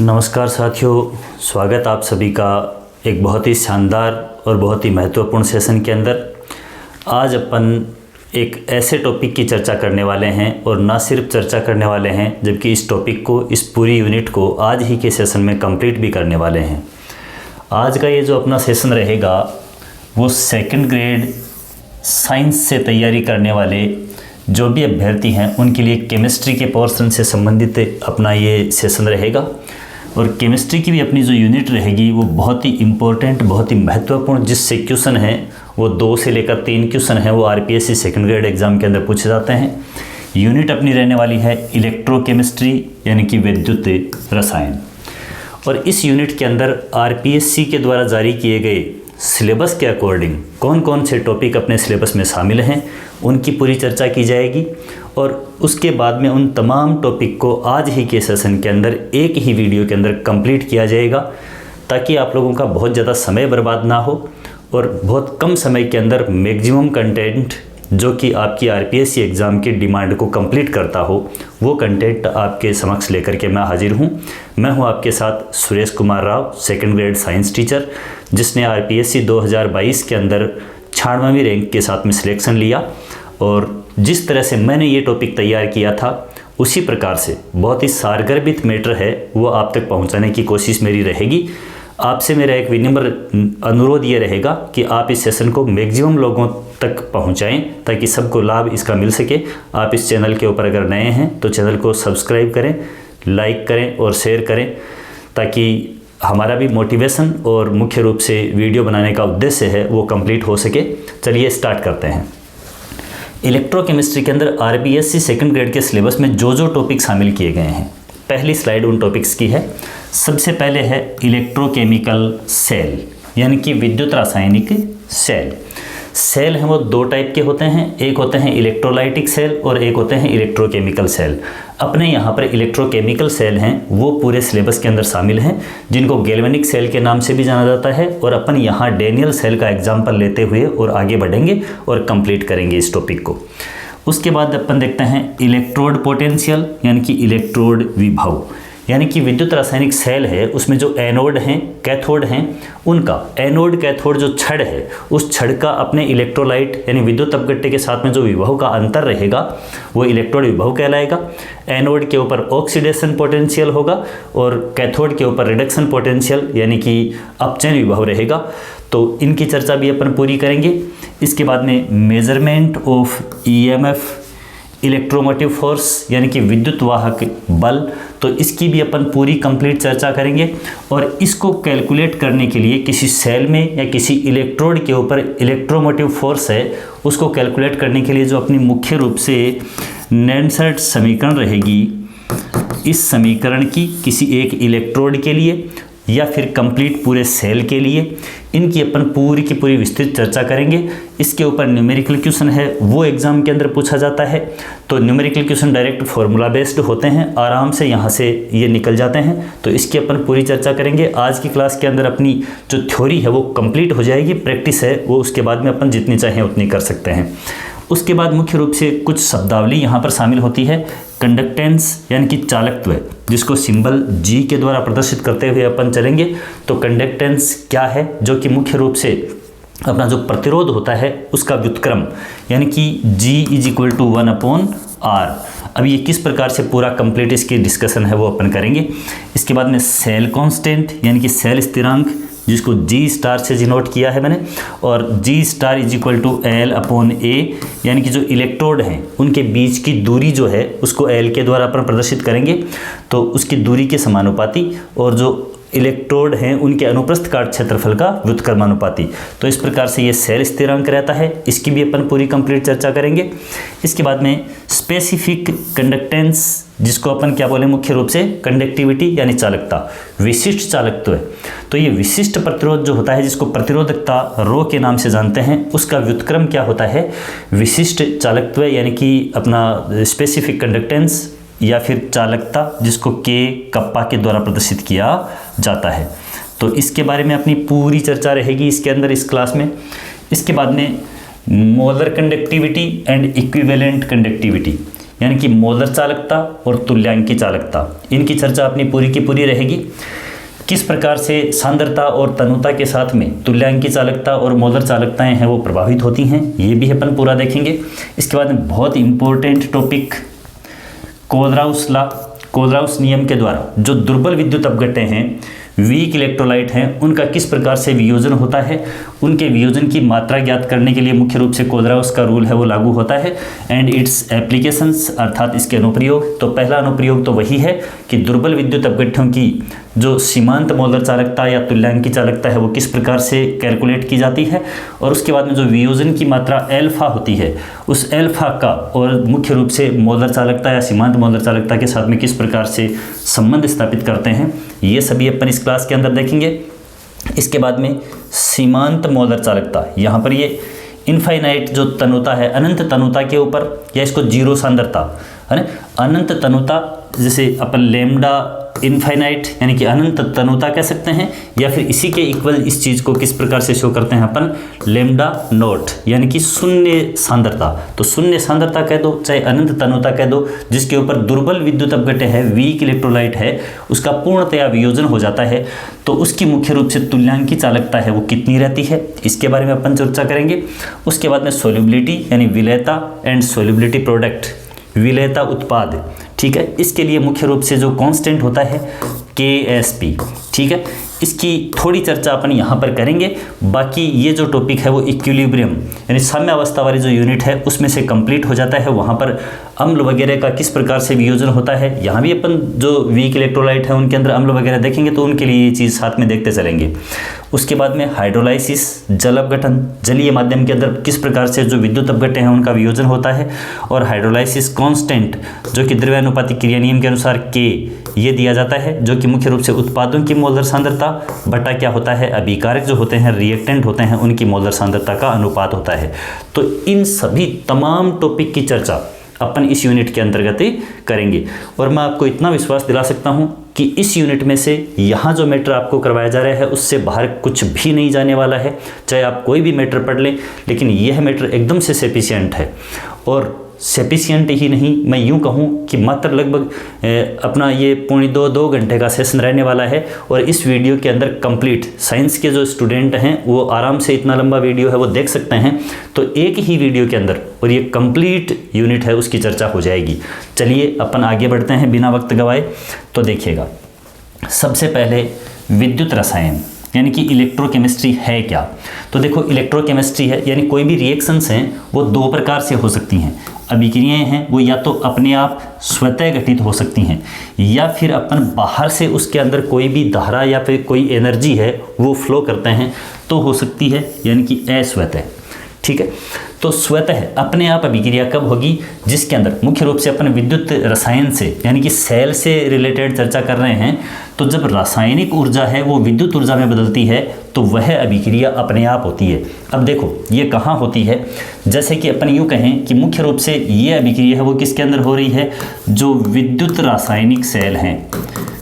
नमस्कार साथियों, स्वागत आप सभी का एक बहुत ही शानदार और बहुत ही महत्वपूर्ण सेशन के अंदर। आज अपन एक ऐसे टॉपिक की चर्चा करने वाले हैं और ना सिर्फ चर्चा करने वाले हैं जबकि इस टॉपिक को, इस पूरी यूनिट को आज ही के सेशन में कंप्लीट भी करने वाले हैं। आज का ये जो अपना सेशन रहेगा वो सेकंड ग्रेड साइंस से तैयारी करने वाले जो भी अभ्यर्थी हैं उनके लिए केमिस्ट्री के पोर्शन से संबंधित अपना ये सेशन रहेगा। और केमिस्ट्री की भी अपनी जो यूनिट रहेगी वो बहुत ही इम्पोर्टेंट, बहुत ही महत्वपूर्ण, जिससे क्वेश्चन हैं वो 2 से लेकर 3 क्वेश्चन हैं वो आरपीएससी सेकंड ग्रेड एग्ज़ाम के अंदर पूछे जाते हैं। यूनिट अपनी रहने वाली है इलेक्ट्रोकेमिस्ट्री यानी कि विद्युत रसायन। और इस यूनिट के अंदर आरपीएससी के द्वारा जारी किए गए सिलेबस के अकॉर्डिंग कौन कौन से टॉपिक अपने सिलेबस में शामिल हैं उनकी पूरी चर्चा की जाएगी। और उसके बाद में उन तमाम टॉपिक को आज ही के सेशन के अंदर एक ही वीडियो के अंदर कंप्लीट किया जाएगा, ताकि आप लोगों का बहुत ज़्यादा समय बर्बाद ना हो और बहुत कम समय के अंदर मैक्सिमम कंटेंट जो कि आपकी आरपीएससी एग्ज़ाम की डिमांड को कंप्लीट करता हो वो कंटेंट आपके समक्ष लेकर के मैं हाजिर हूँ। मैं हूँ आपके साथ Suresh Kumar Rao, second grade science teacher, जिसने आरपीएससी 2022 के अंदर 96वीं रैंक के साथ में सिलेक्शन लिया। और जिस तरह से मैंने ये टॉपिक तैयार किया था उसी प्रकार से बहुत ही सारगर्भित मैटर है वो आप तक पहुँचाने की कोशिश मेरी रहेगी। आपसे मेरा एक विनम्र अनुरोध ये रहेगा कि आप इस सेशन को मैक्सिमम लोगों तक पहुंचाएं ताकि सबको लाभ इसका मिल सके। आप इस चैनल के ऊपर अगर नए हैं तो चैनल को सब्सक्राइब करें, लाइक करें और शेयर करें, ताकि हमारा भी मोटिवेशन और मुख्य रूप से वीडियो बनाने का उद्देश्य है वो कंप्लीट हो सके। चलिए स्टार्ट करते हैं। इलेक्ट्रोकेमिस्ट्री के अंदर आरपीएससी सेकंड ग्रेड के सिलेबस में जो जो टॉपिक शामिल किए गए हैं, पहली स्लाइड उन टॉपिक्स की है। सबसे पहले है इलेक्ट्रोकेमिकल सेल यानी कि विद्युत रासायनिक सेल। सेल हैं वो 2 टाइप के होते हैं, एक होते हैं इलेक्ट्रोलाइटिक सेल और एक होते हैं इलेक्ट्रोकेमिकल सेल। अपने यहाँ पर इलेक्ट्रोकेमिकल सेल हैं वो पूरे सिलेबस के अंदर शामिल हैं, जिनको गैल्वेनिक सेल के नाम से भी जाना जाता है। और अपन यहाँ डैनियल सेल का एग्जाम्पल लेते हुए और आगे बढ़ेंगे और कंप्लीट करेंगे इस टॉपिक को। उसके बाद अपन देखते हैं इलेक्ट्रोड पोटेंशियल यानी कि इलेक्ट्रोड विभव, यानी कि विद्युत रासायनिक सेल है उसमें जो एनोड हैं, कैथोड हैं, उनका एनोड कैथोड जो छड़ है उस छड़ का अपने इलेक्ट्रोलाइट यानी विद्युत अपघट्य के साथ में जो विभव का अंतर रहेगा वो इलेक्ट्रोड विभव कहलाएगा। एनोड के ऊपर ऑक्सीडेशन पोटेंशियल होगा और कैथोड के ऊपर रिडक्शन पोटेंशियल यानी कि अपचयन विभव रहेगा। तो इनकी चर्चा भी अपन पूरी करेंगे। इसके बाद में measurement of EMF electromotive force यानी कि विद्युत वाहक बल, तो इसकी भी अपन पूरी कंप्लीट चर्चा करेंगे। और इसको कैलकुलेट करने के लिए किसी सेल में या किसी इलेक्ट्रोड के ऊपर इलेक्ट्रोमोटिव फोर्स है उसको कैलकुलेट करने के लिए जो अपनी मुख्य रूप से नैनसेट समीकरण रहेगी, इस समीकरण की किसी एक इलेक्ट्रोड के लिए या फिर कंप्लीट पूरे सेल के लिए, इनकी अपन पूरी की पूरी विस्तृत चर्चा करेंगे। इसके ऊपर न्यूमेरिकल क्वेश्चन है वो एग्जाम के अंदर पूछा जाता है। तो numerical question direct formula based होते हैं, आराम से यहाँ से ये निकल जाते हैं। तो इसकी अपन पूरी चर्चा करेंगे। आज की क्लास के अंदर अपनी जो थ्योरी है वो कंप्लीट हो जाएगी, प्रैक्टिस है वो उसके बाद में अपन जितनी चाहें उतनी कर सकते हैं। उसके बाद मुख्य रूप से कुछ शब्दावली यहाँ पर शामिल होती है। कंडक्टेंस यानी कि चालकत्व, जिसको सिंबल जी के द्वारा प्रदर्शित करते हुए अपन चलेंगे। तो कंडक्टेंस क्या है, जो कि मुख्य रूप से अपना जो प्रतिरोध होता है उसका व्युत्क्रम यानी कि G = 1/R। अब ये किस प्रकार से पूरा कंप्लीट इसकी डिस्कशन है वो अपन करेंगे। इसके बाद में सेल कांस्टेंट यानी कि सेल स्थिरांक, जिसको G* से डिनोट किया है मैंने, और G* = L/A यानी कि जो इलेक्ट्रोड हैं उनके बीच की दूरी जो है उसको L के द्वारा अपन प्रदर्शित करेंगे। तो उसकी दूरी के समानुपाती और जो इलेक्ट्रोड हैं उनके अनुप्रस्थ काट क्षेत्रफल का व्युत्क्रमानुपाती। तो इस प्रकार से ये सेल स्थिरांक रहता है, इसकी भी अपन पूरी कंप्लीट चर्चा करेंगे। इसके बाद में स्पेसिफिक कंडक्टेंस, जिसको अपन क्या बोले मुख्य रूप से कंडक्टिविटी यानी चालकता, विशिष्ट चालकत्व है। तो ये विशिष्ट प्रतिरोध जो होता है जिसको प्रतिरोधकता रो के नाम से जानते हैं, उसका व्युत्क्रम क्या होता है विशिष्ट चालकत्व यानी कि अपना स्पेसिफिक कंडक्टेंस या फिर चालकता, जिसको के कप्पा के द्वारा प्रदर्शित किया जाता है। तो इसके बारे में अपनी पूरी चर्चा रहेगी इसके अंदर इस क्लास में। इसके बाद में molar conductivity and equivalent conductivity, यानी कि मोलर चालकता और तुल्यांकी चालकता, इनकी चर्चा अपनी पूरी की पूरी रहेगी। किस प्रकार से सांद्रता और तनुता के साथ में तुल्यांकी चालकता और मोलर चालकताएं हैं वो प्रभावित होती हैं, ये भी अपन पूरा देखेंगे। इसके बाद में बहुत important topic Kohlrausch law, Kohlrausch नियम के द्वारा जो दुर्बल विद्युत अपघट्य हैं, वीक इलेक्ट्रोलाइट हैं, उनका किस प्रकार से वियोजन होता है, उनके वियोजन की मात्रा ज्ञात करने के लिए मुख्य रूप से कोलराउस का रूल है वो लागू होता है। एंड इट्स एप्लीकेशंस, अर्थात इसके अनुप्रयोग। तो पहला अनुप्रयोग तो वही है कि दुर्बल विद्युत अपघट्यों की जो सीमांत मोलर चालकता या तुल्यांकी चालकता है वो किस प्रकार से कैलकुलेट की जाती है, और उसके बाद में जो वियोजन की मात्रा एल्फा होती है उस एल्फा का और मुख्य रूप से मोलर चालकता या सीमांत मोलर चालकता के साथ में किस प्रकार से संबंध स्थापित करते हैं, ये सभी अपन इस क्लास के अंदर देखेंगे। इसके बाद में सीमांत मोलर चालकता, यहाँ पर ये इनफाइनाइट जो तनुता है, अनंत तनुता के ऊपर, या इसको जीरो सांद्रता है ना, अनंत तनुता, जैसे अपन लेमडा इनफाइनाइट यानी कि अनंत तनुता कह सकते हैं, या फिर इसी के इक्वल इस चीज़ को किस प्रकार से शो करते हैं अपन, लेमडा नॉट यानी कि शून्य सांद्रता। तो शून्य सांद्रता कह दो चाहे अनंत तनुता कह दो, जिसके ऊपर दुर्बल विद्युत अपघट्य है, वीक इलेक्ट्रोलाइट है, उसका पूर्णतया वियोजन हो जाता है, तो उसकी मुख्य रूप से तुल्यांकी चालकता है वो कितनी रहती है, इसके बारे में अपन चर्चा करेंगे। उसके बाद में सोल्युबिलिटी यानी विलेयता एंड सोल्युबिलिटी प्रोडक्ट, विलेयता उत्पाद, ठीक है, इसके लिए मुख्य रूप से जो कांस्टेंट होता है KSP, ठीक है, इसकी थोड़ी चर्चा अपन यहाँ पर करेंगे। बाकी ये जो टॉपिक है वो इक्विलिब्रियम यानी साम्य अवस्था वाली जो यूनिट है उसमें से कंप्लीट हो जाता है। वहाँ पर अम्ल वगैरह का किस प्रकार से वियोजन होता है, यहाँ भी अपन जो वीक इलेक्ट्रोलाइट है उनके अंदर अम्ल वगैरह देखेंगे, तो उनके लिए ये चीज़ साथ में देखते चलेंगे। उसके बाद में हाइड्रोलाइसिस, जल अपघटन, जलीय माध्यम के अंदर किस प्रकार से जो विद्युत अपघट्य हैं उनका वियोजन होता है, और हाइड्रोलाइसिस कांस्टेंट जो कि द्रव्यानुपातिक क्रिया नियम के अनुसार K ये दिया जाता है, जो कि मुख्य रूप से उत्पादों की मोलर सांद्रता बटा क्या होता है, अभिकारक जो होते हैं, रिएक्टेंट होते हैं, उनकी मोलर सांद्रता का अनुपात होता है। तो इन सभी तमाम टॉपिक की चर्चा अपन इस यूनिट के अंतर्गत ही करेंगे, और मैं आपको इतना विश्वास दिला सकता हूं कि इस यूनिट में से यहाँ जो मैटर आपको करवाया जा रहा है उससे बाहर कुछ भी नहीं जाने वाला है। चाहे आप कोई भी मैटर पढ़ लें, लेकिन यह मैटर एकदम से सफिशिएंट है, और सफिशिएंट ही नहीं, मैं यूँ कहूँ कि मात्र लगभग अपना ये पौने 2 घंटे का सेशन रहने वाला है, और इस वीडियो के अंदर कंप्लीट साइंस के जो स्टूडेंट हैं वो आराम से इतना लंबा वीडियो है वो देख सकते हैं। तो एक ही वीडियो के अंदर और ये कंप्लीट यूनिट है उसकी चर्चा हो जाएगी। चलिए अपन आगे बढ़ते हैं बिना वक्त गवाए। तो देखिएगा, सबसे पहले विद्युत रसायन यानी कि इलेक्ट्रोकेमिस्ट्री है क्या। तो देखो, इलेक्ट्रोकेमिस्ट्री है यानी कोई भी रिएक्शंस हैं वो दो प्रकार से हो सकती हैं। अभिक्रियाएं हैं वो या तो अपने आप स्वतः घटित हो सकती हैं, या फिर अपन बाहर से उसके अंदर कोई भी धारा या फिर कोई एनर्जी है वो फ्लो करते हैं तो हो सकती है, यानी कि अस्वतः, ठीक है। तो स्वतः अपने आप अभिक्रिया कब होगी, जिसके अंदर मुख्य रूप से अपन विद्युत रसायन से यानी कि सेल से रिलेटेड चर्चा कर रहे हैं। तो जब रासायनिक ऊर्जा है वो विद्युत ऊर्जा में बदलती है तो वह अभिक्रिया अपने आप होती है। अब देखो ये कहाँ होती है, जैसे कि अपन यूँ कहें कि मुख्य रूप से ये अभिक्रिया है वो किसके अंदर हो रही है, जो विद्युत रासायनिक सेल हैं,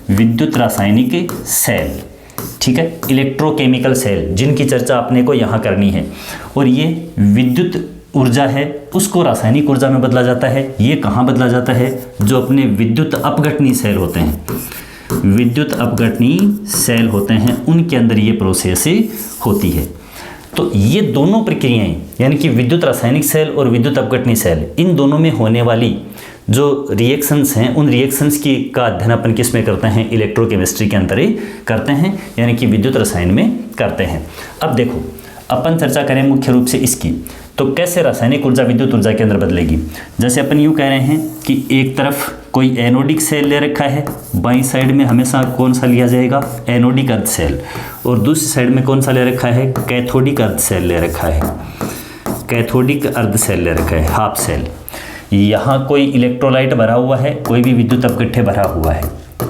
विद्युत रासायनिक सेल, ठीक है, इलेक्ट्रोकेमिकल सेल, जिनकी चर्चा अपने को यहाँ करनी है। और ये विद्युत ऊर्जा है उसको रासायनिक ऊर्जा में बदला जाता है। ये कहाँ बदला जाता है, जो अपने विद्युत अपघटनी सेल होते हैं, विद्युत अपघटनी सेल होते हैं, उनके अंदर ये प्रोसेस होती है। तो ये दोनों प्रक्रियाएं यानी कि विद्युत रासायनिक सेल और विद्युत अपघटनी सेल, इन दोनों में होने वाली जो रिएक्शंस हैं उन रिएक्शंस की का अध्ययन अपन किस में करते हैं, इलेक्ट्रोकेमिस्ट्री के अंदर ही करते हैं, यानी कि विद्युत रसायन में करते हैं। अब देखो अपन चर्चा करें मुख्य रूप से इसकी, तो कैसे रासायनिक ऊर्जा विद्युत ऊर्जा के अंदर बदलेगी। जैसे अपन यूँ कह रहे हैं कि एक तरफ कोई एनोडिक सेल ले रखा है, बाईं साइड में हमेशा कौन सा लिया जाएगा, एनोडिक अर्ध सेल, और दूसरी साइड में कौन सा ले रखा है, कैथोडिक अर्ध सेल ले रखा है, कैथोडिक अर्ध सेल ले रखा है, हाफ सेल। यहाँ कोई इलेक्ट्रोलाइट भरा हुआ है, कोई भी विद्युत अपघट्य भरा हुआ है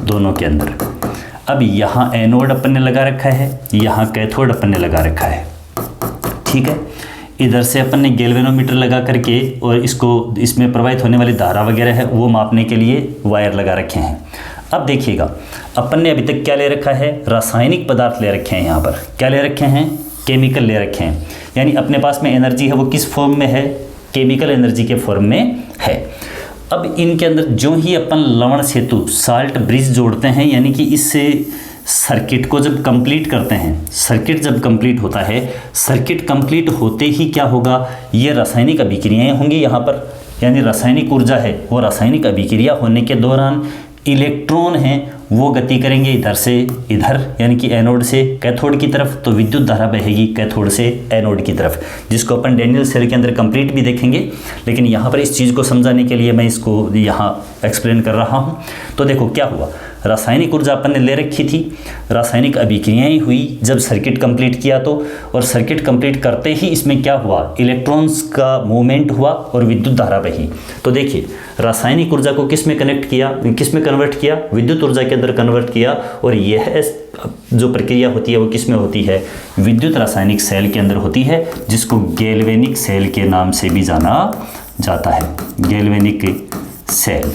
दोनों के अंदर। अब यहाँ एनोड अपन ने लगा रखा है, यहाँ कैथोड अपन ने लगा रखा है, ठीक है। इधर से अपन ने गैल्वेनोमीटर लगा करके और इसको इसमें प्रवाहित होने वाली धारा वगैरह है वो मापने के लिए वायर लगा रखे हैं। अब देखिएगा अपन ने अभी तक क्या ले रखा है, रासायनिक पदार्थ ले रखे हैं। यहाँ पर क्या ले रखे हैं, केमिकल ले रखे हैं, यानी अपने पास में एनर्जी है वो किस फॉर्म में है, केमिकल एनर्जी के फॉर्म में है। अब इनके अंदर जो ही अपन लवण सेतु साल्ट ब्रिज जोड़ते हैं, यानी कि इससे सर्किट को जब कंप्लीट करते हैं, सर्किट जब कंप्लीट होता है, सर्किट कंप्लीट होते ही क्या होगा, ये रासायनिक अभिक्रियाएं होंगी यहाँ पर, यानी रासायनिक ऊर्जा है वो रासायनिक अभिक्रिया होने के दौरान इलेक्ट्रॉन हैं वो गति करेंगे इधर से इधर, यानी कि एनोड से कैथोड की तरफ, तो विद्युत धारा बहेगी कैथोड से एनोड की तरफ, जिसको अपन डैनियल सेल के अंदर कंप्लीट भी देखेंगे। लेकिन यहाँ पर इस चीज़ को समझाने के लिए मैं इसको यहाँ एक्सप्लेन कर रहा हूँ। तो देखो क्या हुआ, रासायनिक ऊर्जा अपन ने ले रखी थी, रासायनिक अभिक्रियाएं हुई जब सर्किट कंप्लीट किया तो, और सर्किट कंप्लीट करते ही इसमें क्या हुआ, इलेक्ट्रॉन्स का मूवमेंट हुआ और विद्युत धारा बही। तो देखिए रासायनिक ऊर्जा को किस में कनेक्ट किया, किस में कन्वर्ट किया, विद्युत ऊर्जा के अंदर कन्वर्ट किया, और यह जो प्रक्रिया होती है वो किस में होती है, विद्युत रासायनिक सेल के अंदर होती है, जिसको गैल्वेनिक सेल के नाम से भी जाना जाता है, गैल्वेनिक सेल।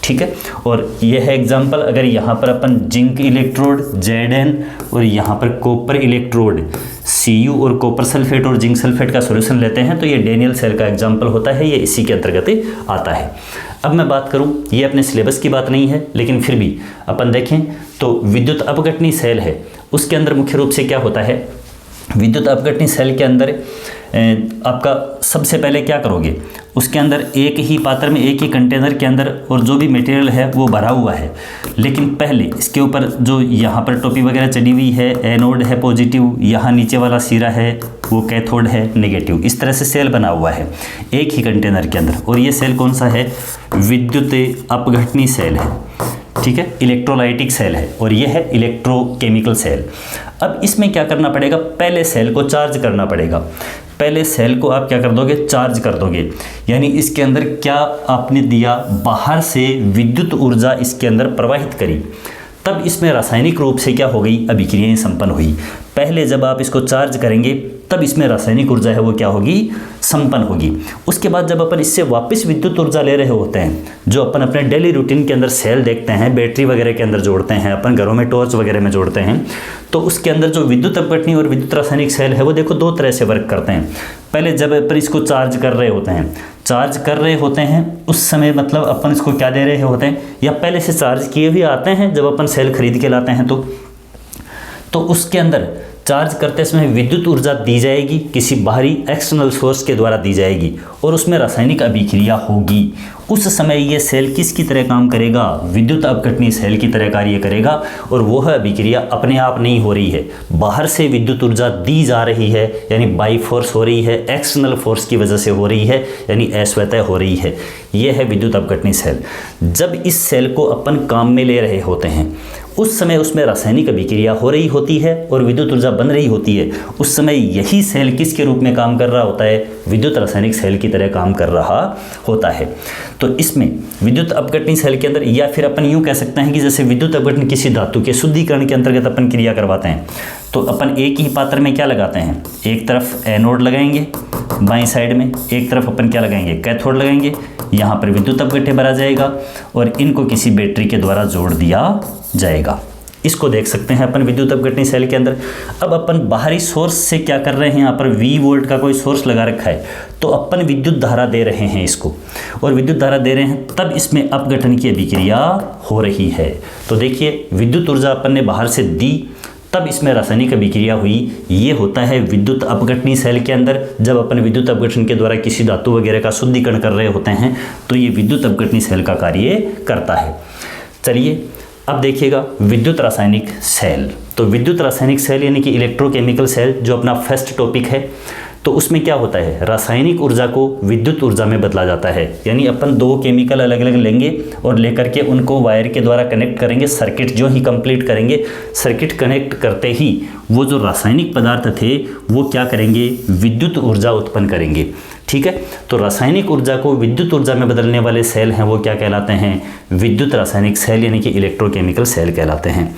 ठीक है, और यह है एग्जाम्पल, अगर यहाँ पर अपन जिंक इलेक्ट्रोड Zn और यहाँ पर कॉपर इलेक्ट्रोड Cu और कॉपर सल्फेट और जिंक सल्फेट का सॉल्यूशन लेते हैं, तो ये डैनियल सेल का एग्जाम्पल होता है, ये इसी के अंतर्गत आता है। अब मैं बात करूँ, ये अपने सिलेबस की बात नहीं है, लेकिन फिर भी अपन देखें तो विद्युत अपघटनी सेल है, उसके अंदर मुख्य रूप से क्या होता है, विद्युत अपघटनी सेल के अंदर आपका सबसे पहले क्या करोगे, उसके अंदर एक ही पात्र में, एक ही कंटेनर के अंदर, और जो भी मटेरियल है वो भरा हुआ है, लेकिन पहले इसके ऊपर जो यहाँ पर टोपी वगैरह चढ़ी हुई है, एनोड है पॉजिटिव, यहाँ नीचे वाला सिरा है वो कैथोड है नेगेटिव, इस तरह से सेल बना हुआ है एक ही कंटेनर के अंदर। और ये सेल कौन सा है, विद्युत अपघटनी सेल है, ठीक है, इलेक्ट्रोलाइटिक सेल है, और यह है इलेक्ट्रोकेमिकल सेल। अब इसमें क्या करना पड़ेगा, पहले सेल को चार्ज करना पड़ेगा, पहले सेल को आप क्या कर दोगे, चार्ज कर दोगे, यानी इसके अंदर क्या आपने दिया, बाहर से विद्युत ऊर्जा इसके अंदर प्रवाहित करी, तब इसमें रासायनिक रूप से क्या हो गई, अभिक्रियाएं संपन्न हुई। पहले जब आप इसको चार्ज करेंगे तब इसमें रासायनिक ऊर्जा है वो क्या होगी, संपन्न होगी। उसके बाद जब अपन इससे वापस विद्युत ऊर्जा ले रहे होते हैं, जो अपन अपने डेली रूटीन के अंदर सेल देखते हैं, बैटरी वगैरह के अंदर जोड़ते हैं, अपन घरों में टॉर्च वगैरह में जोड़ते हैं, तो उसके अंदर जो विद्युत अपघटनी और विद्युत रासायनिक सेल है वो देखो दो तरह से वर्क करते हैं। पहले जब अपन इसको चार्ज कर रहे होते हैं, उस समय मतलब अपन इसको क्या दे रहे होते हैं, या पहले से चार्ज किए हुए आते हैं जब अपन सेल खरीद के लाते हैं, तो उसके अंदर चार्ज करते समय विद्युत ऊर्जा दी जाएगी, किसी बाहरी एक्सटर्नल सोर्स के द्वारा दी जाएगी, और उसमें रासायनिक अभिक्रिया होगी। उस समय ये सेल किसकी तरह काम करेगा, विद्युत अपघटनी सेल की तरह कार्य करेगा, और वह अभिक्रिया अपने आप नहीं हो रही है, बाहर से विद्युत ऊर्जा दी जा रही है, यानी बाई फोर्स हो रही है, एक्सटर्नल फोर्स की वजह से हो रही है, यानी अस्वतः हो रही है। यह है विद्युत अपघटनी सेल। जब इस सेल को अपन काम में ले रहे होते हैं, उस समय उसमें रासायनिक अभिक्रिया हो रही होती है और विद्युत ऊर्जा बन रही होती है, उस समय यही सेल किसके रूप में काम कर रहा होता है, विद्युत रासायनिक सेल की तरह काम कर रहा होता है। तो इसमें विद्युत अपघटनी सेल के अंदर, या फिर अपन यूँ कह सकते हैं कि जैसे विद्युत अपघटनी किसी धातु के शुद्धिकरण के अंतर्गत अपन क्रिया करवाते हैं, तो अपन एक ही पात्र में क्या लगाते हैं, एक तरफ एनोड लगाएंगे बाईं साइड में, एक तरफ अपन क्या लगाएंगे, कैथोड लगाएंगे, यहाँ पर विद्युत अपघट्य भरा जाएगा और इनको किसी बैटरी के द्वारा जोड़ दिया जाएगा। इसको देख सकते हैं अपन विद्युत अपघटनी सेल के अंदर। अब अपन बाहरी सोर्स से क्या कर रहे हैं, यहाँ पर V वोल्ट का कोई सोर्स लगा रखा है, तो अपन विद्युत धारा दे रहे हैं इसको, और विद्युत धारा दे रहे हैं तब इसमें अपघटन की अभिक्रिया हो रही है। तो देखिए विद्युत ऊर्जा अपन ने बाहर से दी, तब इसमें रासायनिक अभिक्रिया हुई। ये होता है विद्युत अपघटनी सेल के अंदर। जब अपन विद्युत अपघटन के द्वारा किसी धातु वगैरह का शुद्धिकरण कर रहे होते हैं, तो ये विद्युत अपघटनी सेल का कार्य करता है। चलिए अब देखिएगा विद्युत रासायनिक सेल। तो विद्युत रासायनिक सेल यानी कि इलेक्ट्रोकेमिकल सेल जो अपना फर्स्ट टॉपिक है, तो उसमें क्या होता है, रासायनिक ऊर्जा को विद्युत ऊर्जा में बदला जाता है। यानी अपन दो केमिकल अलग अलग लेंगे और लेकर के उनको वायर के द्वारा कनेक्ट करेंगे। सर्किट जो ही कंप्लीट करेंगे, सर्किट कनेक्ट करते ही वो जो रासायनिक पदार्थ थे वो क्या करेंगे, विद्युत ऊर्जा उत्पन्न करेंगे। ठीक है, तो रासायनिक ऊर्जा को विद्युत ऊर्जा में बदलने वाले सेल हैं वो क्या कहलाते हैं, विद्युत रासायनिक सेल यानी कि इलेक्ट्रोकेमिकल सेल कहलाते हैं।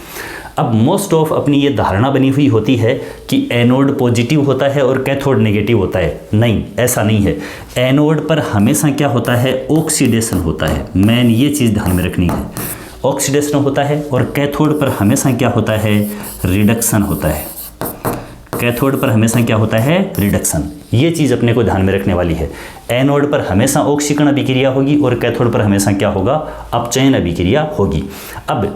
अब मोस्ट ऑफ अपनी ये धारणा बनी हुई होती है कि एनोड पॉजिटिव होता है और कैथोड नेगेटिव होता है। नहीं, ऐसा नहीं है। एनोड पर हमेशा क्या होता है, ऑक्सीडेशन होता है। मेन ये चीज़ ध्यान में रखनी है, ऑक्सीडेशन होता है। और कैथोड पर हमेशा क्या होता है, रिडक्शन होता है। कैथोड पर हमेशा क्या होता है, रिडक्शन। ये चीज़ अपने को ध्यान में रखने वाली है। एनोड पर हमेशा ऑक्सीकरण अभिक्रिया होगी और कैथोड पर हमेशा क्या होगा, अपचयन अभिक्रिया होगी। अब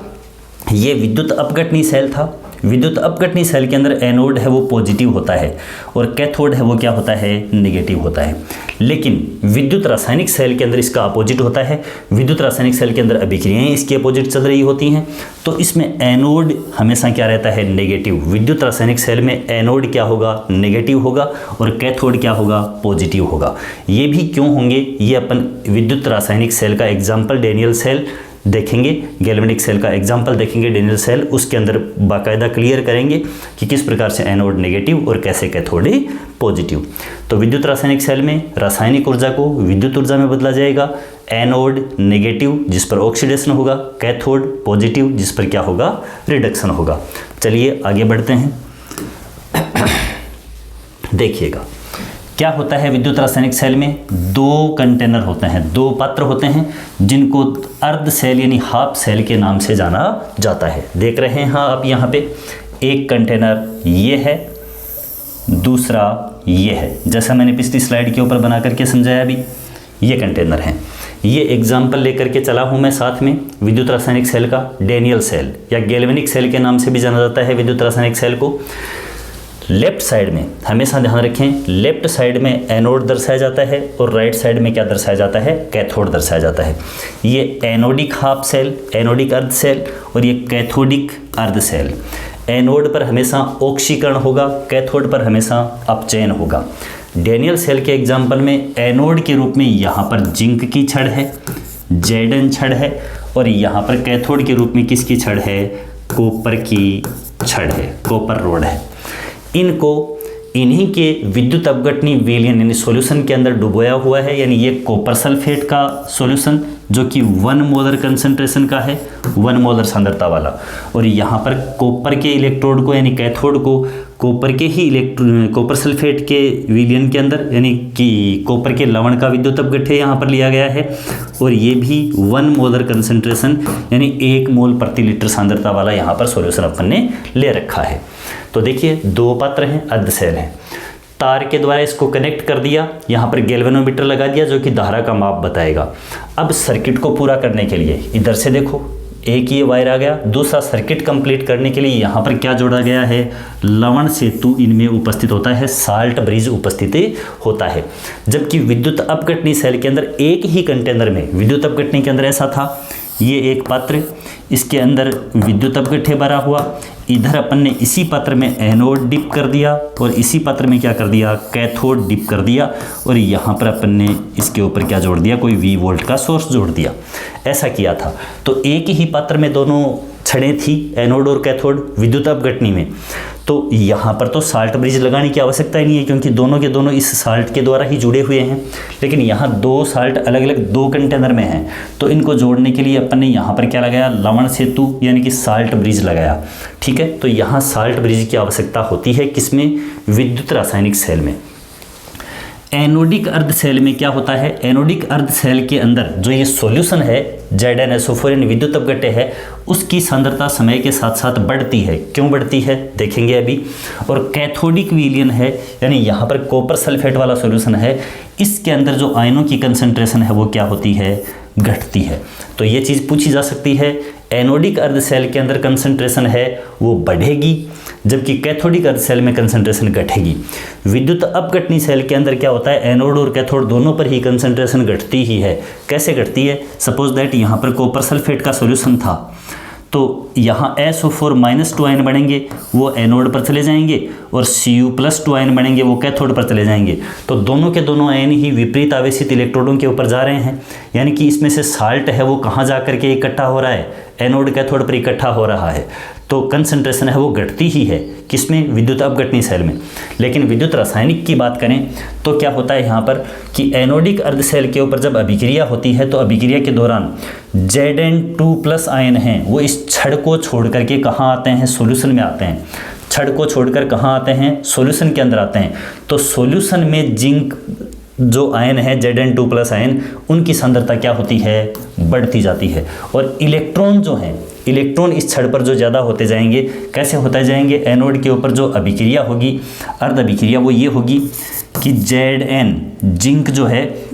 ये विद्युत अपघटनी सेल था। विद्युत अपघटनी सेल के अंदर एनोड है वो पॉजिटिव होता है और कैथोड है वो क्या होता है, नेगेटिव होता है। लेकिन विद्युत रासायनिक सेल के अंदर इसका अपोजिट होता है। विद्युत रासायनिक सेल के अंदर अभिक्रियाएं इसकी अपोजिट चल रही होती हैं, तो इसमें एनोड हमेशा क्या रहता है, नेगेटिव। विद्युत रासायनिक सेल में एनोड क्या होगा, नेगेटिव होगा और कैथोड क्या होगा, पॉजिटिव होगा। ये भी क्यों होंगे, ये अपन विद्युत रासायनिक सेल का एग्जाम्पल डेनियल सेल देखेंगे, गैल्वेनिक सेल का एग्जाम्पल देखेंगे डेनियल सेल, उसके अंदर बाकायदा क्लियर करेंगे कि किस प्रकार से एनोड नेगेटिव और कैसे कैथोड पॉजिटिव। तो विद्युत रासायनिक सेल में रासायनिक ऊर्जा को विद्युत ऊर्जा में बदला जाएगा। एनोड नेगेटिव जिस पर ऑक्सीडेशन होगा, कैथोड पॉजिटिव जिस पर क्या होगा, रिडक्शन होगा। चलिए आगे बढ़ते हैं। देखिएगा क्या होता है विद्युत रासायनिक सेल में, दो कंटेनर होते हैं, दो पात्र होते हैं जिनको अर्ध सेल यानी हाफ सेल के नाम से जाना जाता है। देख रहे हैं आप यहाँ पे, एक कंटेनर ये है, दूसरा ये है। जैसा मैंने पिछली स्लाइड के ऊपर बना करके समझाया, अभी ये कंटेनर हैं। ये एग्जाम्पल लेकर के चला हूँ मैं साथ में विद्युत रासायनिक सेल का, डेनियल सेल या गैल्वेनिक सेल के नाम से भी जाना जाता है विद्युत रासायनिक सेल को। लेफ्ट साइड में हमेशा ध्यान रखें, लेफ्ट साइड में एनोड दर्शाया जाता है और राइट साइड में क्या दर्शाया जाता है, कैथोड दर्शाया जाता है। ये एनोडिक हाफ सेल, एनोडिक अर्ध सेल और ये कैथोडिक अर्ध सेल। एनोड पर हमेशा ऑक्सीकरण होगा, कैथोड पर हमेशा अपचयन होगा। डेनियल सेल के एग्जाम्पल में एनोड के रूप में यहाँ पर जिंक की छड़ है, जेडन छड़ है, और यहाँ पर कैथोड के रूप में किसकी छड़ है, कॉपर की छड़ है, कॉपर रोड है। इनको इन्हीं के विद्युत अपघटनी विलयन यानी सॉल्यूशन के अंदर डुबोया हुआ है, यानी ये कॉपर सल्फेट का सॉल्यूशन जो कि 1 मोलर कंसंट्रेशन का है, 1 मोलर सांद्रता वाला, और यहाँ पर कॉपर के इलेक्ट्रोड को यानी कैथोड को कॉपर के ही कॉपर सल्फेट के विलयन के अंदर यानी कि कॉपर के लवण का विद्युत अपघट्य यहाँ पर लिया गया है, और ये भी 1 मोलर कंसंट्रेशन यानी 1 मोल प्रति लीटर सांद्रता वाला यहाँ पर सॉल्यूशन अपन ने ले रखा है। तो देखिए दो पात्र हैं, अर्ध सेल हैं, तार के द्वारा इसको कनेक्ट कर दिया, यहाँ पर गैल्वेनोमीटर लगा दिया जो कि धारा का माप बताएगा। अब सर्किट को पूरा करने के लिए इधर से देखो एक ये वायर आ गया, दूसरा सर्किट कंप्लीट करने के लिए यहाँ पर क्या जोड़ा गया है, लवण सेतु इनमें उपस्थित होता है, साल्ट ब्रिज उपस्थित होता है। जबकि विद्युत अपघटनी सेल के अंदर एक ही कंटेनर में, विद्युत अपघटनी के अंदर ऐसा था, ये एक पात्र, इसके अंदर विद्युत अपघट्य भरा हुआ, इधर अपन ने इसी पात्र में एनोड डिप कर दिया और इसी पात्र में क्या कर दिया, कैथोड डिप कर दिया, और यहाँ पर अपन ने इसके ऊपर क्या जोड़ दिया, कोई V वोल्ट का सोर्स जोड़ दिया। ऐसा किया था। तो एक ही पात्र में दोनों छड़ें थी, एनोड और कैथोड विद्युत अपघटनी में। तो यहाँ पर तो साल्ट ब्रिज लगाने की आवश्यकता ही नहीं है क्योंकि दोनों के दोनों इस साल्ट के द्वारा ही जुड़े हुए हैं। लेकिन यहाँ दो साल्ट अलग अलग दो कंटेनर में हैं, तो इनको जोड़ने के लिए अपन ने यहाँ पर क्या लगाया, लवण सेतु यानी कि साल्ट ब्रिज लगाया। ठीक है, तो यहाँ साल्ट ब्रिज की आवश्यकता होती है किसमें, विद्युत रासायनिक सेल में। एनोडिक अर्ध सेल में क्या होता है, एनोडिक अर्ध सेल के अंदर जो ये सॉल्यूशन है ZnSO4 यानी विद्युत अपघट्य है, उसकी सांद्रता समय के साथ साथ बढ़ती है। क्यों बढ़ती है देखेंगे अभी। और कैथोडिक विलयन है यानी यहाँ पर कॉपर सल्फेट वाला सॉल्यूशन है, इसके अंदर जो आयनों की कंसंट्रेशन है वो क्या होती है, घटती है। तो ये चीज़ पूछी जा सकती है, एनोडिक अर्ध सेल के अंदर कंसंट्रेशन है वो बढ़ेगी जबकि कैथोडिक अर्ध सेल में कंसंट्रेशन घटेगी। विद्युत अपघटनी सेल के अंदर क्या होता है, एनोड और कैथोड दोनों पर ही कंसंट्रेशन घटती ही है। कैसे घटती है, सपोज दैट यहाँ पर कॉपर सल्फेट का सॉल्यूशन था, तो यहाँ SO4-2 आयन बनेंगे वो एनोड पर चले जाएंगे और Cu+2 आयन बनेंगे वो कैथोड पर चले जाएंगे। तो दोनों के दोनों आयन ही विपरीत आवेशित इलेक्ट्रोडों के ऊपर जा रहे हैं, यानी कि इसमें से साल्ट है वो कहाँ जा करके इकट्ठा हो रहा है, एनोड कैथोड पर इकट्ठा हो रहा है। तो कंसंट्रेशन है वो घटती ही है किसमें, विद्युत अपघटनी सेल में। लेकिन विद्युत रासायनिक की बात करें तो क्या होता है यहाँ पर कि एनोडिक अर्ध सेल के ऊपर जब अभिक्रिया होती है तो अभिक्रिया के दौरान Zn2+ आयन हैं वो इस छड़ को छोड़ करके कहाँ आते हैं, सॉल्यूशन में आते हैं। छड़ को छोड़कर कहाँ आते हैं, सॉल्यूशन के अंदर आते हैं। तो सॉल्यूशन में जिंक जो आयन है Zn2+ आयन, उनकी सांद्रता क्या होती है, बढ़ती जाती है। और इलेक्ट्रॉन जो हैं इलेक्ट्रॉन इस छड़ पर जो ज़्यादा होते जाएंगे, कैसे होते जाएंगे, एनोड के ऊपर जो अभिक्रिया होगी, अर्ध अभिक्रिया, वो ये होगी कि Zn जिंक जो है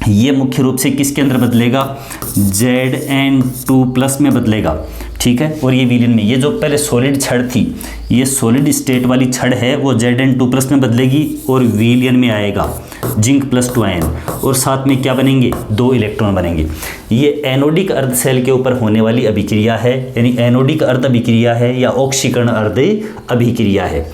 ये मुख्य रूप से किसके अंदर बदलेगा, Zn2+ में बदलेगा, ठीक है। और ये विलीन में, ये जो पहले सॉलिड छड़ थी, ये सॉलिड स्टेट वाली छड़ है, वो Zn2+ में बदलेगी और विलीन में आएगा जिंक +2 आयन, और साथ में क्या बनेंगे, 2 इलेक्ट्रॉन बनेंगे। ये एनोडिक अर्ध सेल के ऊपर होने वाली अभिक्रिया है, यानी एनोडिक अर्ध अभिक्रिया है या ऑक्सीकरण अर्ध अभिक्रिया है।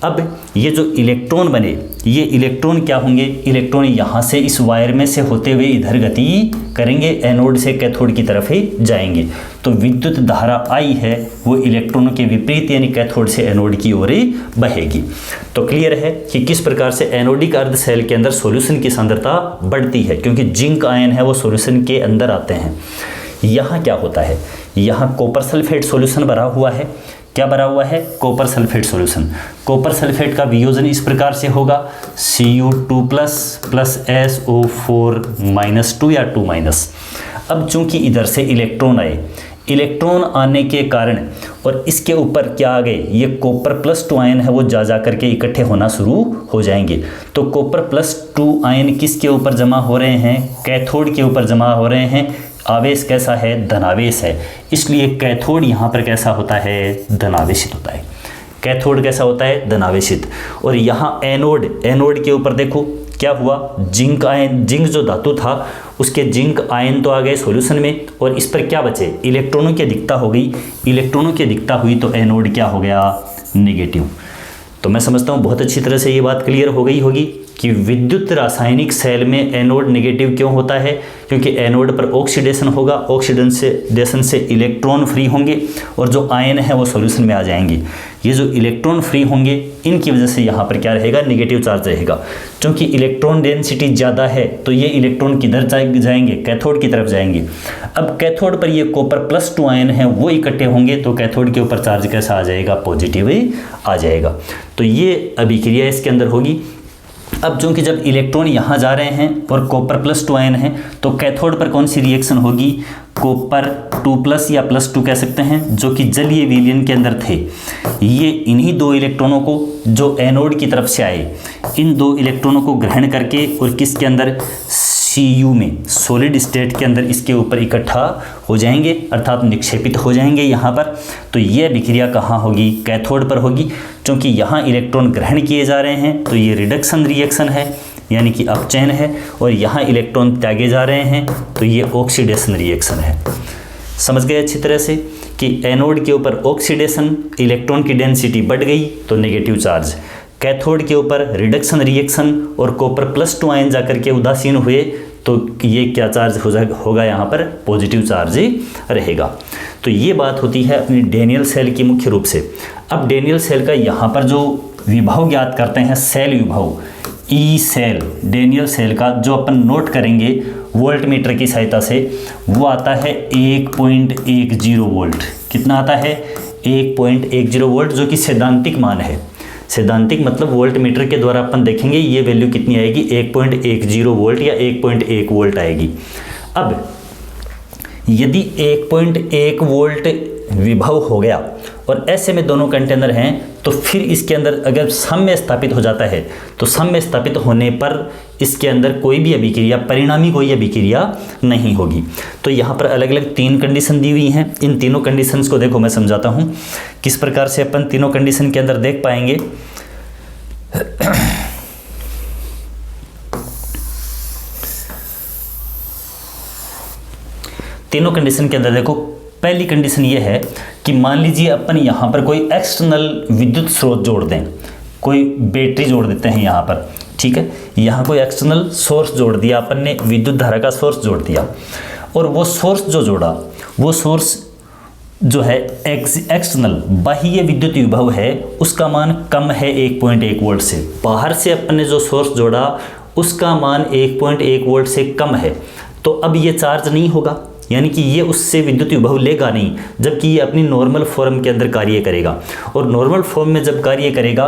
अब ये जो इलेक्ट्रॉन बने, ये इलेक्ट्रॉन क्या होंगे, इलेक्ट्रॉन यहाँ से इस वायर में से होते हुए इधर गति करेंगे, एनोड से कैथोड की तरफ ही जाएंगे। तो विद्युत धारा I है वो इलेक्ट्रॉनों के विपरीत यानी कैथोड से एनोड की ओर ही बहेगी। तो क्लियर है कि किस प्रकार से एनोडिक अर्ध सेल के अंदर सॉल्यूशन की सांद्रता बढ़ती है, क्योंकि जिंक आयन है वो सॉल्यूशन के अंदर आते हैं। यहाँ क्या होता है, यहाँ कॉपर सल्फेट सॉल्यूशन भरा हुआ है, क्या भरा हुआ है, copper sulphate solution. Copper sulphate का वियोजन इस प्रकार से होगा Cu2+ + SO4- या 2-। अब चूंकि इधर से इलेक्ट्रॉन आए, इलेक्ट्रॉन आने के कारण और इसके ऊपर क्या आ गए, ये कॉपर +2 आयन है वो जा करके इकट्ठे होना शुरू हो जाएंगे। तो कॉपर +2 आयन किसके ऊपर जमा हो रहे हैं, कैथोड के ऊपर जमा हो रहे हैं। आवेश कैसा है, धनावेश है, इसलिए कैथोड यहाँ पर कैसा होता है, धनावेशित होता है। कैथोड कैसा होता है, धनावेशित। और यहाँ एनोड, एनोड के ऊपर देखो क्या हुआ, जिंक आयन, जिंक जो धातु था उसके जिंक आयन तो आ गए सॉल्यूशन में, और इस पर क्या बचे, इलेक्ट्रॉनों की अधिकता हो गई। इलेक्ट्रॉनों की अधिकता हुई तो एनोड क्या हो गया, नेगेटिव। तो मैं समझता हूँ बहुत अच्छी तरह से ये बात क्लियर हो गई होगी कि विद्युत रासायनिक सेल में एनोड नेगेटिव क्यों होता है, क्योंकि एनोड पर ऑक्सीडेशन होगा, ऑक्सीडेशन से इलेक्ट्रॉन फ्री होंगे और जो आयन है वो सॉल्यूशन में आ जाएंगे। ये जो इलेक्ट्रॉन फ्री होंगे इनकी वजह से यहाँ पर क्या रहेगा, नेगेटिव चार्ज रहेगा। क्योंकि इलेक्ट्रॉन डेंसिटी ज़्यादा है तो ये इलेक्ट्रॉन किधर जाएंगे, कैथोड की तरफ जाएंगे। अब कैथोड पर ये कॉपर +2 आयन है वो इकट्ठे होंगे तो कैथोड के ऊपर चार्ज कैसा आ जाएगा, पॉजिटिव आ जाएगा। तो ये अभिक्रिया इसके अंदर होगी। अब चूंकि जब इलेक्ट्रॉन यहाँ जा रहे हैं और कॉपर +2 आयन है तो कैथोड पर कौन सी रिएक्शन होगी, कॉपर 2+ या +2 कह सकते हैं, जो कि जलीय विलयन के अंदर थे। ये इन्हीं 2 इलेक्ट्रॉनों को जो एनोड की तरफ से आए, इन 2 इलेक्ट्रॉनों को ग्रहण करके और किसके अंदर, Cu में, सॉलिड स्टेट के अंदर इसके ऊपर इकट्ठा हो जाएंगे, अर्थात निक्षेपित हो जाएंगे यहाँ पर। तो ये अभिक्रिया कहाँ होगी, कैथोड पर होगी। क्योंकि यहाँ इलेक्ट्रॉन ग्रहण किए जा रहे हैं तो ये रिडक्शन रिएक्शन है, यानी कि अपचयन है, और यहाँ इलेक्ट्रॉन त्यागे जा रहे हैं तो ये ऑक्सीडेशन रिएक्शन है। समझ गए अच्छी तरह से कि एनोड के ऊपर ऑक्सीडेशन, इलेक्ट्रॉन की डेंसिटी बढ़ गई तो नेगेटिव चार्ज, कैथोड के ऊपर रिडक्शन रिएक्शन और कॉपर +2 आयन जाकर के उदासीन हुए तो ये क्या चार्ज होगा, यहाँ पर पॉजिटिव चार्ज रहेगा। तो ये बात होती है अपनी डेनियल सेल की मुख्य रूप से। अब डेनियल सेल का यहाँ पर जो विभव ज्ञात करते हैं, सेल विभव, ई सेल, डेनियल सेल का जो अपन नोट करेंगे वोल्ट मीटर की सहायता से, वो आता है 1.10 वोल्ट। कितना आता है, 1.10 वोल्ट, जो कि सैद्धांतिक मान है। सैद्धांतिक मतलब वोल्ट मीटर के द्वारा अपन देखेंगे ये वैल्यू कितनी आएगी, 1.10 वोल्ट या 1.1 वोल्ट आएगी। अब यदि 1.1 वोल्ट विभव हो गया और ऐसे में दोनों कंटेनर हैं तो फिर इसके अंदर अगर सम में स्थापित हो जाता है तो सम में स्थापित होने पर इसके अंदर कोई भी अभिक्रिया, परिणामी कोई अभिक्रिया नहीं होगी। तो यहाँ पर अलग अलग 3 कंडीशन दी हुई हैं। इन तीनों कंडीशंस को देखो मैं समझाता हूँ किस प्रकार से अपन तीनों कंडीशन के अंदर देख पाएंगे। तीनों कंडीशन के अंदर देखो, पहली कंडीशन ये है कि मान लीजिए अपन यहाँ पर कोई एक्सटर्नल विद्युत स्रोत जोड़ दें, कोई बैटरी जोड़ देते हैं यहाँ पर, ठीक है। यहाँ कोई एक्सटर्नल सोर्स जोड़ दिया अपन ने, विद्युत धारा का सोर्स जोड़ दिया, और वो सोर्स जो जोड़ा वो सोर्स जो है एक्सटर्नल बाह्य विद्युत विभव है उसका मान कम है 1.1 वोल्ट से। बाहर से अपन ने जो सोर्स जोड़ा उसका मान 1.1 वोल्ट से कम है, तो अब ये चार्ज नहीं होगा, यानी कि ये उससे विद्युत विभव लेगा नहीं, जबकि ये अपनी नॉर्मल फॉर्म के अंदर कार्य करेगा। और नॉर्मल फॉर्म में जब कार्य करेगा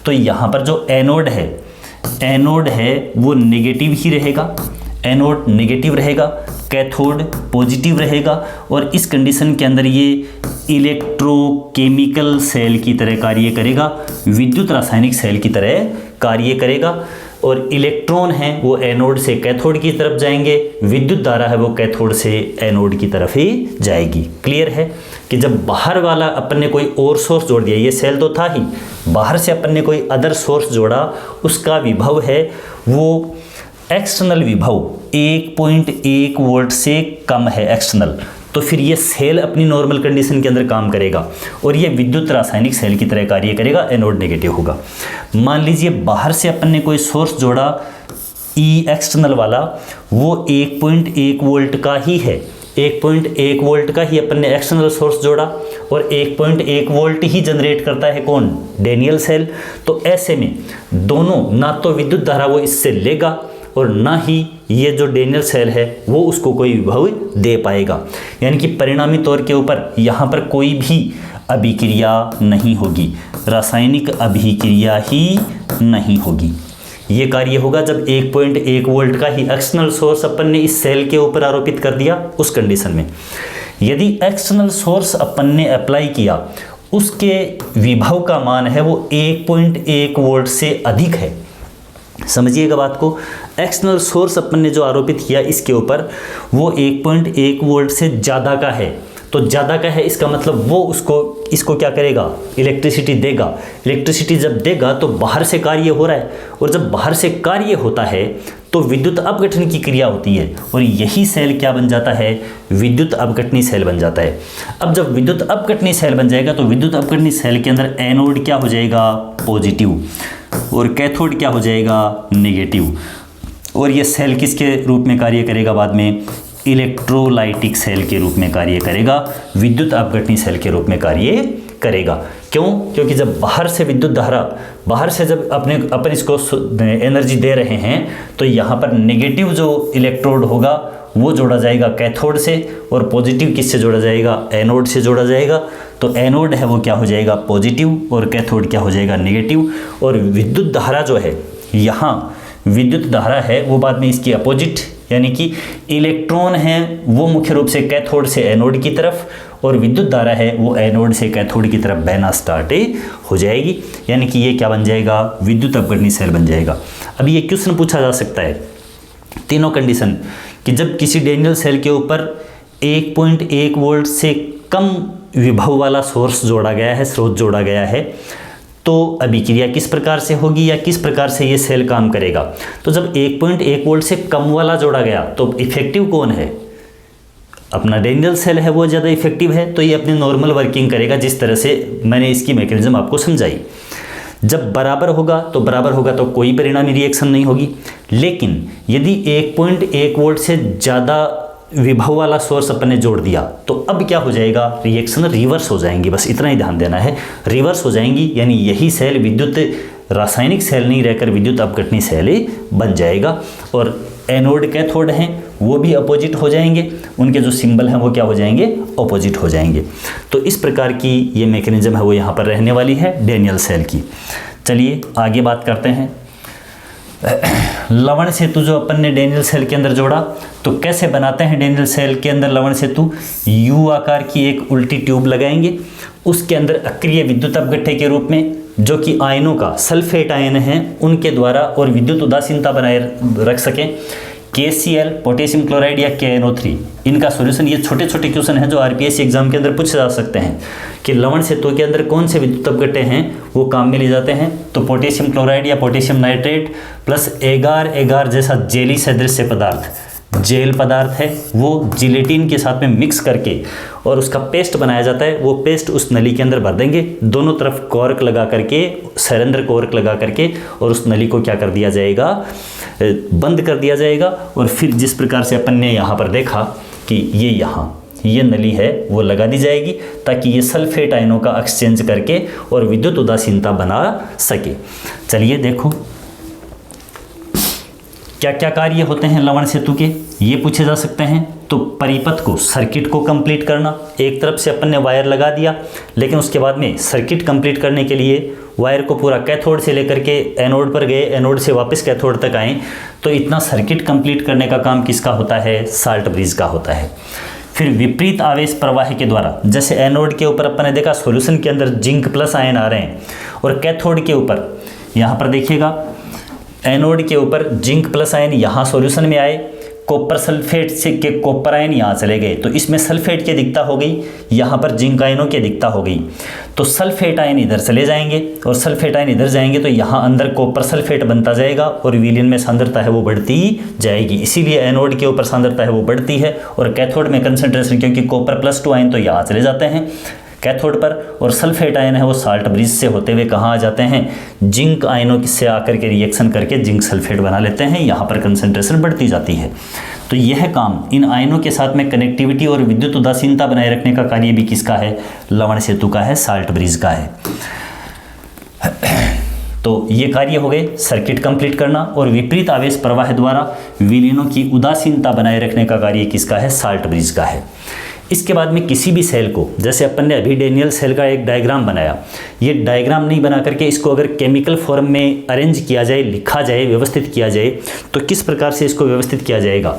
तो यहाँ पर जो एनोड है वो नेगेटिव ही रहेगा, एनोड नेगेटिव रहेगा। कैथोड पॉजिटिव रहेगा और इस कंडीशन के अंदर ये इलेक्ट्रोकेमिकल सेल की तरह कार्य करेगा, विद्युत रासायनिक सेल की तरह कार्य करेगा। और इलेक्ट्रॉन हैं वो एनोड से कैथोड की तरफ जाएंगे, विद्युत धारा है वो कैथोड से एनोड की तरफ ही जाएगी। क्लियर है कि जब बाहर वाला अपन ने कोई और सोर्स जोड़ दिया, ये सेल तो था ही, बाहर से अपन ने कोई अदर सोर्स जोड़ा, उसका विभव है वो एक्सटर्नल विभव 1.1 वोल्ट से कम है एक्सटर्नल, तो फिर ये सेल अपनी नॉर्मल कंडीशन के अंदर काम करेगा और ये विद्युत रासायनिक सेल की तरह कार्य करेगा, एनोड नेगेटिव होगा। मान लीजिए बाहर से अपन ने कोई सोर्स जोड़ा ई एक्सटर्नल वाला, वो 1.1 वोल्ट का ही है, 1.1 वोल्ट का ही अपन ने एक्सटर्नल सोर्स जोड़ा और 1.1 वोल्ट ही जनरेट करता है कौन, डैनियल सेल। तो ऐसे में दोनों, ना तो विद्युत धारा वो इससे लेगा और ना ही ये जो डैनियल सेल है वो उसको कोई विभव दे पाएगा, यानी कि परिणामी तौर के ऊपर यहाँ पर कोई भी अभिक्रिया नहीं होगी, रासायनिक अभिक्रिया ही नहीं होगी। ये कार्य होगा जब 1.1 वोल्ट का ही एक्सटर्नल सोर्स अपन ने इस सेल के ऊपर आरोपित कर दिया। उस कंडीशन में यदि एक्सटर्नल सोर्स अपन ने अप्लाई किया, उसके विभव का मान है वो 1.1 वोल्ट से अधिक है। समझिएगा बात को, एक्सटर्नल सोर्स अपन ने जो आरोपित किया इसके ऊपर वो 1.1 वोल्ट से ज़्यादा का है, तो ज़्यादा का है इसका मतलब वो इसको क्या करेगा, इलेक्ट्रिसिटी देगा। इलेक्ट्रिसिटी जब देगा तो बाहर से कार्य हो रहा है, और जब बाहर से कार्य होता है तो विद्युत अपघटन की क्रिया होती है और यही सेल क्या बन जाता है, विद्युत अपघटनी सेल बन जाता है। अब जब विद्युत अपघटनी सेल बन जाएगा तो विद्युत अपघटनी सेल के अंदर एनोड क्या हो जाएगा, पॉजिटिव, और कैथोड क्या हो जाएगा, नेगेटिव। और ये सेल किसके रूप में कार्य करेगा, बाद में इलेक्ट्रोलाइटिक सेल के रूप में कार्य करेगा, विद्युत अपघटनी सेल के रूप में कार्य करेगा। क्यों? क्योंकि जब बाहर से विद्युत धारा, बाहर से जब अपन इसको एनर्जी दे रहे हैं तो यहाँ पर नेगेटिव जो इलेक्ट्रोड होगा वो जोड़ा जाएगा कैथोड से, और पॉजिटिव किससे जोड़ा जाएगा, एनोड से जोड़ा जाएगा। तो एनोड है वो क्या हो जाएगा, पॉजिटिव, और कैथोड क्या हो जाएगा, नेगेटिव। और विद्युत धारा जो है, यहाँ विद्युत धारा है वो बाद में इसकी अपोजिट, यानी कि इलेक्ट्रॉन है वो मुख्य रूप से कैथोड से एनोड की तरफ, और विद्युत धारा है वो एनोड से कैथोड की तरफ बहना स्टार्ट हो जाएगी, यानी कि ये क्या बन जाएगा, विद्युत अपघटनी सेल बन जाएगा। अब ये क्वेश्चन पूछा जा सकता है तीनों कंडीशन, कि जब किसी डैनियल सेल के ऊपर 1.1 वोल्ट से कम विभव वाला सोर्स जोड़ा गया है, स्रोत जोड़ा गया है, तो अभिक्रिया किस प्रकार से होगी या किस प्रकार से ये सेल काम करेगा। तो जब 1.1 वोल्ट से कम वाला जोड़ा गया तो इफेक्टिव कौन है, अपना डैनियल सेल है वो ज़्यादा इफेक्टिव है, तो ये अपनी नॉर्मल वर्किंग करेगा, जिस तरह से मैंने इसकी मैकेनिज्म आपको समझाई। जब बराबर होगा तो कोई परिणामी रिएक्शन नहीं होगी, लेकिन यदि 1.1 वोल्ट से ज़्यादा विभव वाला सोर्स अपन ने जोड़ दिया तो अब क्या हो जाएगा, रिएक्शन रिवर्स हो जाएंगी। बस इतना ही ध्यान देना है, रिवर्स हो जाएंगी, यानी यही सेल विद्युत रासायनिक सेल नहीं रहकर विद्युत अपघटनी सेल बन जाएगा। और एनोड कैथोड हैं वो भी अपोजिट हो जाएंगे, उनके जो सिंबल हैं वो क्या हो जाएंगे, अपोजिट हो जाएंगे। तो इस प्रकार की ये मैकेनिज्म है वो यहाँ पर रहने वाली है डैनियल सेल की। चलिए आगे बात करते हैं। लवण सेतु जो अपन ने डैनियल सेल के अंदर जोड़ा, तो कैसे बनाते हैं डैनियल सेल के अंदर लवण सेतु, यू आकार की एक उल्टी ट्यूब लगाएंगे, उसके अंदर अक्रिय विद्युत अपघट्य के रूप में जो कि आयनों का सल्फेट आयन हैं उनके द्वारा और विद्युत उदासीनता बनाए रख सकें, KCl पोटेशियम क्लोराइड या KNO3, इनका सॉल्यूशन। ये छोटे छोटे क्वेश्चन हैं जो RPSC एग्जाम के अंदर पूछे जा सकते हैं कि लवण सेतु के अंदर कौन से विद्युत अपघट्य हैं वो काम में ले जाते हैं। तो पोटेशियम क्लोराइड या पोटेशियम नाइट्रेट प्लस एगार जैसा जेली सदृश पदार्थ, जेल पदार्थ है, वो जिलेटिन के साथ में मिक्स करके और उसका पेस्ट बनाया जाता है। वो पेस्ट उस नली के अंदर भर देंगे, दोनों तरफ कॉर्क लगा करके, सरेंद्र कॉर्क लगा करके, और उस नली को क्या कर दिया जाएगा, बंद कर दिया जाएगा। और फिर जिस प्रकार से अपन ने यहाँ पर देखा कि ये नली है वो लगा दी जाएगी ताकि ये सल्फेट आयनों का एक्सचेंज करके और विद्युत उदासीनता बना सके। चलिए देखो क्या क्या कार्य होते हैं लवण सेतु के, ये पूछे जा सकते हैं। तो परिपथ को, सर्किट को कंप्लीट करना, एक तरफ से अपन ने वायर लगा दिया, लेकिन उसके बाद में सर्किट कंप्लीट करने के लिए वायर को पूरा कैथोड से लेकर के एनोड पर गए, एनोड से वापस कैथोड तक आए, तो इतना सर्किट कंप्लीट करने का काम किसका होता है? साल्ट ब्रिज का होता है। फिर विपरीत आवेश प्रवाह के द्वारा, जैसे एनोड के ऊपर अपन ने देखा सॉल्यूशन के अंदर जिंक प्लस आयन आ रहे हैं, और कैथोड के ऊपर यहाँ पर देखिएगा एनोड के ऊपर जिंक प्लस आयन यहाँ सॉल्यूशन में आए, कॉपर सल्फेट से के कॉपर आयन यहाँ चले गए, तो इसमें सल्फेट की अधिकता हो गई, यहाँ पर जिंक आयनों की अधिकता हो गई, तो सल्फेट आयन इधर चले जाएंगे और सल्फेट आयन इधर जाएंगे, तो यहाँ अंदर कॉपर सल्फेट बनता जाएगा और विलयन में सांद्रता है वो बढ़ती जाएगी। इसीलिए एनोड के ऊपर सांद्रता है वो बढ़ती है और कैथोड में कंसंट्रेशन, क्योंकि कॉपर +2 आयन तो यहाँ चले जाते हैं कैथोड पर, और सल्फेट आयन है वो साल्ट ब्रिज से होते हुए कहाँ आ जाते हैं? जिंक आयनों से आकर के रिएक्शन करके जिंक सल्फेट बना लेते हैं, यहाँ पर कंसंट्रेशन बढ़ती जाती है। तो यह काम इन आयनों के साथ में कनेक्टिविटी और विद्युत उदासीनता बनाए रखने का कार्य भी किसका है? लवण सेतु का है, साल्ट ब्रिज का है। तो ये कार्य हो गए सर्किट कंप्लीट करना, और विपरीत आवेश प्रवाह द्वारा विलीनों की उदासीनता बनाए रखने का कार्य किसका है? साल्ट ब्रिज का है। इसके बाद में किसी भी सेल को, जैसे अपन ने अभी डेनियल सेल का एक डायग्राम बनाया, ये डायग्राम नहीं बना करके इसको अगर केमिकल फॉर्म में अरेंज किया जाए, लिखा जाए, व्यवस्थित किया जाए, तो किस प्रकार से इसको व्यवस्थित किया जाएगा?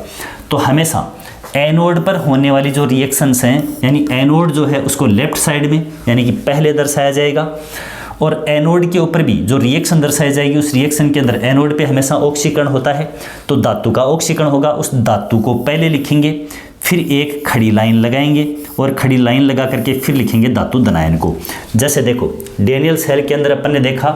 तो हमेशा एनोड पर होने वाली जो रिएक्शंस हैं, यानी एनोड जो है उसको लेफ्ट साइड में यानी कि पहले दर्शाया जाएगा, और एनोड के ऊपर भी जो रिएक्शन दर्शाई जाएगी उस रिएक्शन के अंदर एनोड पे हमेशा ऑक्सीकरण होता है, तो धातु का ऑक्सीकरण होगा, उस धातु को पहले लिखेंगे, फिर एक खड़ी लाइन लगाएंगे और खड़ी लाइन लगा करके फिर लिखेंगे धातु धनायन को। जैसे देखो डेनियल सेल के अंदर अपन ने देखा,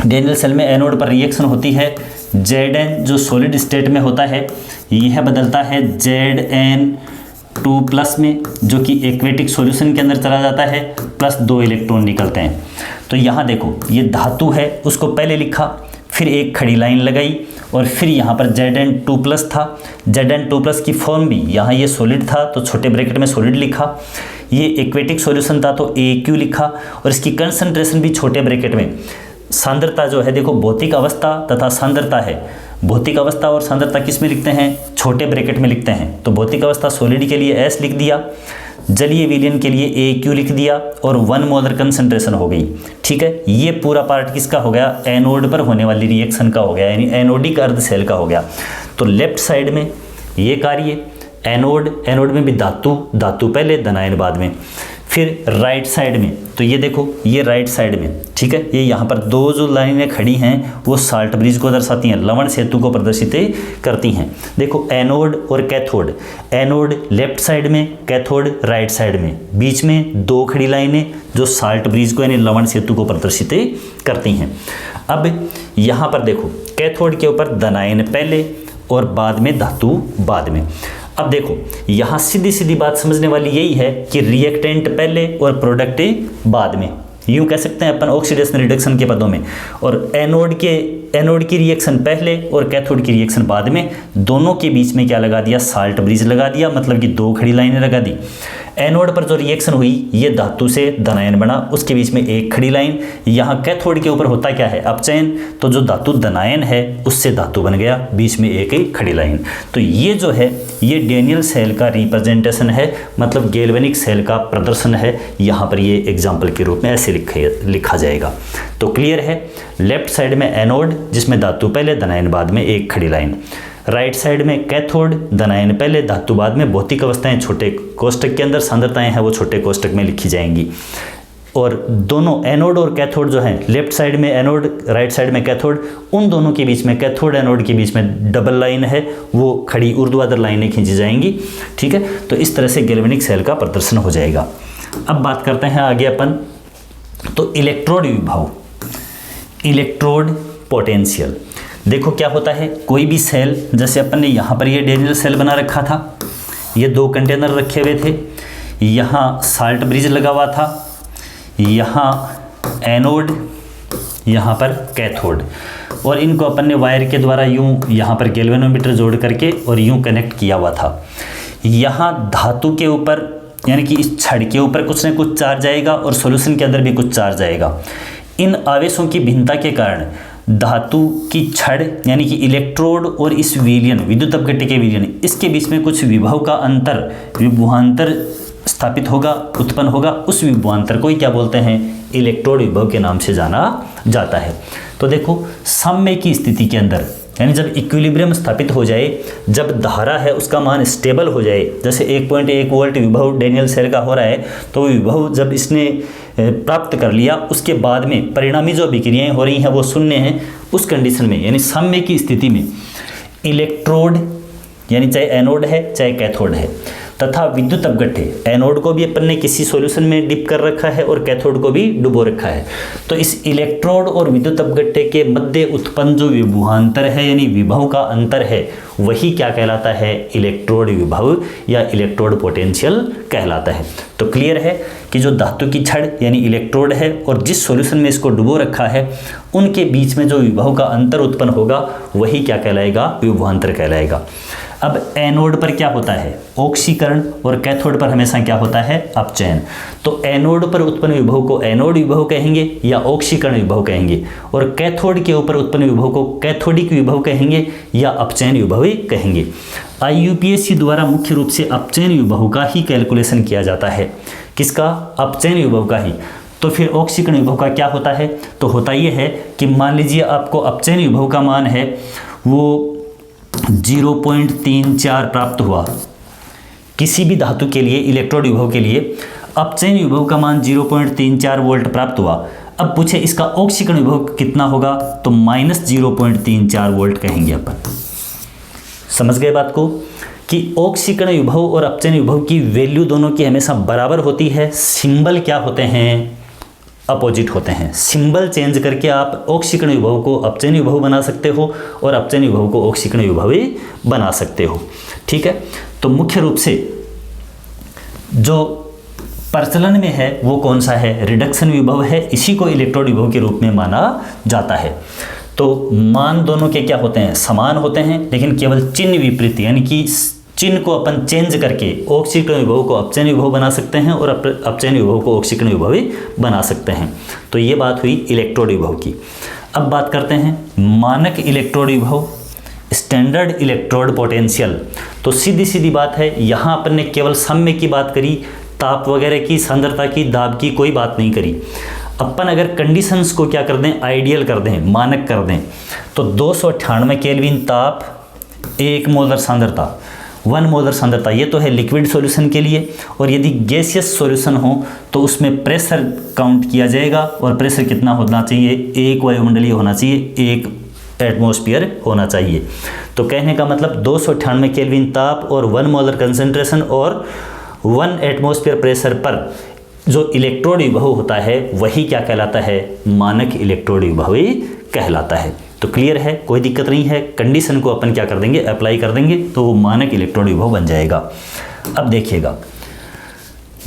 डेनियल सेल में एनोड पर रिएक्शन होती है, Zn जो सॉलिड स्टेट में होता है यह बदलता है Zn2+ में, जो कि एक्वेटिक सॉल्यूशन के अंदर चला जाता है, +2 इलेक्ट्रॉन निकलते हैं। तो यहाँ देखो ये धातु है, उसको पहले लिखा, फिर एक खड़ी लाइन लगाई, और फिर यहाँ पर Zn2+ था, Zn2+ की फॉर्म भी यहाँ ये सॉलिड था तो छोटे ब्रैकेट में सॉलिड लिखा, ये एक्वेटिक सॉल्यूशन था तो AQ लिखा, और इसकी कंसंट्रेशन भी छोटे ब्रैकेट में। सांद्रता जो है देखो भौतिक अवस्था तथा सांद्रता है, भौतिक अवस्था और सांद्रता किस में लिखते हैं? छोटे ब्रैकेट में लिखते हैं। तो भौतिक अवस्था सॉलिड के लिए S लिख दिया, जलीय विलयन के लिए AQ लिख दिया, और 1 मोलर कंसंट्रेशन हो गई। ठीक है, ये पूरा पार्ट किसका हो गया? एनोड पर होने वाली रिएक्शन का हो गया, यानी एनोडिक अर्ध सेल का हो गया। तो लेफ्ट साइड में ये कार्य एनोड, एनोड में भी धातु, धातु पहले धनायन बाद में, फिर राइट साइड में, तो ये देखो ये राइट साइड में, ठीक है, ये यहाँ पर दो जो लाइनें खड़ी हैं वो साल्ट ब्रिज को दर्शाती हैं, लवण सेतु को प्रदर्शित करती हैं। देखो एनोड और कैथोड, एनोड लेफ्ट साइड में, कैथोड राइट साइड में, बीच में दो खड़ी लाइनें जो साल्ट ब्रिज को यानी लवण सेतु को प्रदर्शित करती हैं। अब यहाँ पर देखो कैथोड के ऊपर धनायन पहले और बाद में धातु बाद में। अब देखो यहाँ सीधी सीधी बात समझने वाली यही है कि रिएक्टेंट पहले और प्रोडक्ट बाद में, यूँ कह सकते हैं अपन ऑक्सीडेशन रिडक्शन के पदों में। और एनोड की रिएक्शन पहले और कैथोड की रिएक्शन बाद में, दोनों के बीच में क्या लगा दिया? साल्ट ब्रिज लगा दिया, मतलब कि दो खड़ी लाइनें लगा दी। एनोड पर जो रिएक्शन हुई ये धातु से धनायन बना, उसके बीच में एक खड़ी लाइन। यहाँ कैथोड के ऊपर होता क्या है? अपचयन, तो जो धातु धनायन है उससे धातु बन गया, बीच में एक ही खड़ी लाइन। तो ये जो है ये डेनियल सेल का रिप्रेजेंटेशन है, मतलब गैल्वेनिक सेल का प्रदर्शन है। यहाँ पर ये एग्जाम्पल के रूप में ऐसे लिखा जाएगा। तो क्लियर है, लेफ्ट साइड में एनोड जिसमें धातु पहले धनायन बाद में एक खड़ी लाइन, राइट साइड में कैथोड धनायन पहले धातु बाद में, भौतिक अवस्थाएं छोटे कोष्टक के अंदर, सांद्रताएं हैं वो छोटे कोष्टक में लिखी जाएंगी। और दोनों एनोड और कैथोड जो हैं, लेफ्ट साइड में एनोड राइट साइड में कैथोड, उन दोनों के बीच में कैथोड एनोड के बीच में डबल लाइन है, वो खड़ी ऊर्ध्वाधर लाइनें खींची जाएंगी। ठीक है, तो इस तरह से गैल्वेनिक सेल का प्रदर्शन हो जाएगा। अब बात करते हैं आगे अपन, तो इलेक्ट्रोड विभव, इलेक्ट्रोड पोटेंशियल। देखो क्या होता है, कोई भी सेल, जैसे अपन ने यहाँ पर ये डेनियल सेल बना रखा था, ये दो कंटेनर रखे हुए थे, यहाँ साल्ट ब्रिज लगा हुआ था, यहाँ एनोड, यहाँ पर कैथोड, और इनको अपन ने वायर के द्वारा यूँ यहाँ पर गैल्वेनोमीटर जोड़ करके और यूँ कनेक्ट किया हुआ था। यहाँ धातु के ऊपर यानी कि इस छड़ के ऊपर कुछ न कुछ चार्ज आएगा और सॉल्यूशन के अंदर भी कुछ चार्ज आएगा। इन आवेशों की भिन्नता के कारण धातु की छड़ यानी कि इलेक्ट्रोड और इस विलयन, विद्युत अपघट्य के विलयन, इसके बीच में कुछ विभव का अंतर, विभवांतर स्थापित होगा, उत्पन्न होगा, उस विभवांतर को ही क्या बोलते हैं, इलेक्ट्रोड विभव के नाम से जाना जाता है। तो देखो साम्य की स्थिति के अंदर, यानी जब इक्विलिब्रियम स्थापित हो जाए, जब धारा है उसका मान स्टेबल हो जाए, जैसे 1.1 वोल्ट विभव डैनियल सेल का हो रहा है, तो विभव जब इसने प्राप्त कर लिया, उसके बाद में परिणामी जो अभिक्रियाएं हो रही हैं वो शून्य हैं, उस कंडीशन में यानी साम्य की स्थिति में इलेक्ट्रोड यानी चाहे एनोड है चाहे कैथोड है तथा विद्युत अपघट्य, एनोड को भी अपन ने किसी सॉल्यूशन में डिप कर रखा है और कैथोड को भी डुबो रखा है, तो इस इलेक्ट्रोड और विद्युत अपघट्य के मध्य उत्पन्न जो विभवांतर है यानी विभव का अंतर है, वही क्या कहलाता है, इलेक्ट्रोड विभव या इलेक्ट्रोड पोटेंशियल कहलाता है। तो क्लियर है कि जो धातु की छड़ यानी इलेक्ट्रोड है और जिस सॉल्यूशन में इसको डुबो रखा है, उनके बीच में जो विभव का अंतर उत्पन्न होगा वही क्या कहलाएगा, विभवांतर कहलाएगा। अब एनोड पर क्या होता है, ऑक्सीकरण, और कैथोड पर हमेशा क्या होता है, अपचयन। तो एनोड पर उत्पन्न विभव को एनोड विभव कहेंगे या ऑक्सीकरण विभव कहेंगे, और कैथोड के ऊपर उत्पन्न विभव को कैथोडिक विभव कहेंगे या अपचयन विभव कहेंगे। IUPAC द्वारा मुख्य रूप से अपचयन विभव का ही कैलकुलेशन किया जाता है। किसका, अपचयन विभव का ही। तो फिर ऑक्सीकरण विभव का क्या होता है, तो होता यह है कि मान लीजिए आपको अपचयन विभव का मान है वो 0.34 प्राप्त हुआ किसी भी धातु के लिए, इलेक्ट्रोड विभव के लिए अपचयन विभव का मान 0.34 वोल्ट प्राप्त हुआ। अब पूछे इसका ऑक्सीकरण विभव कितना होगा, तो -0.34 वोल्ट कहेंगे अपन। समझ गए बात को कि ऑक्सीकरण विभव और अपचयन विभव की वैल्यू दोनों की हमेशा बराबर होती है। सिंबल क्या होते हैं, अपोजिट होते हैं। सिंबल चेंज करके आप ऑक्सीकरण विभव को अपचयन विभव बना सकते हो और अपचयन विभव को ऑक्सीकरण विभव बना सकते हो। ठीक है, तो मुख्य रूप से जो प्रचलन में है वो कौन सा है, रिडक्शन विभव है, इसी को इलेक्ट्रोड विभव के रूप में माना जाता है। तो मान दोनों के क्या होते हैं, समान होते हैं, लेकिन केवल चिन्ह विपरीत, यानी कि चिन्ह को अपन चेंज करके ऑक्सीकरण विभव को अपचयन विभव बना सकते हैं और अपचयन विभव को ऑक्सीकरण विभव बना सकते हैं। तो ये बात हुई इलेक्ट्रोड विभव की। अब बात करते हैं मानक इलेक्ट्रोड विभव, स्टैंडर्ड इलेक्ट्रोड पोटेंशियल। तो सीधी सीधी बात है, यहाँ अपन ने केवल साम्य की बात करी, ताप वगैरह की, सांद्रता की, दाब की कोई बात नहीं करी। अपन अगर कंडीशंस को क्या कर दें, आइडियल कर दें, मानक कर दें, तो 298 केल्विन ताप, 1 मोलर सांद्रता, 1 मोलर सांद्रता, ये तो है लिक्विड सॉल्यूशन के लिए। और यदि गैसियस सॉल्यूशन हो तो उसमें प्रेशर काउंट किया जाएगा, और प्रेशर कितना होना चाहिए, 1 वायुमंडलीय होना चाहिए, 1 एटमॉस्फेयर होना चाहिए। तो कहने का मतलब 298 केल्विन ताप और 1 मोलर कंसंट्रेशन और 1 एटमॉस्फेयर प्रेशर पर जो इलेक्ट्रोड विभव होता है वही क्या कहलाता है, मानक इलेक्ट्रोड विभव कहलाता है। तो क्लियर है, कोई दिक्कत नहीं है, कंडीशन को अपन क्या कर देंगे, अप्लाई कर देंगे, तो वो मानक इलेक्ट्रोड विभव बन जाएगा। अब देखिएगा,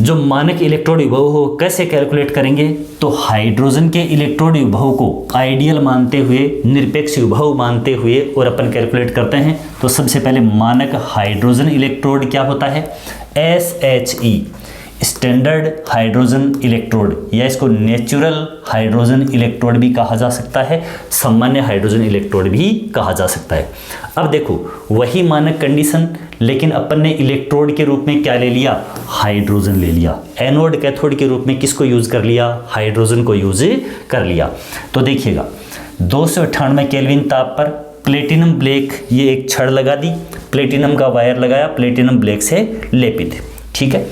जो मानक इलेक्ट्रोड विभव हो कैसे कैलकुलेट करेंगे, तो हाइड्रोजन के इलेक्ट्रोड विभव को आइडियल मानते हुए, निरपेक्ष विभव मानते हुए और अपन कैलकुलेट करते हैं। तो सबसे पहले मानक हाइड्रोजन इलेक्ट्रोड क्या होता है, SHE, स्टैंडर्ड हाइड्रोजन इलेक्ट्रोड, या इसको नेचुरल हाइड्रोजन इलेक्ट्रोड भी कहा जा सकता है, सामान्य हाइड्रोजन इलेक्ट्रोड भी कहा जा सकता है। अब देखो वही मानक कंडीशन, लेकिन अपन ने इलेक्ट्रोड के रूप में क्या ले लिया, हाइड्रोजन ले लिया। एनोड कैथोड के रूप में किसको यूज कर लिया, हाइड्रोजन को यूज कर लिया। तो देखिएगा 298 केल्विन ताप पर प्लेटिनम ब्लैक, ये एक छड़ लगा दी, प्लेटिनम का वायर लगाया, प्लेटिनम ब्लैक से लेपित। ठीक है,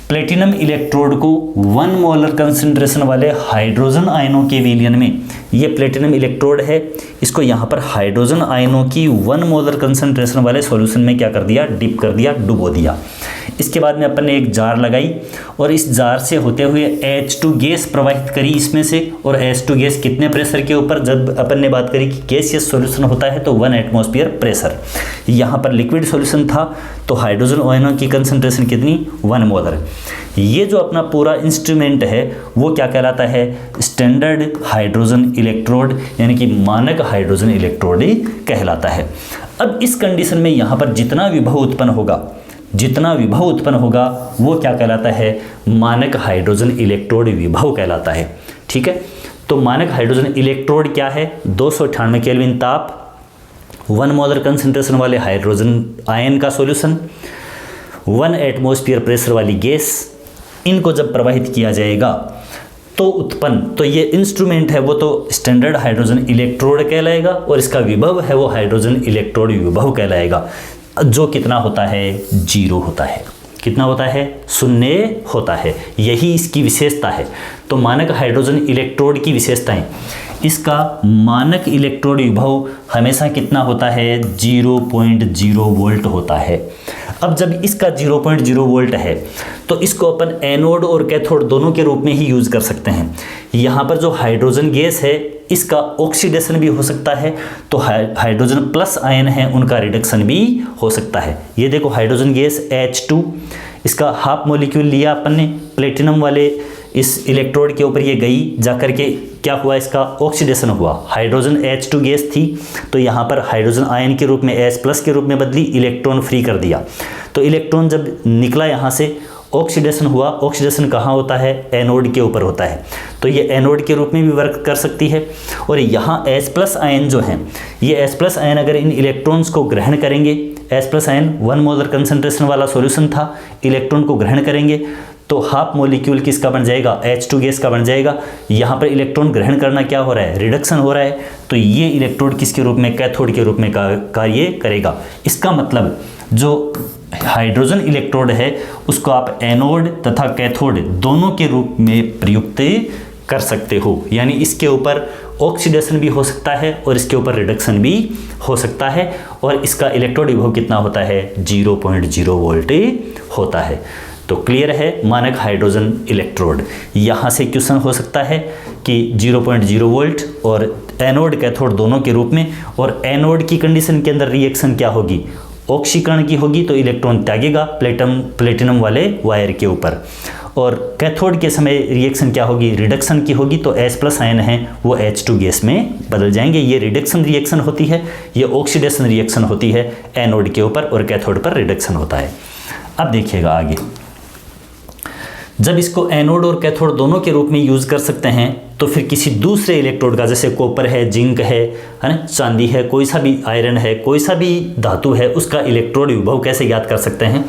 प्लेटिनम इलेक्ट्रोड को 1 मोलर कंसंट्रेशन वाले हाइड्रोजन आयनों के विलयन में, ये प्लेटिनम इलेक्ट्रोड है, इसको यहाँ पर हाइड्रोजन आयनों की 1 मोलर कंसंट्रेशन वाले सॉल्यूशन में क्या कर दिया, डिप कर दिया, डुबो दिया। इसके बाद में अपन ने एक जार लगाई और इस जार से होते हुए H2 गैस प्रवाहित करी इसमें से, और H2 गैस कितने प्रेशर के ऊपर, जब अपन ने बात करी कि गैसियस सॉल्यूशन होता है तो 1 एटमॉस्फेयर प्रेशर, यहाँ पर लिक्विड सॉल्यूशन था तो हाइड्रोजन आयनों की कंसंट्रेशन कितनी, 1 मोलर। ये जो अपना पूरा इंस्ट्रूमेंट है वो क्या कहलाता है, स्टैंडर्ड हाइड्रोजन इलेक्ट्रोड, यानी कि मानक हाइड्रोजन इलेक्ट्रोड कहलाता है। अब इस कंडीशन में यहाँ पर जितना विभव उत्पन्न होगा वो क्या कहलाता है, मानक हाइड्रोजन इलेक्ट्रोड विभव कहलाता है। ठीक है, तो मानक हाइड्रोजन इलेक्ट्रोड क्या है? 298 केल्विन ताप, 1 मोलर कंसंट्रेशन वाले हाइड्रोजन आयन का सॉल्यूशन, 1 एटमॉस्फेयर प्रेशर वाली गैस, इनको जब प्रवाहित किया जाएगा तो उत्पन्न, तो ये इंस्ट्रूमेंट है वो तो स्टैंडर्ड हाइड्रोजन इलेक्ट्रोड कहलाएगा और इसका विभव है वो हाइड्रोजन इलेक्ट्रोड विभव कहलाएगा, जो कितना होता है? 0 होता है। कितना होता है? 0 होता है। यही इसकी विशेषता है। तो मानक हाइड्रोजन इलेक्ट्रोड की विशेषताएं, इसका मानक इलेक्ट्रोड विभव हमेशा कितना होता है? 0.0 वोल्ट होता है। अब जब इसका 0.0 वोल्ट है तो इसको अपन एनोड और कैथोड दोनों के रूप में ही यूज़ कर सकते हैं। यहाँ पर जो हाइड्रोजन गैस है इसका ऑक्सीडेशन भी हो सकता है, तो हाइड्रोजन प्लस आयन है उनका रिडक्शन भी हो सकता है। ये देखो हाइड्रोजन गैस H2, इसका हाफ मॉलिक्यूल लिया अपन ने, प्लेटिनम वाले इस इलेक्ट्रोड के ऊपर ये गई, जाकर के क्या हुआ? इसका ऑक्सीडेशन हुआ। हाइड्रोजन H2 गैस थी तो यहाँ पर हाइड्रोजन आयन के रूप में H+ के रूप में बदली, इलेक्ट्रॉन फ्री कर दिया। तो इलेक्ट्रॉन जब निकला यहाँ से, ऑक्सीडेशन हुआ। ऑक्सीडेशन कहाँ होता है? एनोड के ऊपर होता है। तो ये एनोड के रूप में भी वर्क कर सकती है। और यहाँ H+ आयन जो हैं, ये H+ आयन अगर इन इलेक्ट्रॉन्स को ग्रहण करेंगे, H+ आयन 1 मोलर कंसंट्रेशन वाला सॉल्यूशन था, इलेक्ट्रॉन को ग्रहण करेंगे तो हाफ मॉलिक्यूल किसका बन जाएगा? H2 गैस का बन जाएगा। यहाँ पर इलेक्ट्रॉन ग्रहण करना क्या हो रहा है? रिडक्शन हो रहा है। तो ये इलेक्ट्रोड किसके रूप में? कैथोड के रूप में कार्य करेगा। इसका मतलब जो हाइड्रोजन इलेक्ट्रोड है उसको आप एनोड तथा कैथोड दोनों के रूप में प्रयुक्त कर सकते हो। यानी इसके ऊपर ऑक्सीडेशन भी हो सकता है और इसके ऊपर रिडक्शन भी हो सकता है। और इसका इलेक्ट्रोड विभव कितना होता है? 0.0 वोल्ट होता है। तो क्लियर है मानक हाइड्रोजन इलेक्ट्रोड। यहाँ से क्वेश्चन हो सकता है कि 0.0 वोल्ट और एनोड कैथोड दोनों के रूप में, और एनोड की कंडीशन के अंदर रिएक्शन क्या होगी? ऑक्सीकरण की होगी, तो इलेक्ट्रॉन त्यागेगा प्लेटिनम वाले वायर के ऊपर। और कैथोड के समय रिएक्शन क्या होगी? रिडक्शन की होगी, तो H+ आयन है वो H2 गैस में बदल जाएंगे। ये रिडक्शन रिएक्शन होती है, ये ऑक्सीडेशन रिएक्शन होती है एनोड के ऊपर, और कैथोड पर रिडक्शन होता है। अब देखिएगा आगे, जब इसको एनोड और कैथोड दोनों के रूप में यूज़ कर सकते हैं तो फिर किसी दूसरे इलेक्ट्रोड का, जैसे कॉपर है, जिंक है ना, चांदी है, कोई सा भी आयरन है, कोई सा भी धातु है, उसका इलेक्ट्रोड विभव कैसे ज्ञात कर सकते हैं?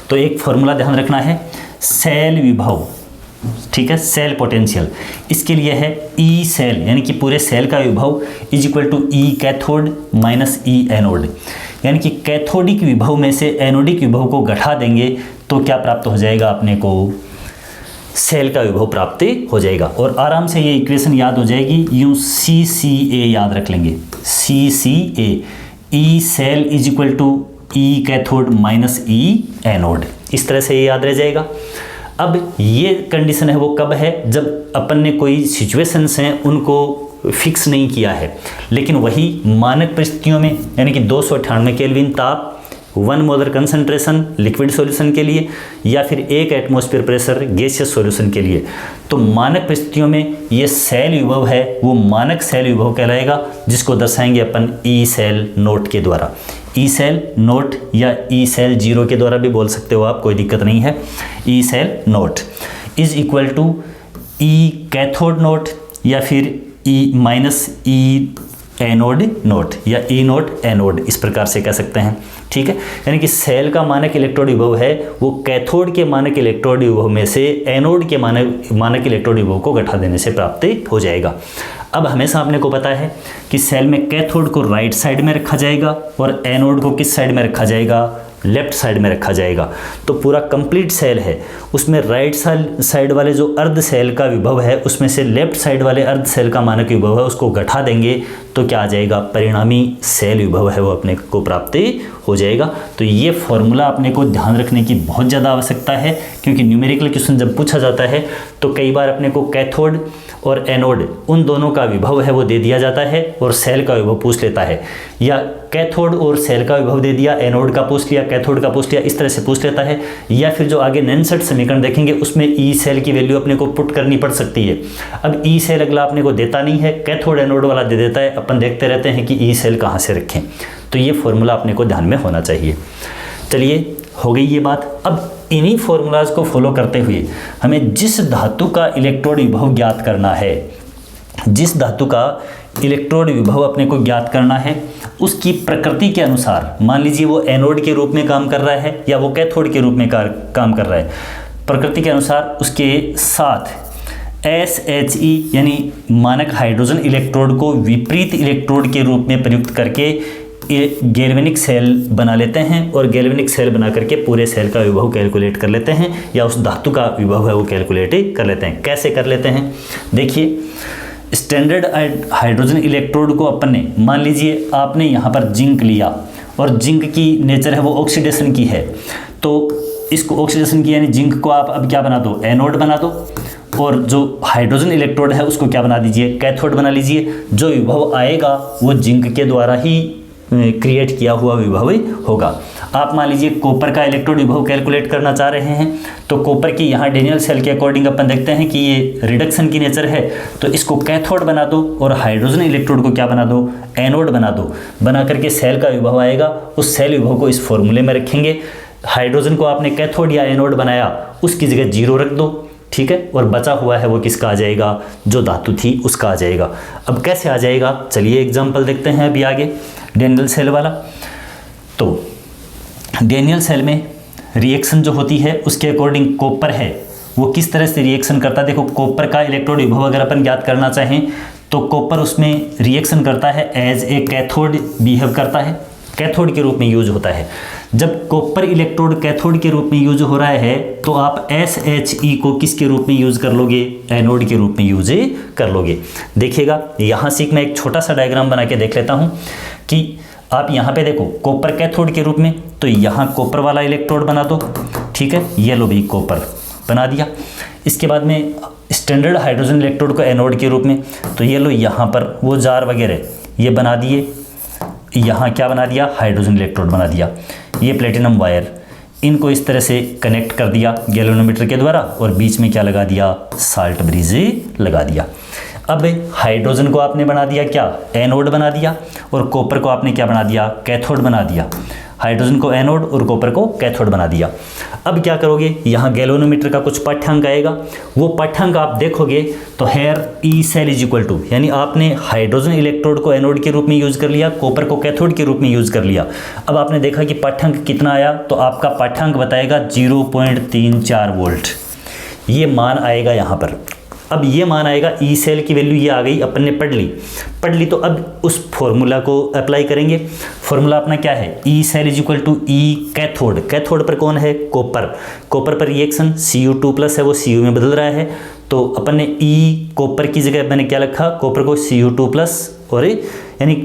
तो एक फॉर्मूला ध्यान रखना है, सेल विभव, ठीक है, सेल पोटेंशियल। इसके लिए है ई सेल, यानी कि पूरे सेल का विभव is equal to E cathode minus E anode. यानी कि कैथोडिक विभव में से एनोडिक विभव को घटा देंगे तो क्या प्राप्त हो जाएगा? अपने को सेल का विभव प्राप्त हो जाएगा। और आराम से ये इक्वेशन याद हो जाएगी, यूँ CCA याद रख लेंगे, CCA, E cell is equal to E cathode minus E anode. इस तरह से ये याद रह जाएगा। अब ये कंडीशन है वो कब है? जब अपन ने कोई सिचुएशंस हैं उनको फिक्स नहीं किया है, लेकिन वही मानक परिस्थितियों में, यानी कि 298 केल्विन ताप, 1 मोलर कंसंट्रेशन लिक्विड सॉल्यूशन के लिए, या फिर 1 एटमॉस्फेयर प्रेशर गैसियस सॉल्यूशन के लिए, तो मानक परिस्थितियों में ये सेल विभव है वो मानक सेल विभव कहलाएगा, जिसको दर्शाएंगे अपन ई सेल नोट के द्वारा। ई सेल नोट या ई सेल 0 के द्वारा भी बोल सकते हो आप, कोई दिक्कत नहीं है। E cell naught is equal to E cathode naught या फिर E minus E anode naught या ई नोट एनोड, इस प्रकार से कह सकते हैं, ठीक है। यानी कि सेल का मानक इलेक्ट्रोड विभव है वो कैथोड के मानक इलेक्ट्रोड विभव में से एनोड के मानक इलेक्ट्रोड विभव को घटा देने से प्राप्त हो जाएगा। अब हमेशा अपने को पता है कि सेल में कैथोड को राइट साइड में रखा जाएगा और एनोड को किस साइड में रखा जाएगा? लेफ्ट साइड में रखा जाएगा। तो पूरा कंप्लीट सेल है, उसमें राइट साइड वाले जो अर्ध सेल का विभव है उसमें से लेफ्ट साइड वाले अर्ध सेल का मानक विभव है उसको घटा देंगे तो क्या आ जाएगा? परिणामी सेल विभव है वो अपने को प्राप्त हो जाएगा। तो ये फॉर्मूला अपने को ध्यान रखने की बहुत ज़्यादा आवश्यकता है, क्योंकि न्यूमेरिकल क्वेश्चन जब पूछा जाता है तो कई बार अपने को कैथोड और एनोड उन दोनों का विभव है वो दे दिया जाता है और सेल का विभव पूछ लेता है, या कैथोड और सेल का विभव दे दिया, एनोड का पूछ लिया, कैथोड का पूछ लिया, इस तरह से पूछ लेता है। या फिर जो आगे नैनसेट समीकरण देखेंगे उसमें ई सेल की वैल्यू अपने को पुट करनी पड़ सकती है। अब ई सेल अगला अपने को देता नहीं है, कैथोड एनोड वाला दे देता है, अपन देखते रहते हैं कि ई सेल कहाँ से रखें। तो ये फॉर्मूला अपने को ध्यान में होना चाहिए। चलिए हो गई ये बात। अब इन्हीं फॉर्मूलाज को फॉलो करते हुए हमें जिस धातु का इलेक्ट्रोड विभव ज्ञात करना है जिस धातु का इलेक्ट्रोड विभव अपने को ज्ञात करना है उसकी प्रकृति के अनुसार, मान लीजिए वो एनोड के रूप में काम कर रहा है या वो कैथोड के रूप में काम कर रहा है, प्रकृति के अनुसार उसके साथ SHE यानी मानक हाइड्रोजन इलेक्ट्रोड को विपरीत इलेक्ट्रोड के रूप में प्रयुक्त करके गैल्वेनिक सेल बना लेते हैं और गैल्वेनिक सेल बना करके पूरे सेल का विभव कैलकुलेट कर लेते हैं या उस धातु का विभव है वो कैलकुलेट कर लेते हैं। कैसे कर लेते हैं, देखिए स्टैंडर्ड हाइड्रोजन इलेक्ट्रोड को अपन ने, मान लीजिए आपने यहाँ पर जिंक लिया और जिंक की नेचर है वो ऑक्सीडेशन की है, तो इसको ऑक्सीडेशन की यानी जिंक को आप अब क्या बना दो, एनोड बना दो, और जो हाइड्रोजन इलेक्ट्रोड है उसको क्या बना दीजिए, कैथोड बना लीजिए। जो विभव आएगा वो जिंक के द्वारा ही क्रिएट किया हुआ विभव होगा। आप मान लीजिए कॉपर का इलेक्ट्रोड विभव कैलकुलेट करना चाह रहे हैं, तो कॉपर की यहाँ डेनियल सेल के अकॉर्डिंग अपन देखते हैं कि ये रिडक्शन की नेचर है, तो इसको कैथोड बना दो और हाइड्रोजन इलेक्ट्रोड को क्या बना दो, एनोड बना दो। बना करके सेल का विभव आएगा, उस सेल विभव को इस फॉर्मूले में रखेंगे। हाइड्रोजन को आपने कैथोड या एनोड बनाया, उसकी जगह 0 रख दो, ठीक है, और बचा हुआ है वो किसका आ जाएगा, जो धातु थी उसका आ जाएगा। अब कैसे आ जाएगा, चलिए एग्जांपल देखते हैं अभी आगे डेनियल सेल वाला। तो डेनियल सेल में रिएक्शन जो होती है उसके अकॉर्डिंग कॉपर है वो किस तरह से रिएक्शन करता है। देखो कॉपर का इलेक्ट्रोड विभव अगर अपन ज्ञात करना चाहें तो कॉपर उसमें रिएक्शन करता है एज ए कैथोड बिहेव करता है, कैथोड के रूप में यूज होता है। जब कॉपर इलेक्ट्रोड कैथोड के रूप में यूज हो रहा है तो आप SHE को किसके रूप में यूज कर लोगे, एनोड के रूप में यूज कर लोगे। देखिएगा यहाँ से मैं एक छोटा सा डायग्राम बना के देख लेता हूँ कि आप यहाँ पे देखो कॉपर कैथोड के रूप में, तो यहाँ कॉपर वाला इलेक्ट्रोड बना दो, ठीक है, ये लो भी कॉपर बना दिया। इसके बाद में स्टैंडर्ड हाइड्रोजन इलेक्ट्रोड को एनोड के रूप में, तो ये लो यहाँ पर वो जार वगैरह ये बना दिए, यहाँ क्या बना दिया, हाइड्रोजन इलेक्ट्रोड बना दिया। ये प्लेटिनम वायर, इनको इस तरह से कनेक्ट कर दिया गैल्वेनोमीटर के द्वारा और बीच में क्या लगा दिया, साल्ट ब्रिज लगा दिया। अब हाइड्रोजन को आपने बना दिया क्या, एनोड बना दिया, और कॉपर को आपने क्या बना दिया, कैथोड बना दिया। हाइड्रोजन को एनोड और कॉपर को कैथोड बना दिया। अब क्या करोगे, यहाँ गैल्वेनोमीटर का कुछ पाठ्यांक आएगा, वो पाठ्यांक आप देखोगे तो here E cell is equal to, यानी आपने हाइड्रोजन इलेक्ट्रोड को एनोड के रूप में यूज कर लिया, कॉपर को कैथोड के रूप में यूज कर लिया। अब आपने देखा कि पाठ्यांक कितना आया, तो आपका पाठ्यांक बताएगा 0.34 वोल्ट, ये मान आएगा यहाँ पर। अब ये मान आएगा, ई सेल की वैल्यू ये आ गई, अपन ने पढ़ ली, तो अब उस फॉर्मूला को अप्लाई करेंगे। फॉर्मूला अपना क्या है, E cell is equal to E cathode, cathode पर कौन है, कॉपर, कॉपर पर रिएक्शन Cu2+ है वो Cu में बदल रहा है, तो अपन ने ई कॉपर की जगह मैंने क्या लिखा, कॉपर को Cu2+, और यानी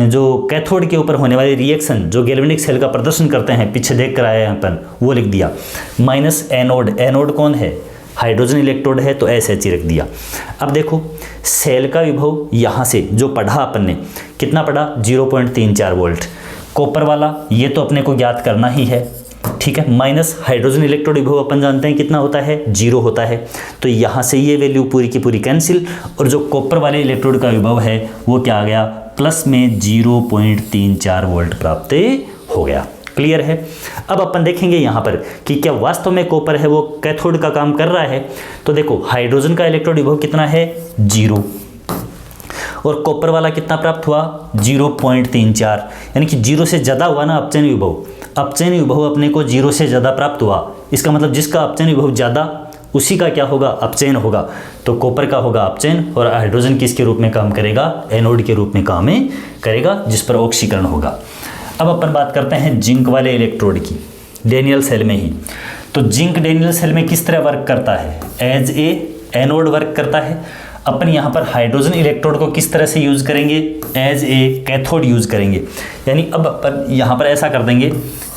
जो कैथोड के ऊपर होने वाली रिएक्शन जो गैल्वेनिक सेल का प्रदर्शन करते हैं, पीछे देख कर आए हैं अपन, वो लिख दिया, माइनस एनोड, एनोड कौन है, हाइड्रोजन इलेक्ट्रोड है, तो SHE रख दिया। अब देखो सेल का विभव यहाँ से जो पढ़ा अपन ने, कितना पढ़ा, 0.34 वोल्ट। कॉपर वाला ये तो अपने को ज्ञात करना ही है, ठीक है, माइनस हाइड्रोजन इलेक्ट्रोड विभव अपन जानते हैं कितना होता है, 0 होता है, तो यहाँ से ये वैल्यू पूरी की पूरी कैंसिल, और जो कॉपर वाले इलेक्ट्रोड का विभव है वो क्या आ गया, प्लस में 0.34 वोल्ट प्राप्त हो गया। क्लियर है। अब अपन देखेंगे यहाँ पर कि क्या वास्तव में कॉपर है वो कैथोड का काम कर रहा है। तो देखो हाइड्रोजन का इलेक्ट्रोड विभव कितना है, 0, और कॉपर वाला कितना प्राप्त हुआ, 0.34, यानी कि 0 से ज़्यादा हुआ ना अपचयन विभव। अपचयन विभव अपने को 0 से ज़्यादा प्राप्त हुआ, इसका मतलब जिसका अपचयन विभव ज़्यादा उसी का क्या होगा, अपचयन होगा। तो कॉपर का होगा अपचयन और हाइड्रोजन किसके रूप में काम करेगा, एनोड के रूप में काम करेगा, जिस पर ऑक्सीकरण होगा। अब अपन बात करते हैं जिंक वाले इलेक्ट्रोड की, डेनियल सेल में ही। तो जिंक डेनियल सेल में किस तरह वर्क करता है, एज ए एनोड वर्क करता है। अपन यहाँ पर हाइड्रोजन इलेक्ट्रोड को किस तरह से यूज़ करेंगे, एज ए कैथोड यूज़ करेंगे। यानी अब अपन यहाँ पर ऐसा कर देंगे,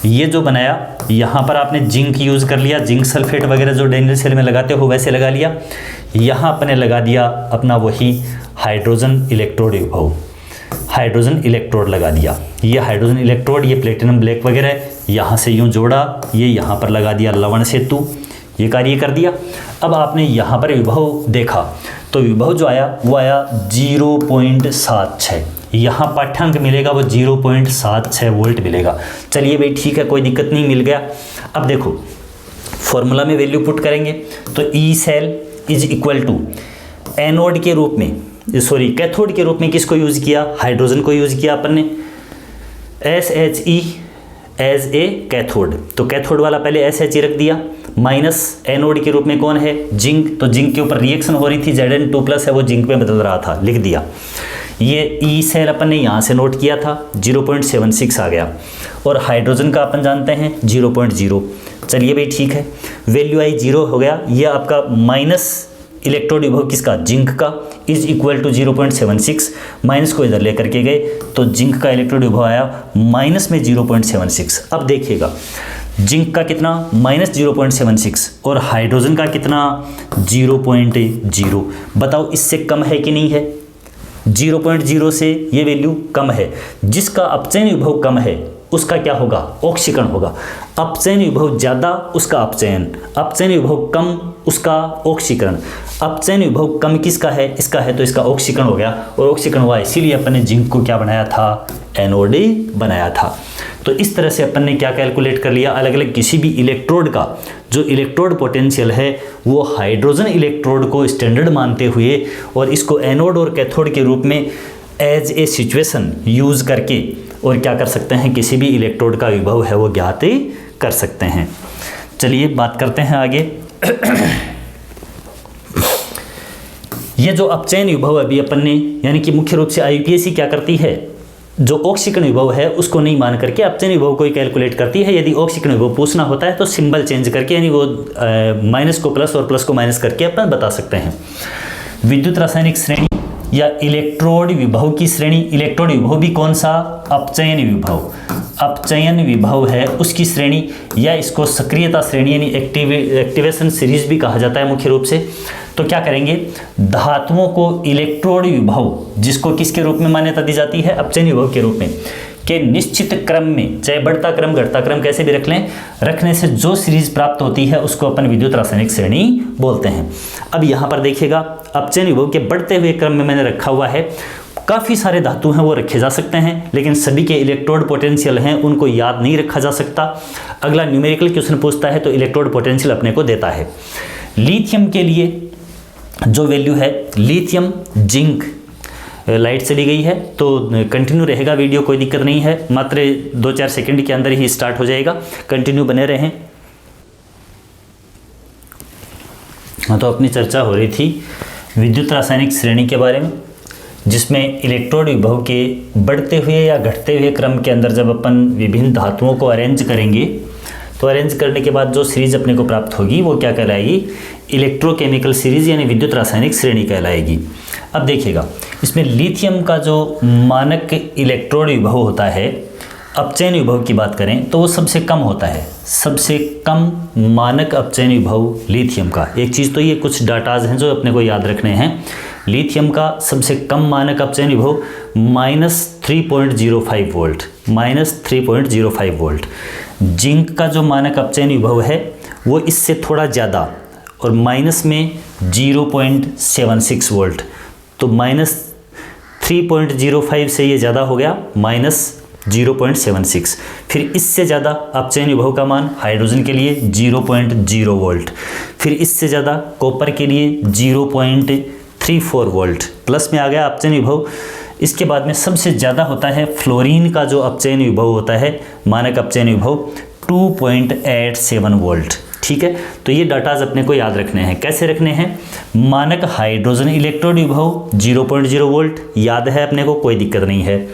ये जो बनाया यहाँ पर आपने जिंक यूज़ कर लिया, जिंक सल्फेट वगैरह जो डेनियल सेल में लगाते हो वैसे लगा लिया। यहाँ अपने लगा दिया अपना वही हाइड्रोजन इलेक्ट्रोड विभव, हाइड्रोजन इलेक्ट्रोड लगा दिया। ये हाइड्रोजन इलेक्ट्रोड, ये प्लेटिनम ब्लैक वगैरह यहाँ से यूँ जोड़ा, ये यहाँ पर लगा दिया लवण सेतु, ये कार्य कर दिया। अब आपने यहाँ पर विभव देखा तो विभव जो आया वो आया 0.76, यहाँ पाठ्यांक मिलेगा वो 0.76 वोल्ट मिलेगा। चलिए भाई ठीक है, कोई दिक्कत नहीं, मिल गया। अब देखो फॉर्मूला में वैल्यू पुट करेंगे तो E cell is equal to anode के रूप में, सॉरी कैथोड के रूप में किसको यूज़ किया, हाइड्रोजन को यूज़ किया अपन ने, SHE एज ए कैथोड। तो कैथोड वाला पहले SHE रख दिया, माइनस एनोड के रूप में कौन है, जिंक। तो जिंक के ऊपर रिएक्शन हो रही थी, Zn2+ है वो जिंक में बदल रहा था, लिख दिया। ये ई सेल अपन ने यहाँ से नोट किया था, 0.76 आ गया। और हाइड्रोजन का अपन जानते हैं 0.0। चलिए भाई ठीक है, वैल्यू आई 0 हो गया। ये आपका माइनस इलेक्ट्रोड विभव किसका, जिंक का, इज इक्वल टू 0.76। माइनस को इधर लेकर के गए तो जिंक का इलेक्ट्रोड विभव आया माइनस में 0.76। अब देखिएगा जिंक का कितना, माइनस 0.76, और हाइड्रोजन का कितना, 0.0। बताओ इससे कम है कि नहीं है, 0.0 से ये वैल्यू कम है। जिसका अपचयन विभव कम है उसका क्या होगा, ऑक्सीकरण होगा। अपचयन विभव ज़्यादा उसका अपचयन, अपचयन विभव कम उसका ऑक्सीकरण। अपचयन विभव कम किसका है, इसका है, तो इसका ऑक्सीकरण हो गया। और ऑक्सीकरण हुआ इसीलिए अपन ने जिंक को क्या बनाया था, एनोड बनाया था। तो इस तरह से अपन ने क्या कैलकुलेट कर लिया, अलग अलग किसी भी इलेक्ट्रोड का जो इलेक्ट्रोड पोटेंशियल है वो हाइड्रोजन इलेक्ट्रोड को स्टैंडर्ड मानते हुए और इसको एनोड और कैथोड के रूप में एज ए सिचुएशन यूज़ करके और क्या कर सकते हैं, किसी भी इलेक्ट्रोड का विभव है वो ज्ञात कर सकते हैं। चलिए बात करते हैं आगे। ये जो अपचयन विभव अभी अपन ने, यानी कि मुख्य रूप से IUPAC क्या करती है, जो ऑक्सीकरण विभव है उसको नहीं मान करके अपचयन विभव को ही कैलकुलेट करती है। यदि ऑक्सीकरण विभव पूछना होता है तो सिंबल चेंज करके, यानी वो माइनस को प्लस और प्लस को माइनस करके अपन बता सकते हैं। विद्युत रासायनिक श्रेणी या इलेक्ट्रोड विभव की श्रेणी, इलेक्ट्रोड विभव भी कौन सा, अपचयन विभव, अपचयन विभव है उसकी श्रेणी, या इसको सक्रियता श्रेणी यानी एक्टिवेशन सीरीज भी कहा जाता है मुख्य रूप से। तो क्या करेंगे, धातुओं को इलेक्ट्रोड विभव, जिसको किसके रूप में मान्यता दी जाती है, अपचयन विभव के रूप में, के निश्चित क्रम में, चाहे बढ़ता क्रम घटता क्रम कैसे भी रख लें, रखने से जो सीरीज प्राप्त होती है उसको अपन विद्युत रासायनिक श्रेणी बोलते हैं। अब यहाँ पर देखिएगा अपचयन विभव के बढ़ते हुए क्रम में मैंने रखा हुआ है, काफ़ी सारे धातु हैं वो रखे जा सकते हैं, लेकिन सभी के इलेक्ट्रोड पोटेंशियल हैं उनको याद नहीं रखा जा सकता। अगला न्यूमेरिकल क्वेश्चन पूछता है तो इलेक्ट्रोड पोटेंशियल अपने को देता है। लिथियम के लिए जो वैल्यू है, लिथियम जिंक, लाइट चली गई है तो कंटिन्यू रहेगा वीडियो, कोई दिक्कत नहीं है, मात्र 2-4 सेकंड के अंदर ही स्टार्ट हो जाएगा, कंटिन्यू बने रहें। हाँ, तो अपनी चर्चा हो रही थी विद्युत रासायनिक श्रेणी के बारे में, जिसमें इलेक्ट्रोड विभव के बढ़ते हुए या घटते हुए क्रम के अंदर जब अपन विभिन्न धातुओं को अरेंज करेंगे तो अरेंज करने के बाद जो सीरीज अपने को प्राप्त होगी वो क्या कहलाएगी, इलेक्ट्रोकेमिकल सीरीज यानी विद्युत रासायनिक श्रेणी कहलाएगी। अब देखिएगा इसमें लिथियम का जो मानक इलेक्ट्रोड विभव होता है, अपचयन विभव की बात करें तो वो सबसे कम होता है, सबसे कम मानक अपचयन विभव लिथियम का। एक चीज़ तो ये कुछ डाटाज हैं जो अपने को याद रखने हैं। लिथियम का सबसे कम मानक अपचयन विभव -3.05 वोल्ट, -3.05 वोल्ट। जिंक का जो मानक अपचयन विभव है वो इससे थोड़ा ज़्यादा और माइनस में 0.76 वोल्ट। तो -3.05 से ये ज़्यादा हो गया -0.76। फिर इससे ज़्यादा अपचयन विभव का मान हाइड्रोजन के लिए 0.0 वोल्ट। फिर इससे ज़्यादा कॉपर के लिए 0.34 वोल्ट, प्लस में आ गया अपचयन विभव। इसके बाद में सबसे ज़्यादा होता है फ्लोरीन का जो अपचयन विभव होता है, मानक अपचयन विभव 2.87 वोल्ट। ठीक है, तो ये डाटाज अपने को याद रखने हैं। कैसे रखने हैं, मानक हाइड्रोजन इलेक्ट्रोड विभव 0.0 वोल्ट याद है अपने को, कोई दिक्कत नहीं है।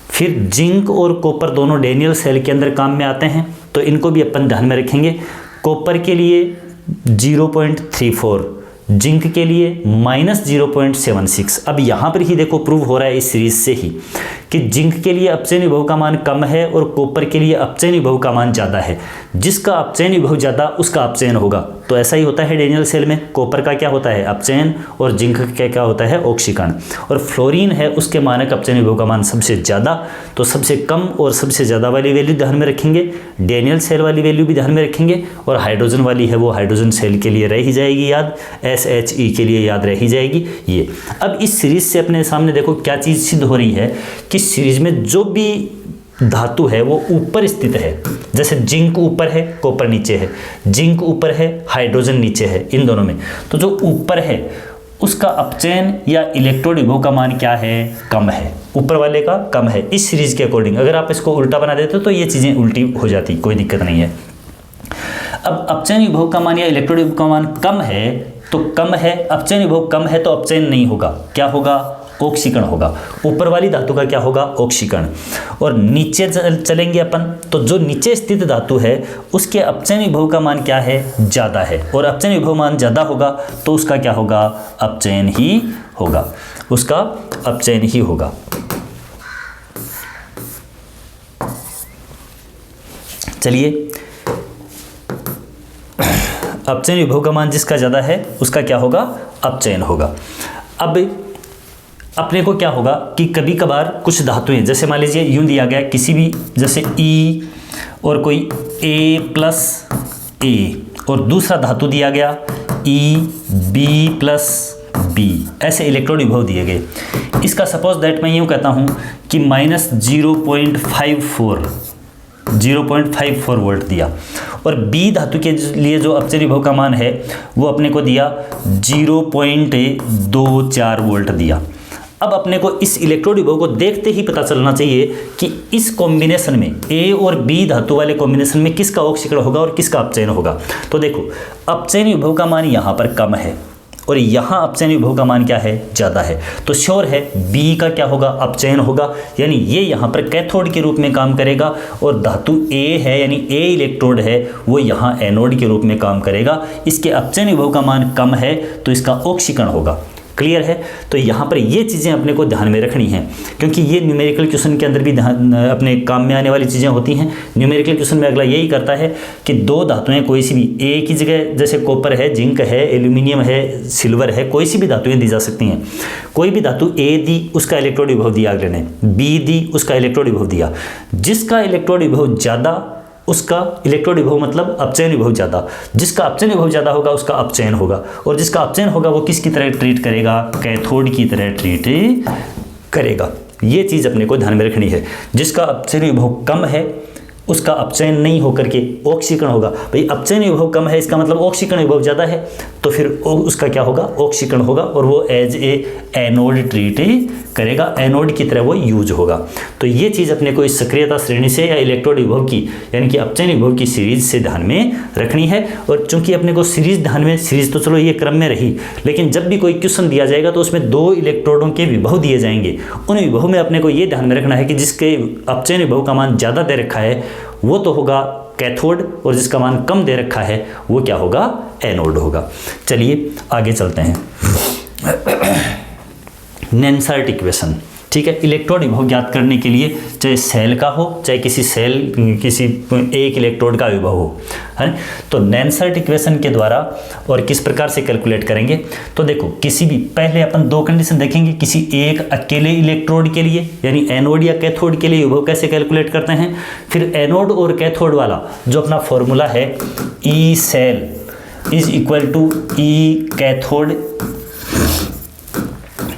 फिर जिंक और कॉपर दोनों डैनियल सेल के अंदर काम में आते हैं तो इनको भी अपन ध्यान में रखेंगे। कॉपर के लिए 0.34, जिंक के लिए -0.76। अब यहाँ पर ही देखो प्रूव हो रहा है इस सीरीज से ही कि जिंक के लिए अपचयन विभव का मान कम है और कॉपर के लिए अपचयन विभव का मान ज़्यादा है। जिसका अपचयन विभव ज़्यादा उसका अपचयन होगा, तो ऐसा ही होता है डैनियल सेल में। कॉपर का क्या होता है, अपचयन, और जिंक का क्या होता है, ऑक्सीकरण। और फ्लोरीन है उसके मानक अपचयन विभव का मान सबसे ज़्यादा, तो सबसे कम और सबसे ज़्यादा वाली वैल्यू ध्यान में रखेंगे। डैनियल सेल वाली वैल्यू भी ध्यान में रखेंगे, और हाइड्रोजन वाली है वो हाइड्रोजन सेल के लिए रह ही जाएगी याद, SHE के लिए याद रह ही जाएगी ये। अब इस सीरीज से अपने सामने देखो क्या चीज़ सिद्ध हो रही है कि सीरीज में जो भी धातु है वो ऊपर स्थित है, जैसे जिंक ऊपर है कॉपर नीचे है, जिंक ऊपर है हाइड्रोजन नीचे है, इन दोनों में। तो जो ऊपर है उसका अपचयन या इलेक्ट्रोड विभव का मान क्या है, कम है, ऊपर वाले का कम है। इस सीरीज के अकॉर्डिंग अगर आप इसको उल्टा बना देते हो तो ये चीज़ें उल्टी हो जाती, कोई दिक्कत नहीं है। अब अपचयन विभव का मान या इलेक्ट्रोड विभव का मान कम है तो कम है, अपचयन विभव कम है तो अपचयन नहीं होगा, क्या होगा, ऑक्सीकरण होगा। ऊपर वाली धातु का क्या होगा, ऑक्सीकरण। और नीचे चलेंगे अपन तो जो नीचे स्थित धातु है उसके अपचयन विभव का मान क्या है, ज़्यादा है, और अपचयन विभव मान ज़्यादा होगा तो उसका क्या होगा, अपचयन ही होगा, उसका अपचयन ही होगा। चलिए, अपचयन विभव का मान जिसका ज़्यादा है उसका क्या होगा, अपचयन होगा। अब अपने को क्या होगा कि कभी कभार कुछ धातुएं, जैसे मान लीजिए यूं दिया गया किसी भी, जैसे E और कोई A+A और दूसरा धातु दिया गया EB+B, ऐसे इलेक्ट्रोड विभव दिए गए। इसका सपोज दैट मैं यूं कहता हूं कि -0.54 वोल्ट दिया, और B धातु के लिए जो अपचयन विभव का मान है वो अपने को दिया 0.24 वोल्ट दिया। अब अपने को इस इलेक्ट्रोड विभव को देखते ही पता चलना चाहिए कि इस कॉम्बिनेशन में A और B धातु वाले कॉम्बिनेशन में किसका ऑक्सीकरण होगा और किसका अपचयन होगा। तो देखो, अपचयन विभव का मान यहाँ पर कम है और यहाँ अपचयन विभव का मान क्या है, ज़्यादा है, तो श्योर है B का क्या होगा, अपचयन होगा, यानी ये यहाँ पर कैथोड के रूप में काम करेगा, और धातु A है यानी A इलेक्ट्रोड है वो यहाँ एनोड के रूप में काम करेगा। इसके अपचयन विभव का मान कम है तो इसका ऑक्सीकरण होगा। क्लियर है। तो यहाँ पर ये चीज़ें अपने को ध्यान में रखनी हैं, क्योंकि ये न्यूमेरिकल क्वेश्चन के अंदर भी अपने काम में आने वाली चीज़ें होती हैं। न्यूमेरिकल क्वेश्चन में अगला यही करता है कि दो धातुएं कोई सी भी ए की जगह, जैसे कॉपर है, जिंक है, एल्यूमिनियम है, सिल्वर है, कोई सी भी धातुएं दी जा सकती हैं। कोई भी धातु ए दी, उसका इलेक्ट्रोड विभव दिया अगले ने, बी दी, उसका इलेक्ट्रोड विभव दिया। जिसका इलेक्ट्रोड विभव ज़्यादा उसका इलेक्ट्रोड विभव मतलब अपचयन विभव ज़्यादा, जिसका अपचयन विभव ज़्यादा होगा उसका अपचयन होगा, और जिसका अपचयन होगा वो किसकी तरह ट्रीट करेगा, कैथोड की तरह ट्रीट करेगा। ये चीज़ अपने को ध्यान में रखनी है। जिसका अपचयन विभव कम है उसका अपचयन नहीं होकर के ऑक्सीकरण होगा। भाई अपचयन विभव कम है इसका मतलब ऑक्सीकरण विभव ज़्यादा है, तो फिर उसका क्या होगा, ऑक्सीकरण होगा, और वो एज ए एनोड ट्रीट करेगा, एनोड की तरह वो यूज होगा। तो ये चीज़ अपने को इस सक्रियता श्रेणी से या इलेक्ट्रोड विभव की यानी कि अपचयन विभव की सीरीज से ध्यान में रखनी है। और चूंकि अपने को सीरीज ध्यान में, सीरीज तो चलो ये क्रम में रही, लेकिन जब भी कोई क्वेश्चन दिया जाएगा तो उसमें दो इलेक्ट्रोडों के विभव दिए जाएंगे। उन विभव में अपने को ये ध्यान में रखना है कि जिसके अपचयन विभव का मान ज़्यादा दे रखा है वो तो होगा कैथोड, और जिसका मान कम दे रखा है वो क्या होगा, एनोड होगा। चलिए आगे चलते हैं। नेंसर्ट इक्वेशन, ठीक है। इलेक्ट्रोड विभव ज्ञात करने के लिए चाहे सेल का हो चाहे किसी एक इलेक्ट्रोड का विभव हो, है। तो नेंसर्ट इक्वेशन के द्वारा और किस प्रकार से कैलकुलेट करेंगे, तो देखो किसी भी, पहले अपन दो कंडीशन देखेंगे। किसी एक अकेले इलेक्ट्रोड के लिए यानी एनोड या कैथोड के लिए विभव कैसे कैलकुलेट करते हैं। फिर एनोड और कैथोड वाला जो अपना फॉर्मूला है, E cell is equal to E cathode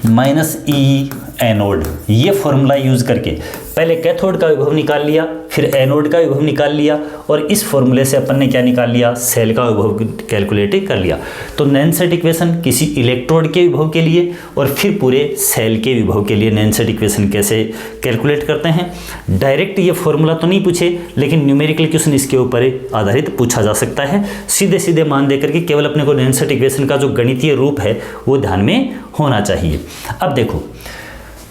minus E anode, ये फॉर्मूला यूज करके पहले कैथोड का विभव निकाल लिया, फिर एनोड का विभव निकाल लिया, और इस फॉर्मूले से अपन ने क्या निकाल लिया, सेल का विभव कैलकुलेट कर लिया। तो नेंसर्ट इक्वेशन किसी इलेक्ट्रोड के विभव के लिए और फिर पूरे सेल के विभव के लिए नेंसर्ट इक्वेशन कैसे कैलकुलेट करते हैं। डायरेक्ट ये फॉर्मूला तो नहीं पूछे, लेकिन न्यूमेरिकल क्वेश्चन इसके ऊपर आधारित पूछा जा सकता है। सीधे सीधे मान दे करके केवल अपने को नेंसर्ट इक्वेशन का जो गणितीय रूप है वो ध्यान में होना चाहिए। अब देखो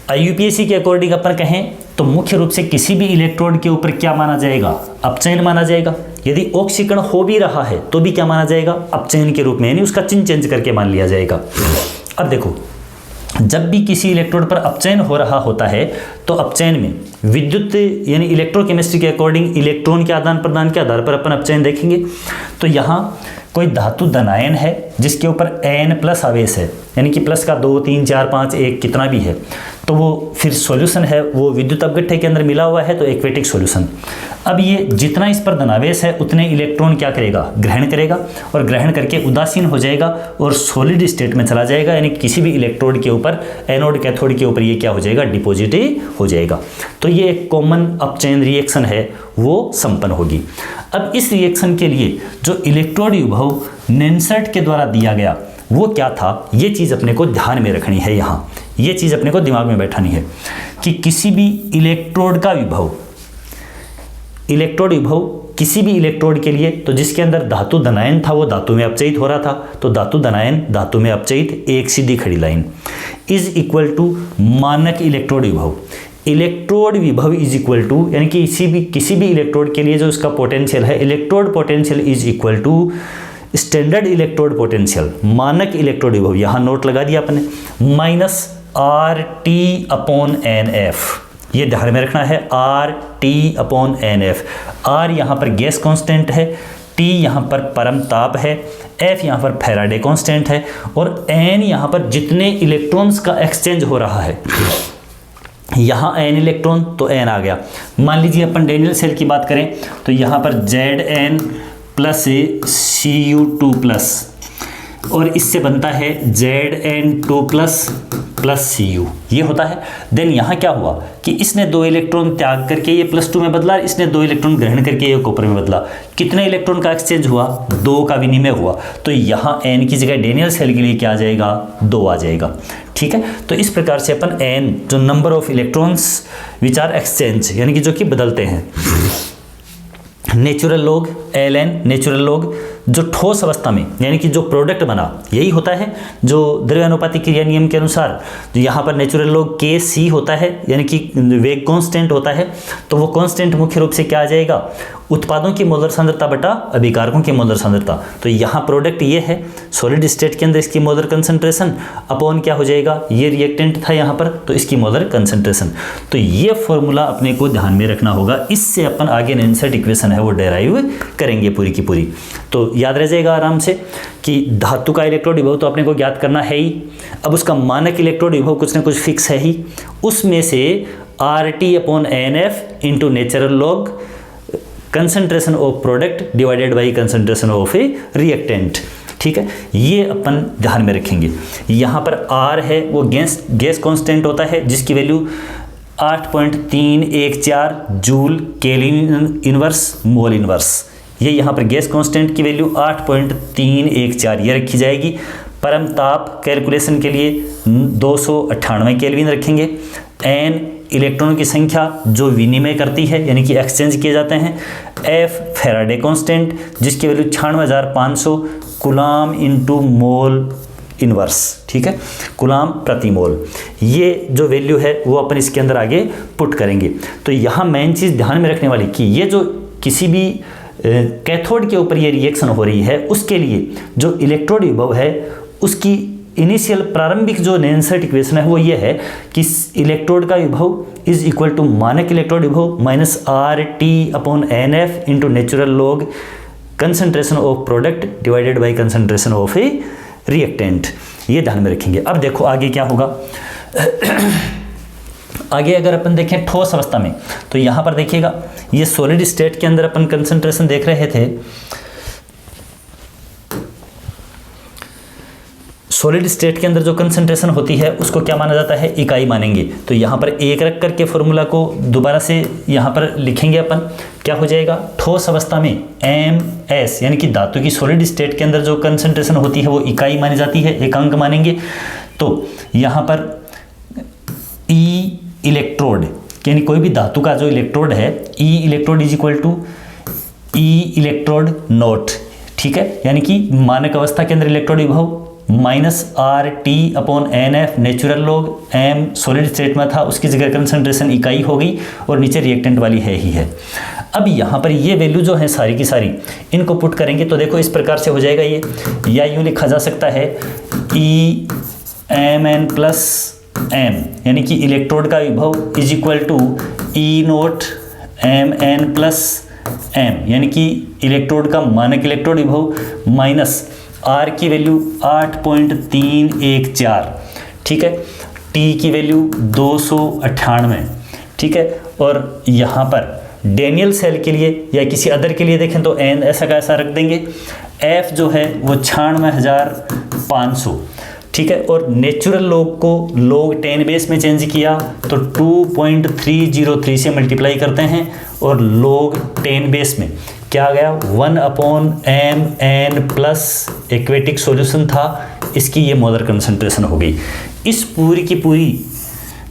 IUPAC के अकॉर्डिंग अपन कहें तो मुख्य रूप से किसी भी इलेक्ट्रोड के ऊपर क्या माना जाएगा, अपचयन माना जाएगा। यदि ऑक्सीकरण हो भी रहा है तो भी क्या माना जाएगा, अपचयन के रूप में, यानी उसका चिन्ह चेंज करके मान लिया जाएगा। अब देखो जब भी किसी इलेक्ट्रोड पर अपचयन हो रहा होता है तो अपचयन में विद्युत यानी इलेक्ट्रोकेमिस्ट्री के अकॉर्डिंग इलेक्ट्रॉन के आदान प्रदान के आधार पर अपन अपचयन देखेंगे। तो यहाँ कोई धातु धनायन है जिसके ऊपर N+ आवेश है, यानी कि प्लस का 2 3 4 5 1 कितना भी है, तो वो फिर सॉल्यूशन है वो विद्युत अपघट्य के अंदर मिला हुआ है, तो एक्वेटिक सॉल्यूशन। अब ये जितना इस पर धनावेश है उतने इलेक्ट्रॉन क्या करेगा, ग्रहण करेगा, और ग्रहण करके उदासीन हो जाएगा और सॉलिड स्टेट में चला जाएगा, यानी किसी भी इलेक्ट्रोड के ऊपर, एनोड कैथोड के ऊपर ये क्या हो जाएगा, डिपॉजिट हो जाएगा। तो ये एक कॉमन अपचयन रिएक्शन है वो संपन्न होगी। अब इस रिएक्शन के लिए जो इलेक्ट्रोड विभव नेंसर्ट के द्वारा दिया गया वो क्या था, ये चीज़ अपने को ध्यान में रखनी है। यहाँ ये चीज़ अपने को दिमाग में बैठानी है कि किसी भी इलेक्ट्रोड का विभव, इलेक्ट्रोड विभव किसी भी इलेक्ट्रोड के लिए, तो जिसके अंदर धातु धनायन था वो धातु में अपचयित हो रहा था, तो धातु धनायन धातु में अपचयित, एक सीधी खड़ी लाइन, इज इक्वल टू मानक इलेक्ट्रोड विभव। इलेक्ट्रोड विभव इज इक्वल टू, यानी कि किसी भी इलेक्ट्रोड के लिए जो इसका पोटेंशियल है, electrode potential is equal to standard electrode potential, मानक इलेक्ट्रोड विभव, यहाँ नोट लगा दिया आपने, माइनस RT/NF। ये ध्यान में रखना है, RT/NF। R यहाँ पर गैस कांस्टेंट है, T यहाँ पर परम ताप है, F यहाँ पर फैराडे कांस्टेंट है, और N यहाँ पर जितने इलेक्ट्रॉन्स का एक्सचेंज हो रहा है, यहाँ N इलेक्ट्रॉन तो N आ गया। मान लीजिए अपन डेनियल सेल की बात करें तो यहाँ पर Zn प्लस Cu2 प्लस, और इससे बनता है Zn2 प्लस Cu, ये होता है। देन यहाँ क्या हुआ कि इसने 2 इलेक्ट्रॉन त्याग करके ये +2 में बदला, इसने 2 इलेक्ट्रॉन ग्रहण करके ये कॉपर में बदला। कितने इलेक्ट्रॉन का एक्सचेंज हुआ? 2 का विनिमय हुआ। तो यहाँ N की जगह डेनियल सेल के लिए क्या आ जाएगा? 2 आ जाएगा। ठीक है, तो इस प्रकार से अपन N जो number of electrons which are exchange, यानी कि जो कि बदलते हैं, natural log Ln, natural log जो ठोस अवस्था में, यानी कि जो प्रोडक्ट बना, यही होता है जो द्रव्यानुपातिक क्रिया नियम के अनुसार, जो यहाँ पर नेचुरल लॉग Kc होता है, यानी कि वेग कांस्टेंट होता है। तो वो कांस्टेंट मुख्य रूप से क्या आ जाएगा? उत्पादों की मोलर सांद्रता बटा अभिकारकों की मोलर सांद्रता। तो यहाँ प्रोडक्ट ये है, सॉलिड स्टेट के अंदर इसकी मोलर कंसंट्रेशन अपॉन क्या हो जाएगा? ये रिएक्टेंट था यहाँ पर, तो इसकी मोलर कंसंट्रेशन। तो ये फॉर्मूला अपने को ध्यान में रखना होगा, इससे अपन आगे नैनसेट इक्वेशन है वो डेराइव करेंगे पूरी की पूरी। तो याद रह जाएगा आराम से कि धातु का इलेक्ट्रोड विभव तो अपने को ज्ञात करना है ही। अब उसका मानक इलेक्ट्रोड विभव कुछ ना कुछ फिक्स है ही, उसमें से RT/NF into natural log concentration of product divided by concentration of A reactant. ठीक है, ये अपन ध्यान में रखेंगे। यहाँ पर R है वो गैस कांस्टेंट होता है, जिसकी value 8.314 joule kelvin inverse mole inverse. ये यहाँ पर गैस कांस्टेंट की वैल्यू 8.314 ये रखी जाएगी। परम ताप कैलकुलेशन के लिए 298 केल्विन रखेंगे। N इलेक्ट्रॉनों की संख्या जो विनिमय करती है, यानी कि एक्सचेंज किए जाते हैं। F फैराडे कांस्टेंट जिसकी value 96,500 coulomb into mole inverse. ठीक है, कूलाम प्रति मोल। ये जो वैल्यू है वो अपन इसके अंदर आगे पुट करेंगे। तो यहाँ मेन चीज़ ध्यान में रखने वाली कि ये जो किसी भी कैथोड के ऊपर ये रिएक्शन हो रही है, उसके लिए जो इलेक्ट्रोड विभव है उसकी इनिशियल प्रारंभिक जो नैनसेट इक्वेशन है वो ये है कि इलेक्ट्रोड का विभव इज इक्वल टू मानक इलेक्ट्रोड विभव minus RT/NF into natural log concentration of product divided by concentration of A reactant. ये ध्यान में रखेंगे। अब देखो आगे क्या होगा। आगे अगर अपन देखें ठोस अवस्था में, तो यहाँ पर देखिएगा ये सॉलिड स्टेट के अंदर अपन कंसंट्रेशन देख रहे थे। सॉलिड स्टेट के अंदर जो कंसंट्रेशन होती है उसको क्या माना जाता है? इकाई मानेंगे। तो यहाँ पर एक रख करके फॉर्मूला को दोबारा से यहाँ पर लिखेंगे अपन। क्या हो जाएगा? ठोस अवस्था में MS, यानी कि धातु की सॉलिड स्टेट के अंदर जो कंसंट्रेशन होती है वो इकाई मानी जाती है, एकांक मानेंगे। तो यहाँ पर E इलेक्ट्रोड, यानी कोई भी धातु का जो इलेक्ट्रोड है, E electrode is equal to E electrode naught. ठीक है, यानी कि मानक अवस्था के अंदर इलेक्ट्रोड विभव minus RT/NF natural log M solid state में था, उसकी जगह कंसंट्रेशन इकाई हो गई और नीचे रिएक्टेंट वाली है ही है। अब यहाँ पर ये वैल्यू जो है सारी की सारी इनको पुट करेंगे तो देखो इस प्रकार से हो जाएगा ये, या यूँ लिखा जा सकता है EMN प्लस M, यानी कि इलेक्ट्रोड का विभव is equal to E0 MN plus M, यानी कि इलेक्ट्रोड का मानक इलेक्ट्रोड विभव माइनस R की वैल्यू 8.314। ठीक है, T की वैल्यू 298। ठीक है, और यहाँ पर डेनियल सेल के लिए या किसी अदर के लिए देखें तो N ऐसा का ऐसा रख देंगे। F जो है वो 96,500। ठीक है, और नेचुरल लॉग को log 10 बेस में चेंज किया तो 2.303 से मल्टीप्लाई करते हैं और log 10 बेस में क्या आ गया? 1/mn प्लस एक्वेटिक सॉल्यूशन था इसकी ये मोलर कंसंट्रेशन हो गई। इस पूरी की पूरी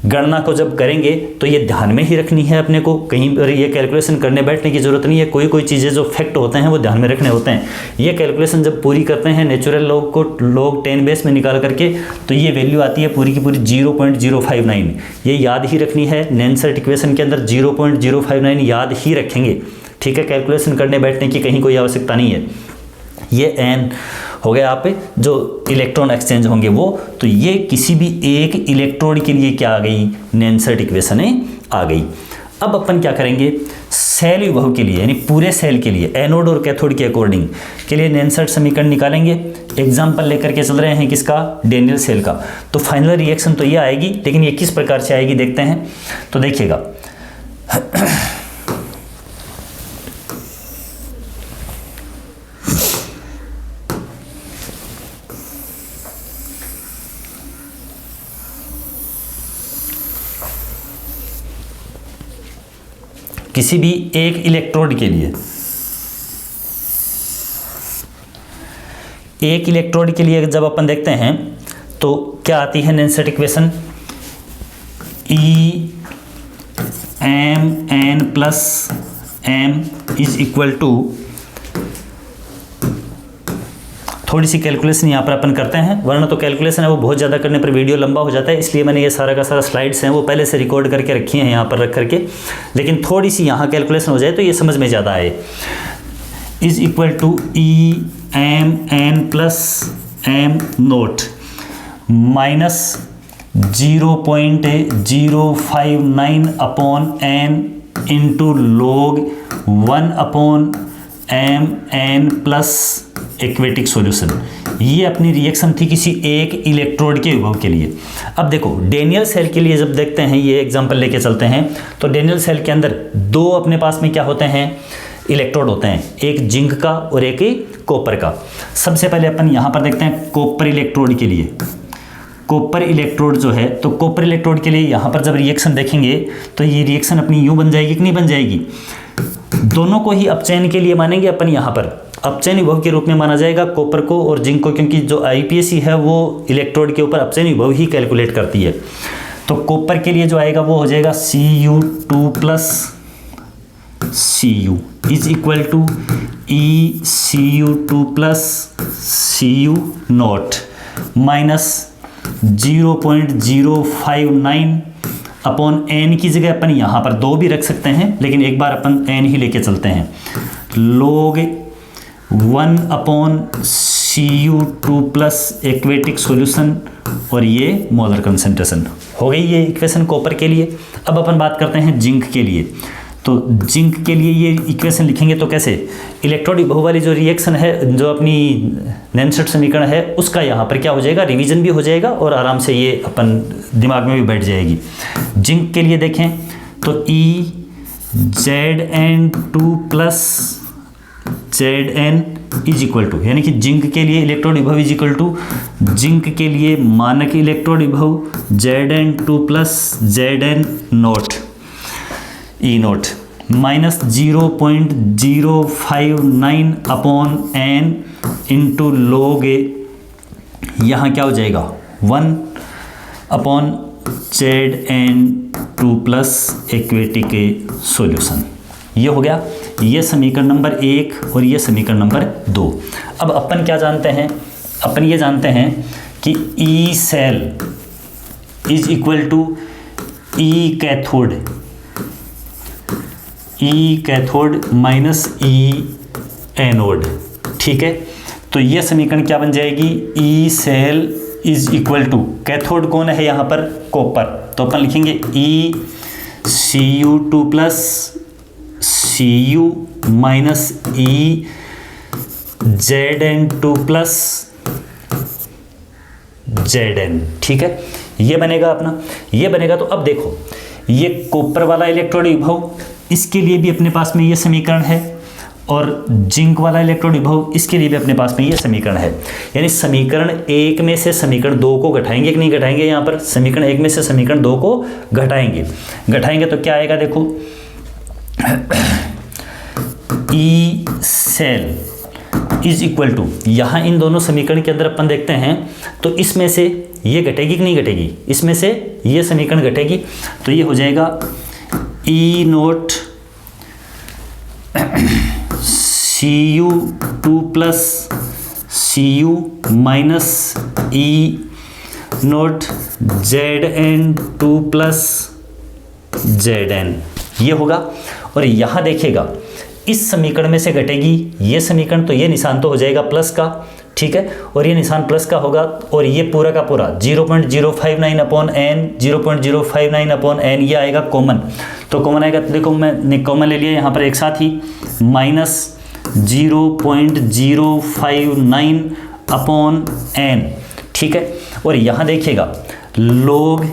गणना को जब करेंगे तो ये ध्यान में ही रखनी है अपने को, कहीं पर ये कैलकुलेशन करने बैठने की ज़रूरत नहीं है। कोई चीज़ें जो फैक्ट होते हैं वो ध्यान में रखने होते हैं। ये कैलकुलेशन जब पूरी करते हैं नेचुरल लॉग को log 10 बेस में निकाल करके, तो ये वैल्यू आती है पूरी की पूरी 0.059। ये याद ही रखनी है, नैनसेट इक्वेशन के अंदर 0.059 याद ही रखेंगे, ठीक है। कैलकुलेशन करने बैठने की कहीं कोई आवश्यकता नहीं है। ये n हो गया आप जो इलेक्ट्रॉन एक्सचेंज होंगे वो, तो ये किसी भी एक इलेक्ट्रोड के लिए क्या आ गई, नैनसेट इक्वेशन आ गई। अब अपन क्या करेंगे, सेल विभव के लिए यानी पूरे सेल के लिए एनोड और कैथोड के अकॉर्डिंग के लिए नैनसेट समीकरण निकालेंगे। एग्जाम्पल लेकर के चल रहे हैं किसका, डेनियल सेल का। तो फाइनल रिएक्शन तो ये आएगी, लेकिन ये किस प्रकार से आएगी देखते हैं। तो देखिएगा किसी भी एक इलेक्ट्रोड के लिए, एक इलेक्ट्रोड के लिए जब अपन देखते हैं तो क्या आती है Nernst equation, E M N plus M is equal to, थोड़ी सी कैलकुलेशन यहाँ पर अपन करते हैं, वरना तो कैलकुलेशन है वो बहुत ज़्यादा करने पर वीडियो लंबा हो जाता है, इसलिए मैंने ये सारा का सारा स्लाइड्स हैं वो पहले से रिकॉर्ड करके रखी हैं यहाँ पर रख करके। लेकिन थोड़ी सी यहाँ कैलकुलेशन हो जाए तो ये समझ में ज़्यादा आए। Is equal to E M N plus M naught minus 0.059 upon N into log 1 upon M N plus एक्वेटिक सॉल्यूशन। ये अपनी रिएक्शन थी किसी एक इलेक्ट्रोड के विभव के लिए। अब देखो डेनियल सेल के लिए जब देखते हैं, ये एग्जांपल लेके चलते हैं, तो डेनियल सेल के अंदर दो अपने पास में क्या होते हैं, इलेक्ट्रोड होते हैं, एक जिंक का और एक कॉपर का। सबसे पहले अपन यहाँ पर देखते हैं कॉपर इलेक्ट्रोड के लिए। कॉपर इलेक्ट्रोड जो है, तो कॉपर इलेक्ट्रोड के लिए यहाँ पर जब रिएक्शन देखेंगे तो ये रिएक्शन अपनी यूँ बन जाएगी कि नहीं बन जाएगी, दोनों को ही अपचयन के लिए मानेंगे अपन। यहाँ पर अपचयन विभव के रूप में माना जाएगा कॉपर को और जिंक को, क्योंकि जो आईपीएसी है वो इलेक्ट्रोड के ऊपर अपचयन विभव ही कैलकुलेट करती है। तो कॉपर के लिए जो आएगा वो हो जाएगा Cu2 plus Cu is equal to ECU2 plus Cu naught minus 0.059 upon N की जगह अपन यहाँ पर 2 भी रख सकते हैं, लेकिन एक बार अपन एन ही लेके चलते हैं। log 1 अपॉन Cu2 प्लस एक्वेटिक सॉल्यूशन और ये मोलर कंसंट्रेशन हो गई ये इक्वेशन कॉपर के लिए। अब अपन बात करते हैं जिंक के लिए। तो जिंक के लिए ये इक्वेशन लिखेंगे तो कैसे, इलेक्ट्रोड विभव वाली जो रिएक्शन है, जो अपनी नैनसेट समीकरण है, उसका यहाँ पर क्या हो जाएगा, रिवीजन भी हो जाएगा और आराम से ये अपन दिमाग में भी बैठ जाएगी। जिंक के लिए देखें तो EZN2 plus Zn is equal to, यानी कि जिंक के लिए इलेक्ट्रोड विभव इज इक्वल टू जिंक के लिए मानक इलेक्ट्रोड विभव Zn2 plus Zn naught E naught minus 0.059 upon N into log यहाँ क्या हो जाएगा 1 अपॉन Zn2 प्लस एक्वेटिक सॉल्यूशन। ये हो गया, ये समीकरण नंबर 1 और ये समीकरण नंबर 2। अब अपन क्या जानते हैं, अपन ये जानते हैं कि E cell is equal to E cathode minus E anode, ठीक है। तो ये समीकरण क्या बन जाएगी, E cell is equal to, cathode कौन है यहाँ पर, कॉपर, तो अपन लिखेंगे ECU2 plus Cu minus EZN2 plus Zn, ठीक है। ये बनेगा अपना, ये बनेगा। तो अब देखो ये कॉपर वाला इलेक्ट्रोड विभव, इसके लिए भी अपने पास में ये समीकरण है, और जिंक वाला इलेक्ट्रोड विभव, इसके लिए भी अपने पास में ये समीकरण है। यानी समीकरण 1 में से समीकरण 2 को घटाएंगे कि नहीं घटाएंगे, यहाँ पर समीकरण 1 में से समीकरण 2 को घटाएंगे तो क्या आएगा, देखो E cell is equal to, यहाँ इन दोनों समीकरण के अंदर अपन देखते हैं तो इसमें से ये घटेगी कि नहीं घटेगी, इसमें से ये समीकरण घटेगी, तो ये हो जाएगा E naught C U two plus C U minus E naught Z N two plus Z N, ये होगा। और यहाँ देखिएगा इस समीकरण में से घटेगी ये समीकरण, तो ये निशान तो हो जाएगा प्लस का, ठीक है, और ये निशान प्लस का होगा, और ये पूरा का पूरा 0.059 अपॉन एन, 0.059 अपॉन एन ये आएगा कॉमन। तो कॉमन आएगा, तो देखो मैं कॉमन ले लिया यहाँ पर एक साथ ही, माइनस 0.059 अपॉन एन, ठीक है। और यहाँ देखिएगा लोग,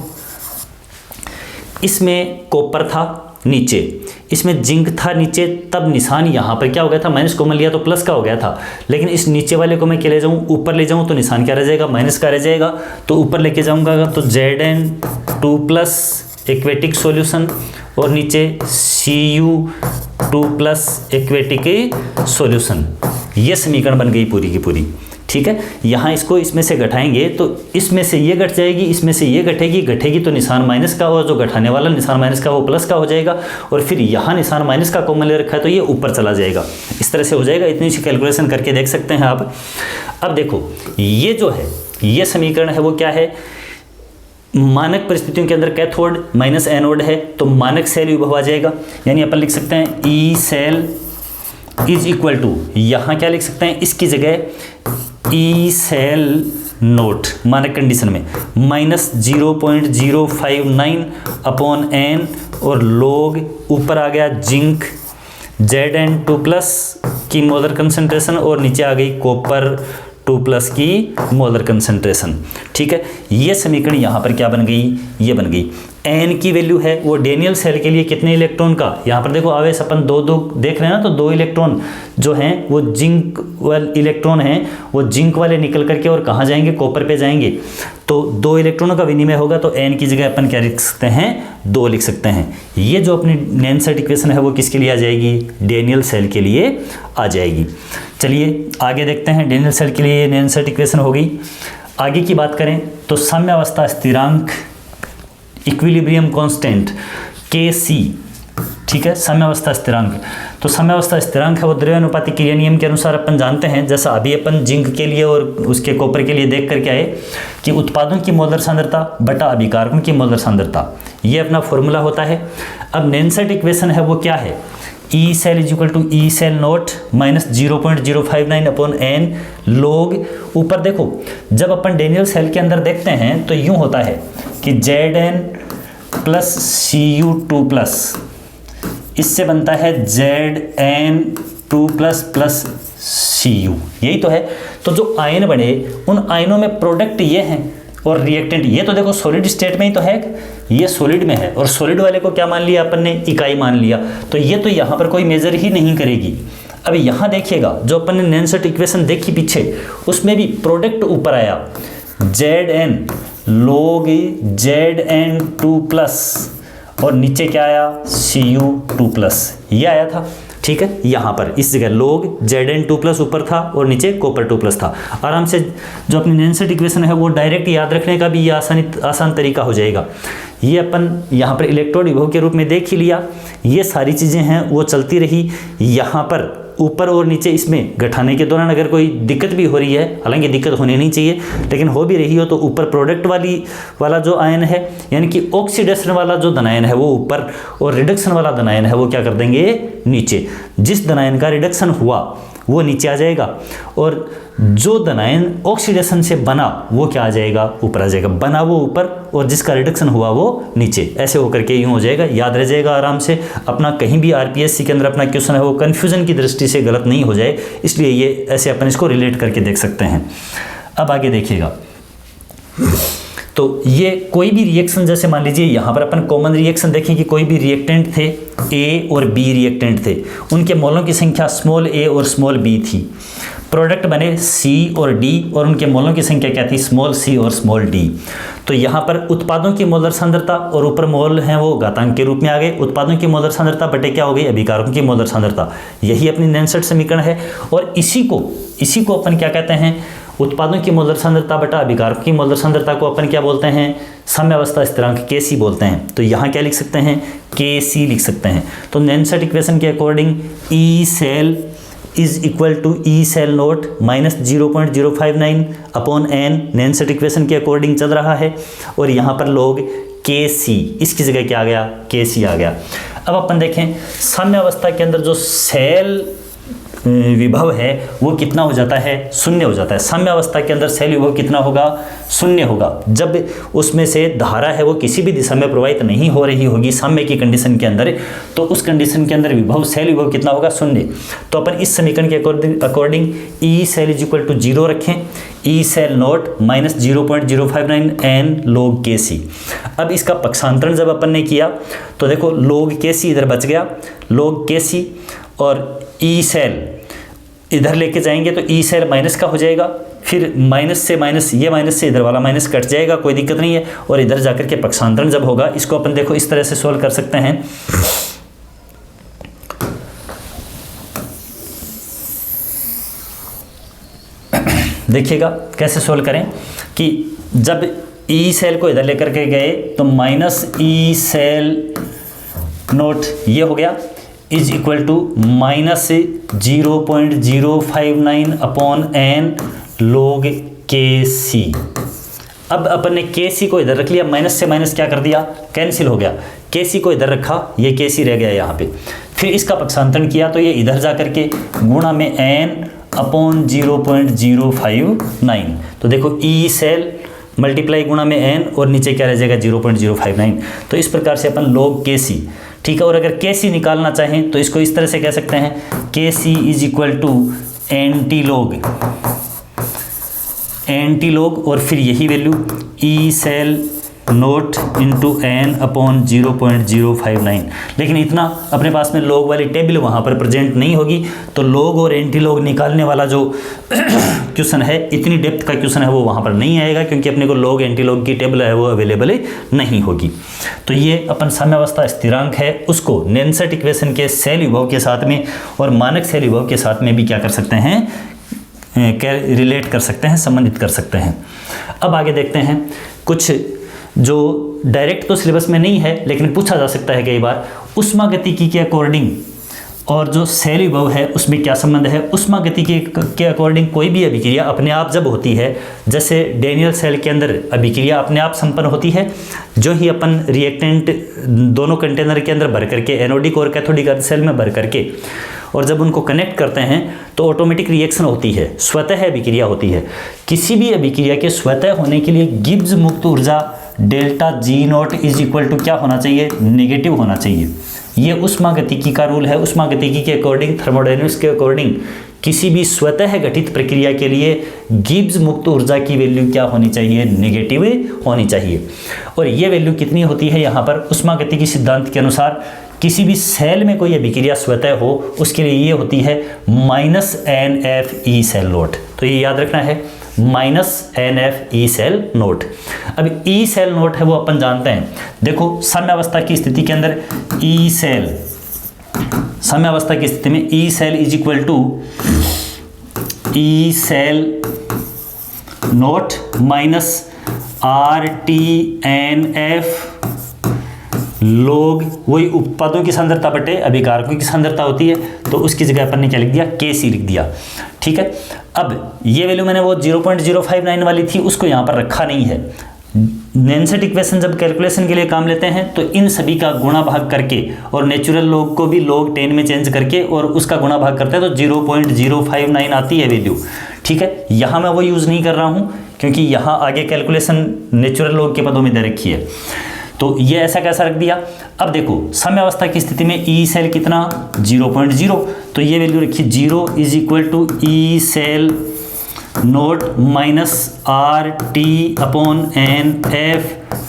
इसमें कॉपर था नीचे, इसमें जिंक था नीचे, तब निशान यहाँ पर क्या हो गया था, माइनस कॉमन लिया तो प्लस का हो गया था, लेकिन इस नीचे वाले को मैं क्या ले जाऊँ, ऊपर ले जाऊँ तो निशान क्या रह जाएगा, माइनस का रह जाएगा। तो ऊपर लेके जाऊँगा तो Zn2 प्लस एक्वेटिक सॉल्यूशन, और नीचे Cu2 प्लस एक्वेटिक सॉल्यूशन, ये समीकरण बन गई पूरी की पूरी, ठीक है। यहाँ इसको इसमें से घटाएंगे तो इसमें से ये घट जाएगी, इसमें से ये घटेगी तो निशान माइनस का, और जो घटाने वाला निशान माइनस का वो प्लस का हो जाएगा, और फिर यहाँ निशान माइनस का कॉमन ले रखा है तो ये ऊपर चला जाएगा, इस तरह से हो जाएगा। इतनी सी कैलकुलेशन करके देख सकते हैं आप। अब देखो ये जो है ये समीकरण है वो क्या है, मानक परिस्थितियों के अंदर कैथोड माइनस एनोड है, तो मानक सेल विभव आ जाएगा, यानी अपन लिख सकते हैं E cell is equal to, यहाँ क्या लिख सकते हैं, इसकी जगह ई सेल नोट मानक कंडीशन में माइनस 0.059 अपॉन एन, और लोग ऊपर आ गया जिंक Zn2 प्लस की मोलर कंसंट्रेशन, और नीचे आ गई कॉपर 2 प्लस की मोलर कंसंट्रेशन, ठीक है। ये समीकरण यहाँ पर क्या बन गई, ये बन गई। एन की वैल्यू है वो डेनियल सेल के लिए कितने इलेक्ट्रॉन का, यहाँ पर देखो आवेश अपन दो देख रहे हैं ना, तो 2 इलेक्ट्रॉन जो हैं वो जिंक वाले इलेक्ट्रॉन हैं, वो जिंक वाले निकल करके और कहाँ जाएंगे, कॉपर पे जाएंगे, तो 2 इलेक्ट्रॉनों का विनिमय होगा, तो एन की जगह अपन क्या लिख सकते हैं, 2 लिख सकते हैं। ये जो अपनी नैनसेट इक्वेशन है वो किसके लिए आ जाएगी, डेनियल सेल के लिए आ जाएगी। चलिए आगे देखते हैं, डेनियल सेल के लिए नैनसेट इक्वेशन हो गई। आगे की बात करें तो साम्यावस्था स्थिरांक इक्विलिब्रियम कांस्टेंट Kc, ठीक है, साम्यावस्था स्थिरांक। तो साम्यावस्था स्थिरांक है वो द्रव्यानुपातिक क्रिया नियम के अनुसार अपन जानते हैं, जैसा अभी अपन जिंक के लिए और उसके कॉपर के लिए देख करके आए कि उत्पादों की मोलर सांद्रता बटा अभिकारकों की मोलर सांद्रता, ये अपना फॉर्मूला होता है। अब नैनसेट इक्वेशन है वो क्या है, E cell is equal to E cell naught minus 0.059 upon N log, ऊपर देखो जब अपन डेनियल सेल के अंदर देखते हैं तो यूँ होता है कि Zn प्लस Cu2 प्लस, इससे बनता है Zn2 प्लस प्लस Cu, यही तो है। तो जो आयन बने उन आयनों में प्रोडक्ट ये हैं और रिएक्टेंट ये, तो देखो सॉलिड स्टेट में ही तो है, ये सॉलिड में है, और सॉलिड वाले को क्या मान लिया अपन ने, इकाई मान लिया, तो ये तो यहाँ पर कोई मेजर ही नहीं करेगी। अब यहाँ देखिएगा जो अपन ने नैनसेट इक्वेशन देखी पीछे, उसमें भी प्रोडक्ट ऊपर आया Zn log Zn2 प्लस, और नीचे क्या आया Cu2 प्लस, ये आया था, ठीक है। यहाँ पर इस जगह log Zn2 प्लस ऊपर था और नीचे कॉपर 2 प्लस था। आराम से जो अपनी नैनसेट इक्वेशन है वो डायरेक्ट याद रखने का भी ये आसान तरीका हो जाएगा। ये अपन यहाँ पर इलेक्ट्रोड विभव के रूप में देख ही लिया, ये सारी चीज़ें हैं वो चलती रही। यहाँ पर ऊपर और नीचे इसमें घटाने के दौरान अगर कोई दिक्कत भी हो रही है, हालांकि दिक्कत होनी नहीं चाहिए, लेकिन हो भी रही हो, तो ऊपर प्रोडक्ट वाला जो आयन है, यानी कि ऑक्सीडेशन वाला जो धनायन है वो ऊपर, और रिडक्शन वाला धनायन है वो क्या कर देंगे, नीचे। जिस धनायन का रिडक्शन हुआ वो नीचे आ जाएगा, और जो धनायन ऑक्सीडेशन से बना वो क्या आ जाएगा, ऊपर आ जाएगा। बना वो ऊपर और जिसका रिडक्शन हुआ वो नीचे, ऐसे होकर के यूँ हो जाएगा, याद रह जाएगा आराम से। अपना कहीं भी आरपीएससी के अंदर अपना क्वेश्चन है वो कन्फ्यूजन की दृष्टि से गलत नहीं हो जाए, इसलिए ये ऐसे अपन इसको रिलेट करके देख सकते हैं। अब आगे देखिएगा, तो ये कोई भी रिएक्शन, जैसे मान लीजिए यहाँ पर अपन कॉमन रिएक्शन देखें कि कोई भी रिएक्टेंट थे, ए और बी रिएक्टेंट थे, उनके मोलों की संख्या स्मॉल a और स्मॉल b थी। प्रोडक्ट बने C और D और उनके मोलों की संख्या क्या थी, स्मॉल c और स्मॉल d। तो यहाँ पर उत्पादों की मोलर सांद्रता और ऊपर मोल हैं वो घातांक के रूप में आ गए, उत्पादों की मोलर सांद्रता बटे क्या हो गई, अभिकारकों की मोलर सांद्रता। यही अपनी नैनसेट समीकरण है। और इसी को अपन क्या कहते हैं, उत्पादों की मोलर सांद्रता बटा अभिकारकों की मोलर सांद्रता को अपन क्या बोलते हैं, साम्यावस्था स्थिरांक Kc बोलते हैं। तो यहाँ क्या लिख सकते हैं, Kc लिख सकते हैं। तो नैनसेट इक्वेशन के according E cell is equal to E cell naught minus 0.059 upon N, Nernst equation के अकॉर्डिंग चल रहा है। और यहाँ पर लोग Kc, इसकी जगह क्या आ गया, Kc आ गया। अब अपन देखें साम्यावस्था के अंदर जो सेल विभव है वो कितना हो जाता है, शून्य हो जाता है। साम्यावस्था के अंदर सेल विभव कितना होगा, शून्य होगा। जब उसमें से धारा है वो किसी भी दिशा में प्रवाहित नहीं हो रही होगी साम्य की कंडीशन के अंदर, तो उस कंडीशन के अंदर विभव, सेल विभव कितना होगा, शून्य। तो अपन इस समीकरण के according E cell is equal to 0 रखें, E cell naught minus 0.059 N log Kc। अब इसका पक्षांतरण जब अपन ने किया तो देखो log Kc इधर बच गया, log Kc और ई सेल इधर लेके जाएंगे तो ई सेल माइनस का हो जाएगा, फिर माइनस से माइनस, ये माइनस से इधर वाला माइनस कट जाएगा, कोई दिक्कत नहीं है। और इधर जाकर के पक्षांतरण जब होगा, इसको अपन देखो इस तरह से सोल्व कर सकते हैं। देखिएगा कैसे सोल्व करें कि जब ई सेल को इधर लेकर के गए तो माइनस ई सेल नोट ये हो गया is equal to minus 0.059 upon N log Kc। अब अपन ने Kc को इधर रख लिया, माइनस से माइनस क्या कर दिया, कैंसिल हो गया। Kc को इधर रखा, ये Kc रह गया यहाँ पे। फिर इसका पक्षांतरण किया तो ये इधर जा करके गुणा में n अपॉन 0.059। तो देखो ई सेल मल्टीप्लाई गुणा में n और नीचे क्या रह जाएगा 0.059। तो इस प्रकार से अपन log Kc, ठीक है। और अगर Kc निकालना चाहें तो इसको इस तरह से कह सकते हैं, Kc is equal to antilog और फिर यही value E cell naught into N upon 0.059। लेकिन इतना अपने पास में लॉग वाली टेबल वहाँ पर प्रेजेंट नहीं होगी, तो लॉग और एंटी लॉग निकालने वाला जो क्वेश्चन है, इतनी डेप्थ का क्वेश्चन है वो वहाँ पर नहीं आएगा, क्योंकि अपने को लॉग एंटी लॉग की टेबल है वो अवेलेबल नहीं होगी। तो ये अपन साम्यावस्था स्थिरांक है उसको नैनसेट इक्वेशन के सेल विभव के साथ में और मानक सेल विभव के साथ में भी क्या कर सकते हैं, रिलेट कर सकते हैं, संबंधित कर सकते हैं। अब आगे देखते हैं कुछ जो डायरेक्ट तो सिलेबस में नहीं है लेकिन पूछा जा सकता है कई बार, ऊष्मागतिकी के अकॉर्डिंग और जो सेल विभव है उसमें क्या संबंध है। ऊष्मागतिकी के अकॉर्डिंग कोई भी अभिक्रिया अपने आप जब होती है, जैसे डेनियल सेल के अंदर अभिक्रिया अपने आप संपन्न होती है, जो ही अपन रिएक्टेंट दोनों कंटेनर के अंदर भर करके एनोडिक और कैथोडिक अर्ध सेल में भर करके और जब उनको कनेक्ट करते हैं तो ऑटोमेटिक रिएक्शन होती है, स्वतः अभिक्रिया होती है। किसी भी अभिक्रिया के स्वतः होने के लिए गिब्स मुक्त ऊर्जा delta G naught is equal to क्या होना चाहिए, नेगेटिव होना चाहिए। ये ऊष्मागतिकी का रूल है। ऊष्मागतिकी के अकॉर्डिंग, थर्मोडायनेमिक्स के अकॉर्डिंग किसी भी स्वतः गठित प्रक्रिया के लिए गिब्स मुक्त ऊर्जा की वैल्यू क्या होनी चाहिए, नेगेटिव होनी चाहिए। और ये वैल्यू कितनी होती है यहाँ पर ऊष्मागतिकी सिद्धांत के अनुसार, किसी भी सेल में कोई अभिक्रिया स्वतः हो उसके लिए ये होती है -NF ई सेल नोट। तो ये याद रखना है, -NF ई सेल नोट। अब ई सेल नोट है वो अपन जानते हैं। देखो साम्यावस्था की स्थिति के अंदर ई सेल, साम्यावस्था की स्थिति में E cell is equal to E cell naught minus RTNF log, वही उत्पादों की सांद्रता बटे अभिकारकों की सांद्रता होती है, तो उसकी जगह अपन ने क्या लिख दिया, Kc लिख दिया। ठीक है। अब ये वैल्यू मैंने वो 0.059 वाली थी उसको यहाँ पर रखा नहीं है। नैनसेट इक्वेशन जब कैलकुलेशन के लिए काम लेते हैं तो इन सभी का गुणा भाग करके और नेचुरल लॉग को भी log 10 में चेंज करके और उसका गुणा भाग करते हैं तो 0.059 आती है वैल्यू। ठीक है। यहाँ मैं वो यूज़ नहीं कर रहा हूँ क्योंकि यहाँ आगे कैलकुलेशन नेचुरल लॉग के पदों में दे रखी है, तो ये ऐसा कैसा रख दिया। अब देखो साम्यावस्था की स्थिति में ई सेल कितना 0.0, तो ये वैल्यू रखिए 0 is equal to E cell naught minus RT upon NF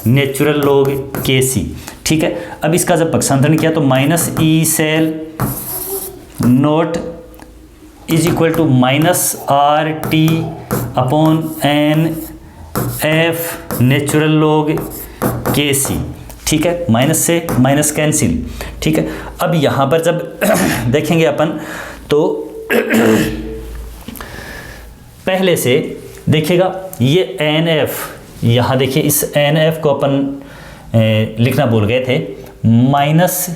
natural log Kc। ठीक है। अब इसका जब पक्षांतरण किया तो minus E cell naught is equal to minus R T upon N F natural log K C. ठीक है, माइनस से माइनस कैंसिल। ठीक है, अब यहाँ पर जब देखेंगे अपन तो पहले से देखिएगा ये एन एफ, यहाँ देखिए इस एन एफ को अपन लिखना भूल गए थे, माइनस,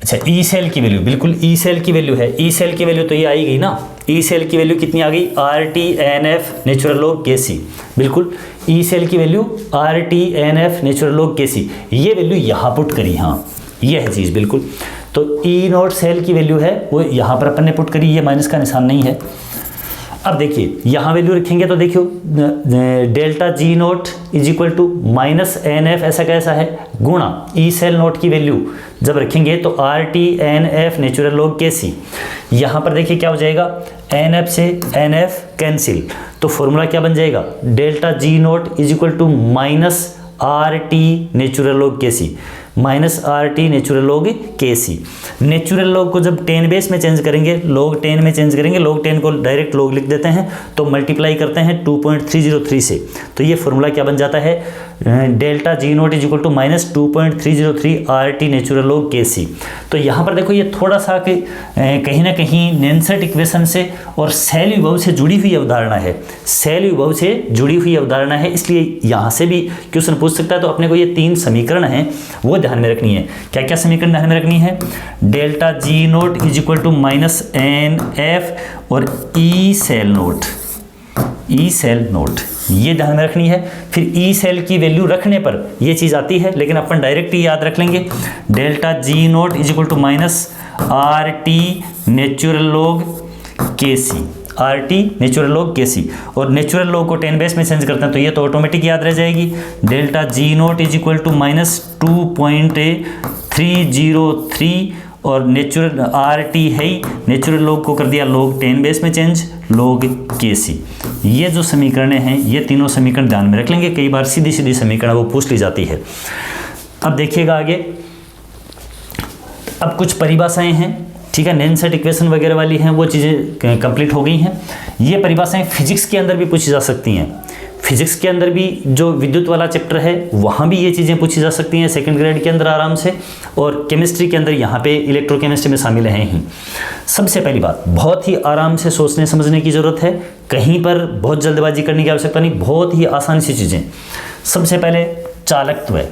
अच्छा ई सेल की वैल्यू, बिल्कुल ई सेल की वैल्यू है, ई सेल की वैल्यू तो ये आई गई ना, ई सेल की वैल्यू कितनी आ गई, R T N F natural log K C, बिल्कुल ई सेल की value R T N F natural log K C, ये वैल्यू यहाँ पुट करी, हाँ ये है चीज़ बिल्कुल। तो ई नॉट सेल की वैल्यू है वो यहाँ पर अपन ने पुट करी, ये माइनस का निशान नहीं है। अब देखिए यहाँ वैल्यू रखेंगे तो देखियो delta G naught is equal to minus N F, ऐसा कैसा है, गुणा ई सेल नोट की वैल्यू जब रखेंगे तो R T N F natural log K C. यहाँ पर देखिए क्या हो जाएगा, एन एफ से एन एफ कैंसिल, तो फॉर्मूला क्या बन जाएगा, delta G naught is equal to minus R T natural log K C, minus R T natural log K C. Natural log को जब 10 बेस में चेंज करेंगे, log 10 में चेंज करेंगे, log 10 को डायरेक्ट log लिख देते हैं तो मल्टीप्लाई करते हैं 2.303 से, तो ये फॉर्मूला क्या बन जाता है, delta G naught is equal to minus 2.303 R T natural log K C. तो यहाँ पर देखो ये थोड़ा सा कहीं ना कहीं नेनसेट इक्वेशन से और सेल विभव से जुड़ी हुई अवधारणा है, सेल विभव से जुड़ी हुई अवधारणा है, इसलिए यहाँ से भी क्वेश्चन पूछ सकता है। तो अपने को ये 3 समीकरण हैं वो ध्यान में रखनी है। क्या क्या समीकरण ध्यान में रखनी है, delta G naught is equal to minus N F और E cell naught, E cell naught ये ध्यान में रखनी है। फिर ई सेल की वैल्यू रखने पर ये चीज़ आती है, लेकिन अपन डायरेक्ट ही याद रख लेंगे, delta G naught is equal to minus R T natural log K C, R T natural log K C, और नेचुरल लॉग को 10 बेस में चेंज करते हैं तो ये तो ऑटोमेटिक याद रह जाएगी, delta G naught is equal to minus 2.303 और नेचुरल आर टी है ही, नेचुरल लॉग को कर दिया लॉग 10 बेस में चेंज, लॉग के सी। ये जो समीकरण हैं ये तीनों समीकरण ध्यान में रख लेंगे, कई बार सीधी सीधी समीकरण वो पूछ ली जाती है। अब देखिएगा आगे, अब कुछ परिभाषाएं हैं, ठीक है, नेनसेट इक्वेशन वगैरह वाली हैं वो चीज़ें कंप्लीट हो गई हैं। ये परिभाषाएं फिजिक्स के अंदर भी पूछी जा सकती हैं, फिजिक्स के अंदर भी जो विद्युत वाला चैप्टर है वहाँ भी ये चीज़ें पूछी जा सकती हैं सेकंड ग्रेड के अंदर आराम से, और केमिस्ट्री के अंदर यहाँ पे इलेक्ट्रोकेमिस्ट्री में शामिल हैं ही। सबसे पहली बात, बहुत ही आराम से सोचने समझने की ज़रूरत है, कहीं पर बहुत जल्दबाजी करने की आवश्यकता नहीं, बहुत ही आसान सी चीज़ें। सबसे पहले चालकत्व है,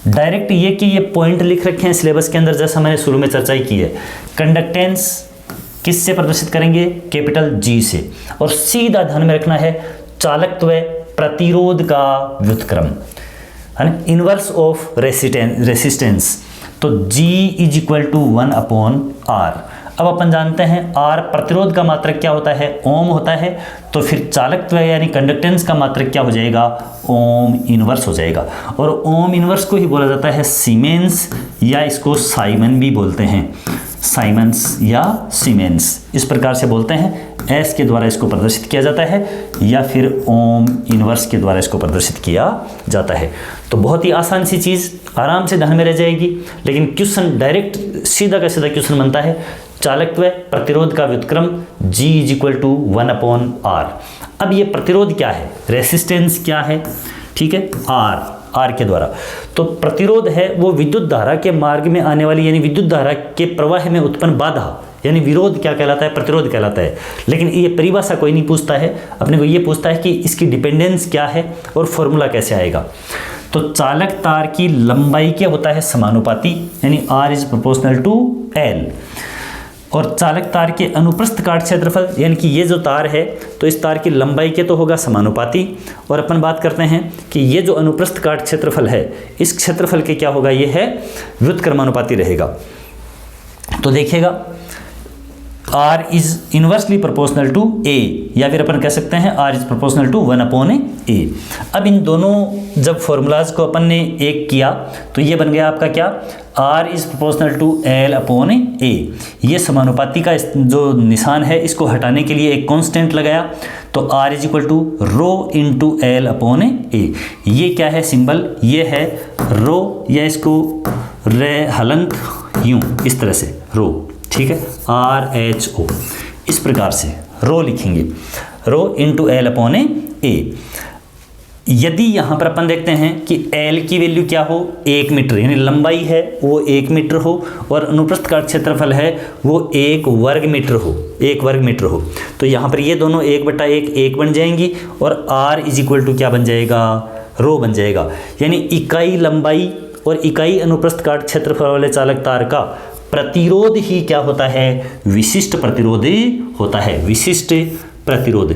डायरेक्ट ये कि ये पॉइंट लिख रखे हैं सिलेबस के अंदर, जैसा मैंने शुरू में चर्चा की है। कंडक्टेंस किससे प्रदर्शित करेंगे, कैपिटल जी से, और सीधा ध्यान में रखना है चालकत्व प्रतिरोध का व्युत्क्रम है ना, इनवर्स ऑफ रेसिस्टेंस, तो G is equal to 1 upon R। अब अपन जानते हैं R प्रतिरोध का मात्रक क्या होता है, ओम होता है, तो फिर चालकत्व यानी कंडक्टेंस का मात्रक क्या हो जाएगा, ओम इनवर्स हो जाएगा, और ओम इनवर्स को ही बोला जाता है सीमेंस, या इसको साइमन भी बोलते हैं, साइमन्स या सीमेंस इस प्रकार से बोलते हैं। एस के द्वारा इसको प्रदर्शित किया जाता है या फिर ओम इनवर्स के द्वारा इसको प्रदर्शित किया जाता है। तो बहुत ही आसान सी चीज़ आराम से ध्यान में रह जाएगी, लेकिन क्वेश्चन डायरेक्ट सीधा का सीधा क्वेश्चन बनता है, चालकत्व प्रतिरोध का व्युत्क्रम G is equal to 1 upon R। अब ये प्रतिरोध क्या है, रेसिस्टेंस क्या है, ठीक है, R के द्वारा। तो प्रतिरोध है वो विद्युत धारा के मार्ग में आने वाली, यानी विद्युत धारा के प्रवाह में उत्पन्न बाधा, यानी विरोध क्या कहलाता है, प्रतिरोध कहलाता है। लेकिन ये परिभाषा कोई नहीं पूछता है, अपने को ये पूछता है कि इसकी डिपेंडेंस क्या है और फॉर्मूला कैसे आएगा। तो चालक तार की लंबाई क्या होता है, समानुपाती, यानी R is proportional to L, और चालक तार के अनुप्रस्थ काट क्षेत्रफल, यानी कि ये जो तार है तो इस तार की लंबाई के तो होगा समानुपाती, और अपन बात करते हैं कि ये जो अनुप्रस्थ काट क्षेत्रफल है इस क्षेत्रफल के क्या होगा, ये है व्युत्क्रमानुपाती रहेगा। तो देखिएगा R is inversely proportional to A, या फिर अपन कह सकते हैं R is proportional to 1 upon A। अब इन दोनों जब फॉर्मूलाज को अपन ने एक किया तो ये बन गया आपका क्या, R is proportional to L upon A। ये समानुपाती का जो निशान है इसको हटाने के लिए एक कांस्टेंट लगाया, तो R is equal to rho into L upon A। ये क्या है सिंबल, ये है रो, या इसको रे हलंत यूं इस तरह से रो, ठीक है, RH O, इस प्रकार से रो लिखेंगे, रो इंटू L अपॉन ए। यदि यहाँ पर अपन देखते हैं कि L की वैल्यू क्या हो, 1 मीटर, यानी लंबाई है वो 1 मीटर हो और अनुप्रस्थ काट क्षेत्रफल है वो 1 वर्ग मीटर हो, 1 वर्ग मीटर हो, तो यहाँ पर ये दोनों 1/1 1 बन जाएंगी और R इज इक्वल टू क्या बन जाएगा, रो बन जाएगा। यानी इकाई लंबाई और इकाई अनुप्रस्थ काट क्षेत्रफल वाले चालक तार का प्रतिरोध ही क्या होता है, विशिष्ट प्रतिरोध होता है, विशिष्ट प्रतिरोध,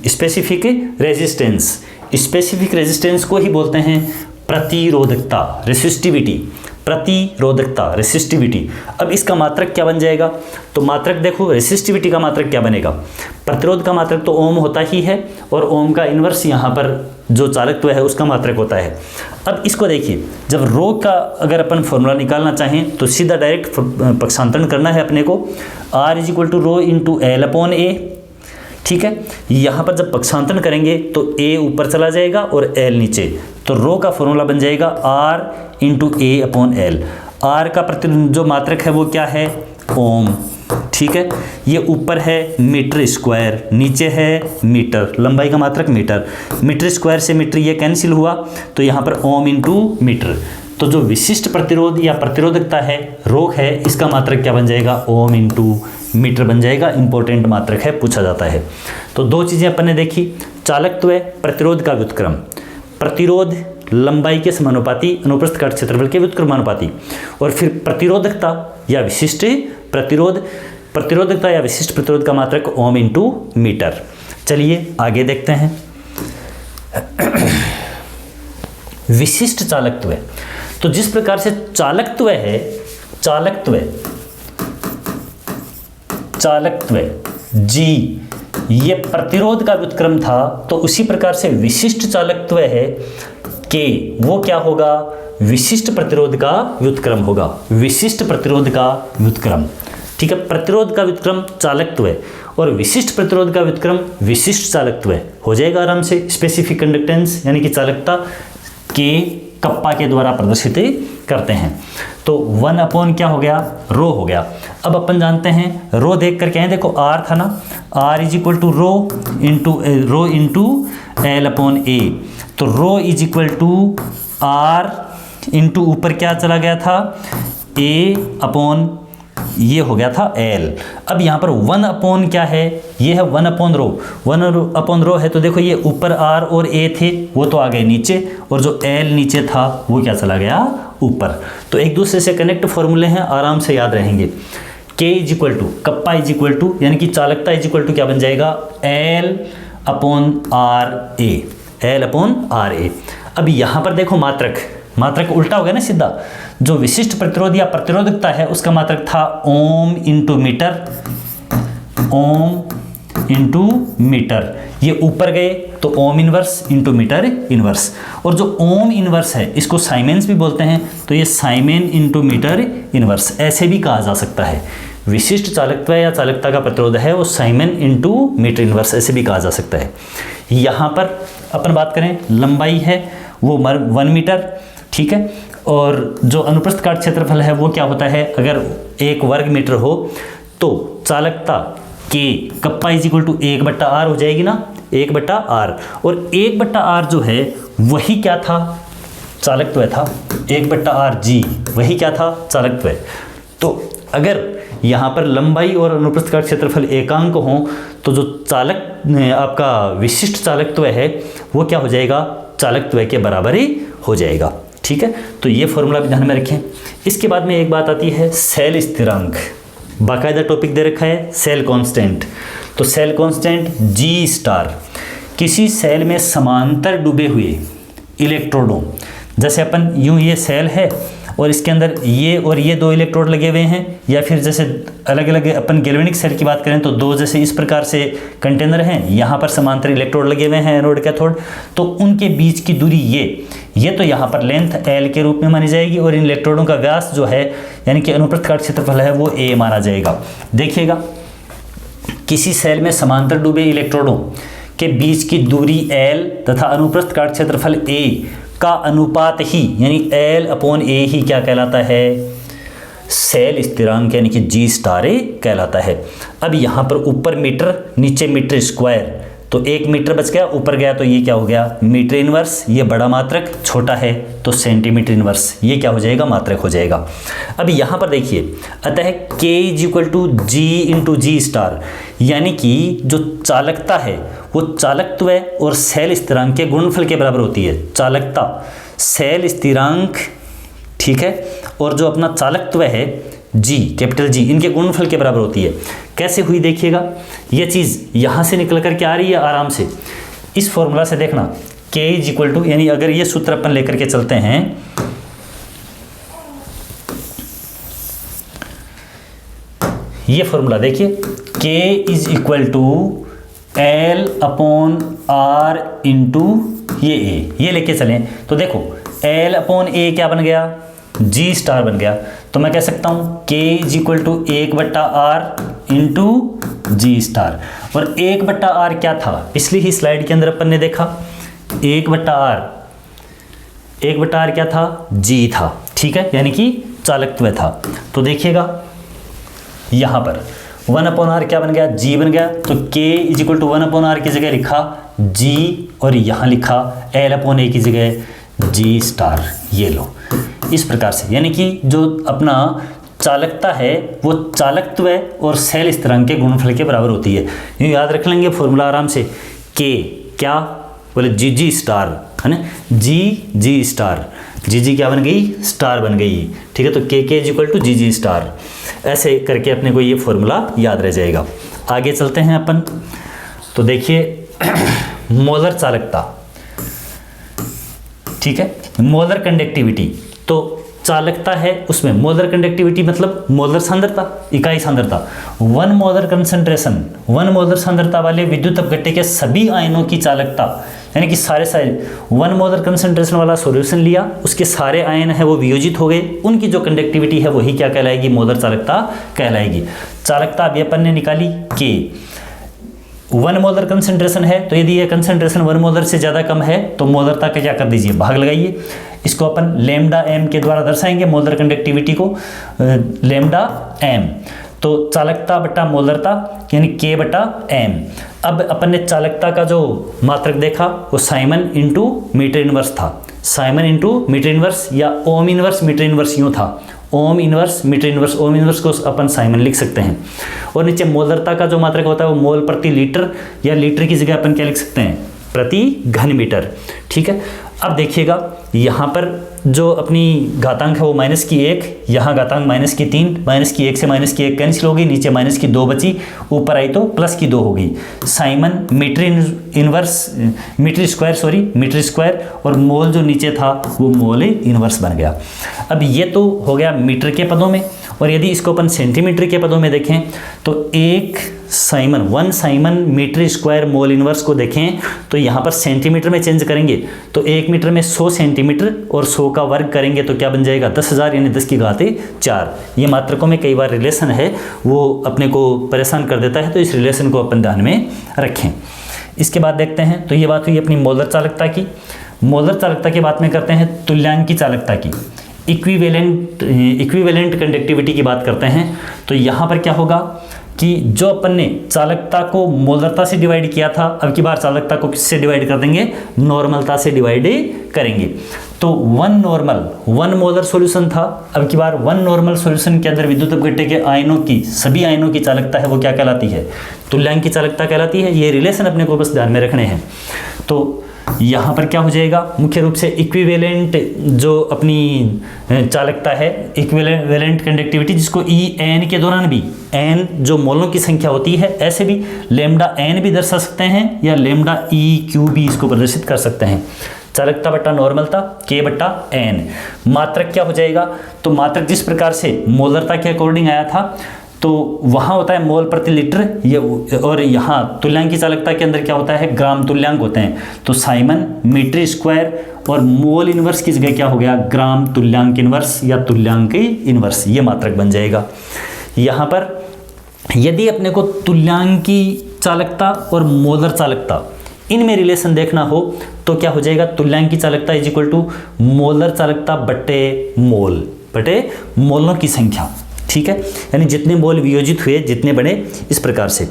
स्पेसिफिक रेजिस्टेंस। स्पेसिफिक रेजिस्टेंस को ही बोलते हैं प्रतिरोधकता, रेसिस्टिविटी, प्रतिरोधकता, रेसिस्टिविटी। अब इसका मात्रक क्या बन जाएगा, तो मात्रक देखो, रेसिस्टिविटी का मात्रक क्या बनेगा, प्रतिरोध का मात्रक तो ओम होता ही है और ओम का इन्वर्स यहाँ पर जो चालकत्व है उसका मात्रक होता है। अब इसको देखिए, जब रो का अगर अपन फॉर्मूला निकालना चाहें तो सीधा डायरेक्ट पक्षांतरण करना है अपने को, R is equal to rho into L upon A. ठीक है, यहाँ पर जब पक्षांतरण करेंगे तो A ऊपर चला जाएगा और L नीचे, तो रो का फॉर्मूला बन जाएगा R इंटू ए अपॉन एल। R का जो मात्रक है वो क्या है, ओम। ठीक है, ये ऊपर है मीटर स्क्वायर, नीचे है मीटर, लंबाई का मात्रक मीटर, मीटर स्क्वायर से मीटर ये कैंसिल हुआ तो यहाँ पर ओम इंटू मीटर। तो जो विशिष्ट प्रतिरोध या प्रतिरोधकता है, रोक है, इसका मात्रक क्या बन जाएगा, ओम इंटू मीटर बन जाएगा। इंपॉर्टेंट मात्रक है, पूछा जाता है। तो दो चीज़ें अपन ने देखी, चालकत्व, प्रतिरोध का व्युत्क्रम। प्रतिरोध लंबाई के समानुपाती, अनुप्रस्थ काट क्षेत्रफल के व्युत्क्रमानुपाती, और फिर प्रतिरोधकता या विशिष्ट प्रतिरोध, प्रतिरोधकता या विशिष्ट प्रतिरोध का मात्रक ओम इंटू मीटर। चलिए आगे देखते हैं। विशिष्ट चालकत्व, तो जिस प्रकार से चालकत्व है, चालकत्व G ये प्रतिरोध का व्युत्क्रम था, तो उसी प्रकार से विशिष्ट चालकत्व है K, वो क्या होगा, विशिष्ट प्रतिरोध का व्युत्क्रम होगा, विशिष्ट प्रतिरोध का व्युत्क्रम। ठीक है, प्रतिरोध का व्युत्क्रम चालकत्व और विशिष्ट प्रतिरोध का व्युत्क्रम विशिष्ट चालकत्व हो जाएगा आराम से। स्पेसिफिक कंडक्टेंस यानी कि चालकता के कप्पा के द्वारा प्रदर्शित करते हैं। तो 1 अपॉन क्या हो गया, रो हो गया। अब अपन जानते हैं रो देख कर क्या है, देखो R था ना, R is equal to rho into L upon A. तो rho is equal to R into ऊपर क्या चला गया था, A अपॉन ये हो गया था L। अब यहाँ पर 1 अपॉन क्या है, ये है 1 अपॉन रो, 1 अपॉन रो है, तो देखो ये ऊपर R और A थे वो तो आ गए नीचे, और जो L नीचे था वो क्या चला गया ऊपर। तो एक दूसरे से कनेक्ट फॉर्मूले हैं, आराम से याद रहेंगे। K is equal to kappa is equal to यानी कि चालकता इज इक्वल टू क्या बन जाएगा, L upon RA, L upon RA। अब यहाँ पर देखो मात्रक उल्टा हो गया ना सीधा, जो विशिष्ट प्रतिरोध या प्रतिरोधकता है उसका मात्रक था ohm into metre, ohm into metre, ये ऊपर गए तो ohm inverse into metre inverse, और जो ओम इनवर्स है इसको साइमेंस भी बोलते हैं, तो ये साइमेन इंटू मीटर इनवर्स ऐसे भी कहा जा सकता है। विशिष्ट चालकत्व या चालकता का प्रतिरोध है वो साइमेन इंटू मीटर इनवर्स ऐसे भी कहा जा सकता है। यहाँ पर अपन बात करें, लंबाई है वो 1 मीटर, ठीक है, और जो अनुप्रस्थ काट क्षेत्रफल है वो क्या होता है, अगर 1 वर्ग मीटर हो तो चालकता के kappa is equal to 1/r हो जाएगी ना, 1/r, और 1/r जो है वही क्या था, चालकत्व था, 1/rg वही क्या था, चालकत्व। तो अगर यहाँ पर लंबाई और अनुप्रस्थ काट क्षेत्रफल एकांक हो तो जो चालक आपका विशिष्ट चालकत्व है वो क्या हो जाएगा, चालकत्व के बराबर ही हो जाएगा। ठीक है, तो ये फॉर्मूला भी ध्यान में रखें। इसके बाद में एक बात आती है सेल स्थिरांक, बाकायदा टॉपिक दे रखा है सेल कांस्टेंट। तो सेल कांस्टेंट G*, किसी सेल में समांतर डूबे हुए इलेक्ट्रोडों, जैसे अपन यूं ये सेल है और इसके अंदर ये और ये 2 इलेक्ट्रोड लगे हुए हैं, या फिर जैसे अलग अलग अपन गैल्वेनिक सेल की बात करें तो 2 जैसे इस प्रकार से कंटेनर हैं, यहाँ पर समांतर इलेक्ट्रोड लगे हुए हैं एनोड कैथोड, तो उनके बीच की दूरी ये तो यहाँ पर लेंथ L के रूप में मानी जाएगी, और इन इलेक्ट्रोडों का व्यास जो है यानी कि अनुप्रस्थ काट क्षेत्रफल है वो A माना जाएगा। देखिएगा, किसी सेल में समांतर डूबे इलेक्ट्रोडों के बीच की दूरी L तथा अनुप्रस्थ काट क्षेत्रफल A का अनुपात ही यानी L अपॉन A ही क्या कहलाता है, सेल स्थिरांक यानी कि जी स्टार ए कहलाता है। अब यहाँ पर ऊपर मीटर नीचे मीटर स्क्वायर, तो 1 मीटर बच गया, ऊपर गया तो ये क्या हो गया मीटर इनवर्स, ये बड़ा मात्रक, छोटा है तो सेंटीमीटर इनवर्स, ये क्या हो जाएगा मात्रक हो जाएगा। अब यहाँ पर देखिए, अतः K = G × G स्टार, यानी कि जो चालकता है वो चालकत्व और सेल स्थिरांक के गुणनफल के बराबर होती है। चालकता, सेल स्थिरांक, ठीक है, और जो अपना चालकत्व है G, कैपिटल G, इनके गुणनफल के बराबर होती है। कैसे हुई देखिएगा, ये चीज़ यहाँ से निकल कर के आ रही है आराम से, इस फॉर्मूला से देखना, K = यानी अगर ये सूत्र अपन लेकर के चलते हैं, ये फॉर्मूला देखिए, K = L/R × ये लेके चलें तो देखो L/A क्या बन गया, G स्टार बन गया, तो मैं कह सकता हूँ K = 1/R × G स्टार। और 1/R क्या था, पिछली ही स्लाइड के अंदर अपन ने देखा 1/R क्या था, G था, ठीक है, यानी कि चालकत्व था। तो देखिएगा यहाँ पर 1/R क्या बन गया, G बन गया, तो K = 1/R की जगह लिखा G और यहाँ लिखा L/A की जगह G स्टार, ये लो इस प्रकार से, यानी कि जो अपना चालकता है वो चालकत्व और सेल स्थिरांक के गुणनफल के बराबर होती है। ये याद रख लेंगे फॉर्मूला आराम से, K क्या बोले G स्टार, है ना, G स्टार, G क्या बन गई, स्टार बन गई, ठीक है, तो K = G स्टार, ऐसे करके अपने को ये फॉर्मूला याद रह जाएगा। आगे चलते हैं अपन, तो देखिए मोलर चालकता, ठीक है, मोलर कंडक्टिविटी, तो चालकता है उसमें मोलर कंडक्टिविटी मतलब मोलर सांद्रता, इकाई सांद्रता, 1 मोलर कंसंट्रेशन, 1 मोलर सांद्रता वाले विद्युत अपघट्य के सभी आयनों की चालकता, यानी कि सारे 1 मोलर कंसंट्रेशन वाला सॉल्यूशन लिया, उसके सारे आयन है वो वियोजित हो गए, उनकी जो कंडक्टिविटी है वही क्या कहलाएगी, मोलर चालकता कहलाएगी। चालकता अभी अपन ने निकाली K, 1 मोलर कंसंट्रेशन है, तो यदि ये कंसंट्रेशन 1 मोलर से ज़्यादा कम है तो मोलरता का क्या कर दीजिए, भाग लगाइए, इसको अपन λm के द्वारा दर्शाएंगे मोलर कंडक्टिविटी को, λm, तो चालकता बटा मोलरता यानी K/m। अब अपन ने चालकता का जो मात्रक देखा वो साइमन × मीटर इनवर्स था, साइमन × मीटर इनवर्स या ओम इनवर्स मीटर इनवर्स यूँ था, ohm inverse metre inverse, ohm inverse को अपन साइमन लिख सकते हैं। और नीचे मोलरता का जो मात्रक होता है वो मोल प्रति लीटर, या लीटर की जगह अपन क्या लिख सकते हैं, प्रति घन मीटर, ठीक है। अब देखिएगा यहाँ पर जो अपनी घातांक है वो -1, यहाँ घातांक -3, -1 से -1 कैंसिल होगी, नीचे -2 बची, ऊपर आई तो +2 होगी। साइमन मीटर स्क्वायर और मोल जो नीचे था वो मोल इनवर्स बन गया। अब ये तो हो गया मीटर के पदों में, और यदि इसको अपन सेंटीमीटर के पदों में देखें तो 1 siemens metre square mole inverse को देखें तो यहाँ पर सेंटीमीटर में चेंज करेंगे तो 1 मीटर में 100 सेंटीमीटर और 100 का वर्ग करेंगे तो क्या बन जाएगा 10,000 यानी 10⁴। ये मात्रकों में कई बार रिलेशन है वो अपने को परेशान कर देता है, तो इस रिलेशन को अपन ध्यान में रखें। इसके बाद देखते हैं, तो ये बात हुई अपनी मोलर चालकता की। मोलर चालकता की बात में करते हैं तुल्यांकी चालकता की, इक्विवेलेंट कंडक्टिविटी की बात करते हैं। तो यहाँ पर क्या होगा कि जो अपन ने चालकता को मोलरता से डिवाइड किया था, अब की बार चालकता को किससे डिवाइड कर देंगे, नॉर्मलता से डिवाइड करेंगे। तो 1 मोलर सॉल्यूशन था, अब की बार 1 नॉर्मल सॉल्यूशन के अंदर विद्युत अपघट्य के आयनों की, सभी आयनों की चालकता है वो क्या कहलाती है, तुल्यांकी चालकता कहलाती है। ये रिलेशन अपने को बस ध्यान में रखने हैं। तो यहाँ पर क्या हो जाएगा, मुख्य रूप से इक्विवेलेंट जो अपनी चालकता है, इक्विवेलेंट कंडक्टिविटी, जिसको En के दौरान भी n जो मोलों की संख्या होती है, ऐसे भी λn भी दर्शा सकते हैं या λEq भी इसको प्रदर्शित कर सकते हैं। चालकता बटा नॉर्मलता K/n। मात्रक क्या हो जाएगा, तो मात्रक जिस प्रकार से मोलरता के अकॉर्डिंग आया था तो वहाँ होता है मोल प्रति लीटर, ये, और यहाँ तुल्यांकी चालकता के अंदर क्या होता है, ग्राम तुल्यांक होते हैं। तो साइमन मीटर स्क्वायर और मोल इनवर्स की जगह क्या हो गया, ग्राम तुल्यांक इनवर्स या तुल्यांकी इनवर्स, ये मात्रक बन जाएगा। यहाँ पर यदि अपने को तुल्यांकी चालकता और मोलर चालकता इनमें रिलेशन देखना हो तो क्या हो जाएगा, तुल्यांकी चालकता = मोलर चालकता बट्टे मोल, बटे मोलों की संख्या, ठीक है, यानी जितने मोल वियोजित हुए जितने बने, इस प्रकार से।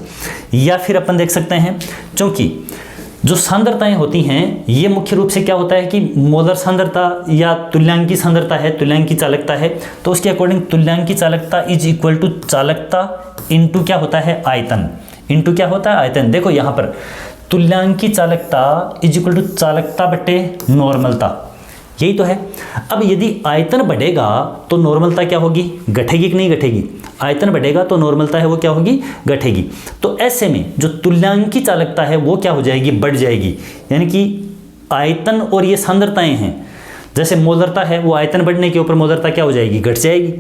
या फिर अपन देख सकते हैं, क्योंकि जो सांद्रताएं होती हैं ये मुख्य रूप से क्या होता है कि मोलर सांद्रता या तुल्यांकी सांद्रता है, तुल्यांकी चालकता है, तो उसके अकॉर्डिंग तुल्यांकी चालकता इज इक्वल टू चालकता इनटू क्या होता है आयतन, इनटू क्या होता है आयतन। देखो यहाँ पर तुल्यांकी चालकता इज इक्वल टू चालकता बटे नॉर्मलता, यही तो है। अब यदि आयतन बढ़ेगा तो नॉर्मलता क्या होगी, घटेगी कि नहीं घटेगी, आयतन बढ़ेगा तो नॉर्मलता है वो क्या होगी, घटेगी। तो ऐसे में जो तुल्यांकी चालकता है वो क्या हो जाएगी, बढ़ जाएगी, यानी कि आयतन और ये सांद्रताएं हैं, जैसे मोलरता है वो आयतन बढ़ने के ऊपर मोलरता क्या हो जाएगी, घट जाएगी,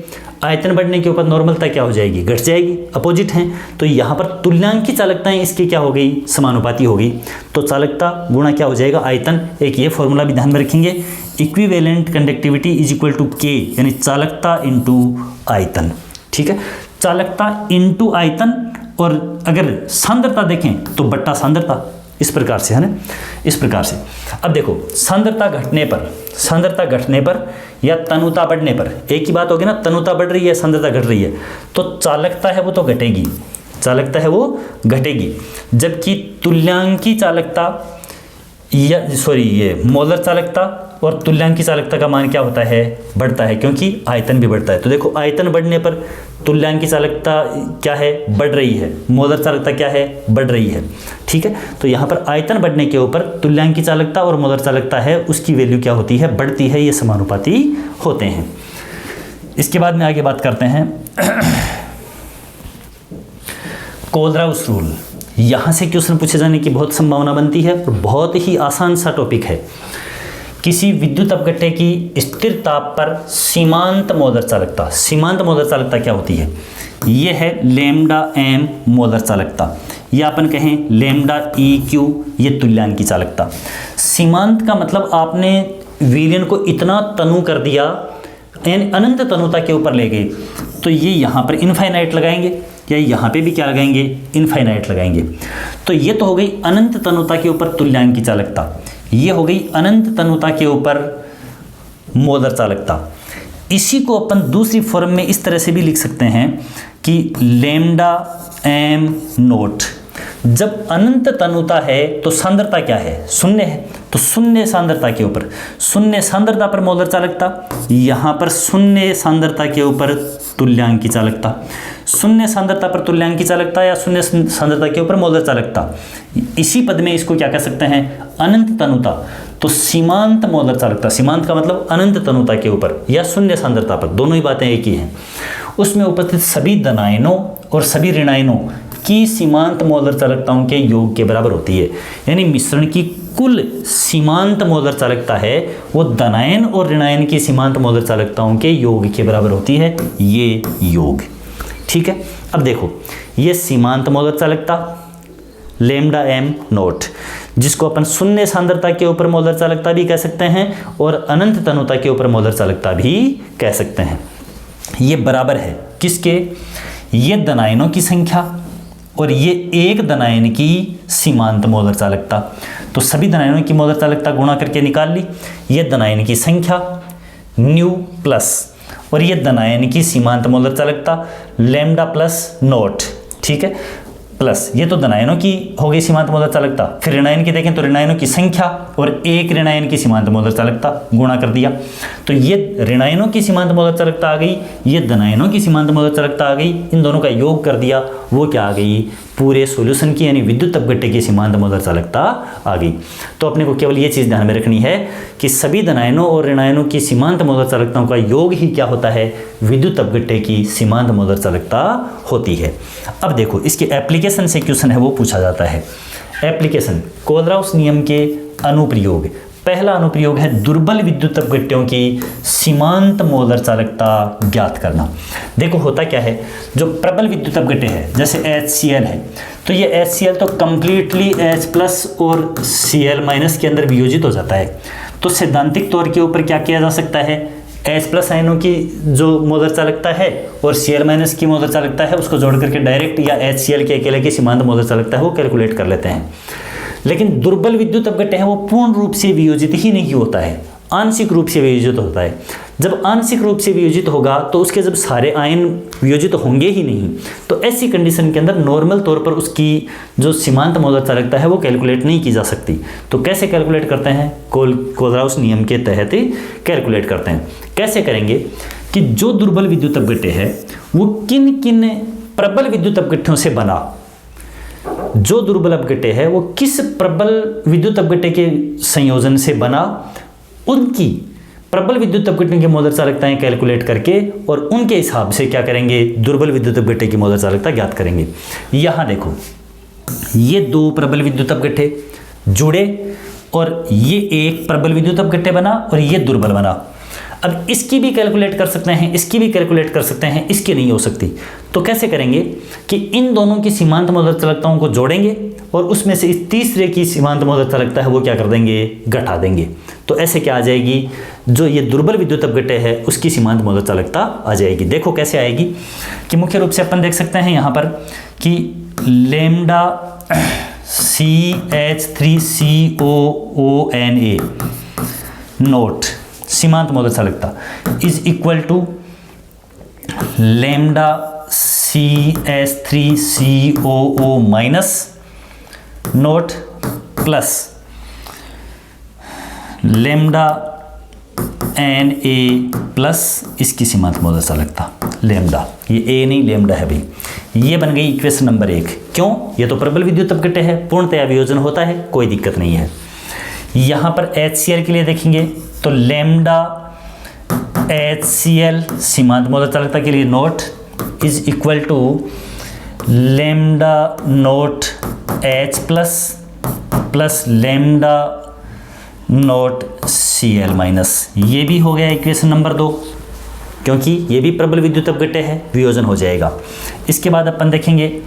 आयतन बढ़ने के ऊपर नॉर्मलता क्या हो जाएगी, घट जाएगी, अपोजिट हैं। तो यहाँ पर तुल्यांकी चालकताएं इसकी क्या हो गई, समानुपाती हो गई। तो चालकता गुणा क्या हो जाएगा, आयतन। एक ये फॉर्मूला भी ध्यान में रखेंगे, equivalent conductivity is equal to के, यानी चालकता इंटू आयतन, ठीक है, चालकता इंटू आयतन। और अगर सांद्रता देखें तो बट्टा सांद्रता, इस प्रकार से है ना, इस प्रकार से। अब देखो सांद्रता घटने पर, सांद्रता घटने पर या तनुता बढ़ने पर एक ही बात होगी ना, तनुता बढ़ रही है सांद्रता घट रही है, तो चालकता है वो तो घटेगी, चालकता है वो घटेगी, जबकि तुल्यांकी चालकता या ये मोलर चालकता और तुल्यांकी चालकता का मान क्या होता है, बढ़ता है, क्योंकि आयतन भी बढ़ता है। तो देखो आयतन बढ़ने पर तुल्यांकी चालकता क्या है, बढ़ रही है, मोलर चालकता क्या है, बढ़ रही है, ठीक है। तो यहाँ पर आयतन बढ़ने के ऊपर तुल्यांकी चालकता और मोलर चालकता है उसकी वैल्यू क्या होती है, बढ़ती है, ये समानुपाती होते हैं। इसके बाद में आगे बात करते हैं कोलराउस रूल। यहाँ से क्वेश्चन पूछे जाने की बहुत संभावना बनती है और बहुत ही आसान सा टॉपिक है। किसी विद्युत अपघट्य की स्थिर ताप पर सीमांत मोलर चालकता, सीमांत मोलर चालकता क्या होती है, ये है लैम्डा एम मोलर चालकता, या अपन कहें लैम्डा ई क्यू, ये तुल्यांकी चालकता। सीमांत का मतलब आपने विलयन को इतना तनु कर दिया, यानी अनंत तनुता के ऊपर ले गए, तो ये यहाँ पर इनफाइनाइट लगाएंगे, या यहाँ पे भी क्या लगाएंगे, इनफाइनाइट लगाएंगे। तो ये तो हो गई अनंत तनुता के ऊपर तुल्यांकी चालकता, ये हो गई अनंत तनुता के ऊपर मोलर चालकता। इसी को अपन दूसरी फॉर्म में इस तरह से भी लिख सकते हैं कि लैम्डा एम नोट। जब अनंत तनुता है तो सांद्रता क्या है, शून्य है, तो शून्य सांद्रता के ऊपर, शून्य सांद्रता पर मोलर चालकता, यहाँ पर शून्य सांद्रता के ऊपर तुल्यांकी चालकता, शून्य सांद्रता पर तुल्यांकी चालकता या शून्य सांद्रता के ऊपर मोलर चालकता। इसी पद में इसको क्या कह सकते हैं, अनंत तनुता, तो सीमांत मोलर चालकता, सीमांत का मतलब अनंत तनुता के ऊपर या शून्य सांद्रता पर, दोनों ही बातें एक ही हैं। उसमें उपस्थित सभी धनायनों और सभी ऋणायनों की सीमांत मोलर चालकताओं के योग के बराबर होती है, यानी मिश्रण की कुल सीमांत मोलर चालकता है वो धनायन और ऋणायन की सीमांत मोलर चालकताओं के योग के बराबर होती है, ये योग, ठीक है। अब देखो ये सीमांत मोलर चालकता लैम्डा एम नोट, जिसको अपन शून्य सांद्रता के ऊपर मोलर चालकता भी कह सकते हैं और अनंत तनुता के ऊपर मोलर चालकता भी कह सकते हैं। ये बराबर है किसके, ये धनायनों की संख्या और ये एक धनायन की सीमांत मोलर चालकता। तो सभी धनायनों की मोलर चालकता गुणा करके निकाल ली, ये धनायन की संख्या न्यू प्लस और ये धनायन की सीमांत मोलर चालकता लैम्डा प्लस नोट, ठीक है, प्लस ये तो धनायनों की हो गई सीमांत मोलर चालकता। फिर ऋणायन की देखें तो ऋणायनों की संख्या और एक ऋणायन की सीमांत मोलर चालकता गुणा कर दिया, तो ये ऋणायनों की सीमांत मोलर चालकता आ गई, ये धनायनों की सीमांत मोलर चालकता आ गई, इन दोनों का योग कर दिया, वो क्या आ गई, पूरे सॉल्यूशन की यानी विद्युत अपघट्य की सीमांत मोलर चालकता आ गई। तो अपने को केवल ये चीज़ ध्यान में रखनी है कि सभी धनायनों और ऋणायनों की सीमांत मोलर चालकताओं का योग ही क्या होता है, विद्युत अपघट्य की सीमांत मोलर चालकता होती है। अब देखो इसके एप्लीकेशन से क्वेश्चन है वो पूछा जाता है। एप्लीकेशन कोलराउस नियम के अनुप्रयोग। पहला अनुप्रयोग है दुर्बल विद्युत अपघट्यों की सीमांत मोलर चालकता ज्ञात करना। देखो होता क्या है, जो प्रबल विद्युत अपघट्य है जैसे HCl है, तो ये HCl तो कंप्लीटली H प्लस और Cl माइनस के अंदर वियोजित हो जाता है। तो सैद्धांतिक तौर के ऊपर क्या किया जा सकता है, H प्लस आयनों की जो मोलर चालकता है और Cl माइनस की मोलर चालकता है उसको जोड़ करके डायरेक्ट या HCl के अकेले की सीमांत मोलर चालकता है वो कैलकुलेट कर लेते हैं। लेकिन दुर्बल विद्युत अपघट्य है वो पूर्ण रूप से वियोजित ही नहीं होता है, आंशिक रूप से वियोजित होता है। जब आंशिक रूप से वियोजित होगा तो उसके जब सारे आयन वियोजित होंगे ही नहीं, तो ऐसी कंडीशन के अंदर नॉर्मल तौर पर उसकी जो सीमांत मौलिक चालकता है वो कैलकुलेट नहीं की जा सकती। तो कैसे कैलकुलेट करते हैं? कोलराउस नियम के तहत ही कैलकुलेट करते हैं। कैसे करेंगे कि जो दुर्बल विद्युत अपघट्य है वो किन किन प्रबल विद्युत अपघट्यों से बना, जो दुर्बल अपघट्य है वो किस प्रबल विद्युत अपघट्य के संयोजन से बना, उनकी प्रबल विद्युत अपघट्य की मौलिक चालकताएं कैलकुलेट करके और उनके हिसाब से क्या करेंगे, दुर्बल विद्युत अपघट्य की मौलिक चालकता ज्ञात करेंगे। यहां देखो, ये दो प्रबल विद्युत अपघट्य जुड़े और ये एक प्रबल विद्युत अपघट्य बना और ये दुर्बल बना। अब इसकी भी कैलकुलेट कर सकते हैं, इसकी भी कैलकुलेट कर सकते हैं, इसकी नहीं हो सकती। तो कैसे करेंगे कि इन दोनों की सीमांत मौलिक चालकताओं को जोड़ेंगे और उसमें से इस तीसरे की सीमांत मौलिक चालकता है वो क्या कर देंगे, घटा देंगे। तो ऐसे क्या आ जाएगी, जो ये दुर्बल विद्युत अपघट्य है उसकी सीमांत मौलिक चालकता आ जाएगी। देखो कैसे आएगी कि मुख्य रूप से अपन देख सकते हैं यहाँ पर कि लैम्डा CH3COONA नोट सीमांत मौलिक चालकता is equal to lambda CH3COO minus nought plus lambda Na plus इसकी सीमांत मौलिक चालकता लैम्डा, ये ए नहीं लैम्डा है भाई। ये बन गई इक्वेशन नंबर 1। क्यों? ये तो प्रबल विद्युत अपघट्य है, पूर्णतया वियोजन होता है, कोई दिक्कत नहीं है। यहाँ पर HCl के लिए देखेंगे तो लैम्डा HCl सीमांत मौलिक चालकता के लिए nought is equal to lambda nought H plus lambda note Cl minus. ये भी हो गया इक्वेशन नंबर 2, क्योंकि ये भी प्रबल विद्युत अपघट्य है, वियोजन हो जाएगा। इसके बाद अपन देखेंगे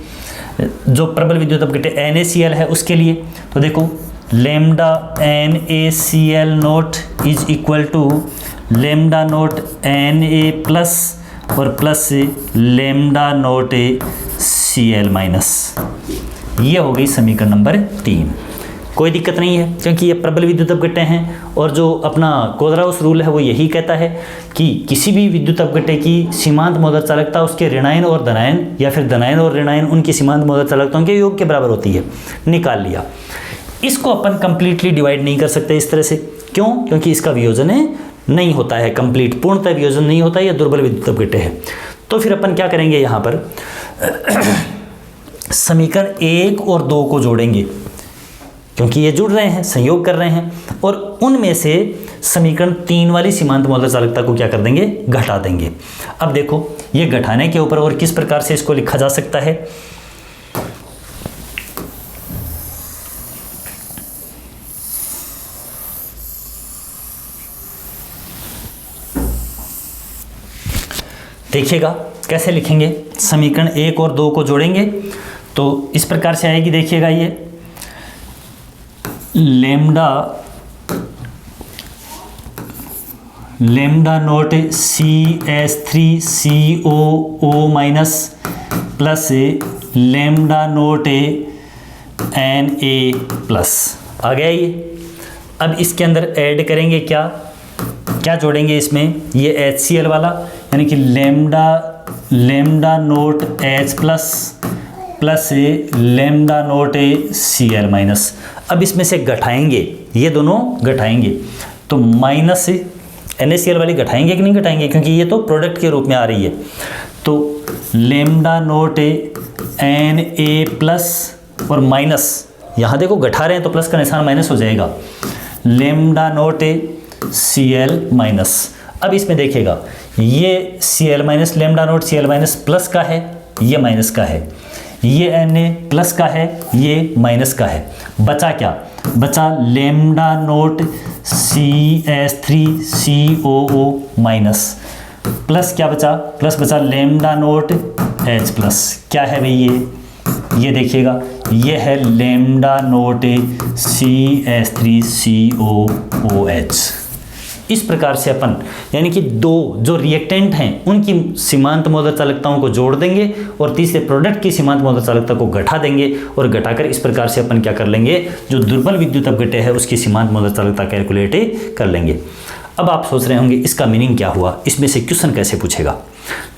जो प्रबल विद्युत अपघट्य NaCl है उसके लिए, तो देखो lambda NaCl naught is equal to lambda naught Na plus और plus lambda note Cl minus. ये हो गई समीकरण नंबर 3। कोई दिक्कत नहीं है क्योंकि ये प्रबल विद्युत अपघट्य हैं और जो अपना कोलराउस रूल है वो यही कहता है कि किसी भी विद्युत अपघट्य की सीमांत मौलिक चालकता उसके ऋणायन और धनायन या फिर धनायन और ऋणायन उनकी सीमांत मौलिक चालकताओं के योग के बराबर होती है। निकाल लिया। इसको अपन कंप्लीटली डिवाइड नहीं कर सकते इस तरह से। क्यों? क्योंकि इसका वियोजन नहीं होता है, कंप्लीट पूर्णतः वियोजन नहीं होता है, यह दुर्बल विद्युत अपघट्य है। तो फिर अपन क्या करेंगे, यहाँ पर समीकरण 1 और 2 को जोड़ेंगे क्योंकि ये जुड़ रहे हैं, संयोग कर रहे हैं, और उनमें से समीकरण 3 वाली सीमांत मौलिक चालकता को क्या कर देंगे, घटा देंगे। अब देखो ये घटाने के ऊपर और किस प्रकार से इसको लिखा जा सकता है। देखिएगा कैसे लिखेंगे, समीकरण 1 और 2 को जोड़ेंगे तो इस प्रकार से आएगी। देखिएगा ये lambda naught CH3COO minus plus lambda naught Na plus आ गया ये। अब इसके अंदर ऐड करेंगे क्या जोड़ेंगे इसमें, ये HCl वाला यानी कि lambda nought H plus lambda note Cl minus. अब इसमें से घटाएंगे, ये दोनों घटाएंगे तो माइनस NaCl वाली घटाएंगे कि नहीं घटाएंगे, क्योंकि ये तो प्रोडक्ट के रूप में आ रही है। तो लैम्डा नोट Na प्लस और माइनस, यहाँ देखो घटा रहे हैं तो प्लस का निशान माइनस हो जाएगा, लैम्डा नोट Cl माइनस। अब इसमें देखिएगा ये Cl minus lambda note Cl minus plus का है, ये माइनस का है, ये Na प्लस का है, ये माइनस का है। बचा क्या, बचा lambda naught CH3COO minus plus क्या बचा, प्लस बचा लैम्डा नोट H प्लस। क्या है भाई ये देखिएगा ये है लैम्डा नोट CH3COOH। इस प्रकार से अपन यानी कि दो जो रिएक्टेंट हैं उनकी सीमांत मौलिक चालकताओं को जोड़ देंगे और तीसरे प्रोडक्ट की सीमांत मौलिक चालकता को घटा देंगे और घटाकर इस प्रकार से अपन क्या कर लेंगे, जो दुर्बल विद्युत अपघट्य है उसकी सीमांत मौलिक चालकता कैलकुलेट कर लेंगे। अब आप सोच रहे होंगे इसका मीनिंग क्या हुआ, इसमें से क्वेश्चन कैसे पूछेगा।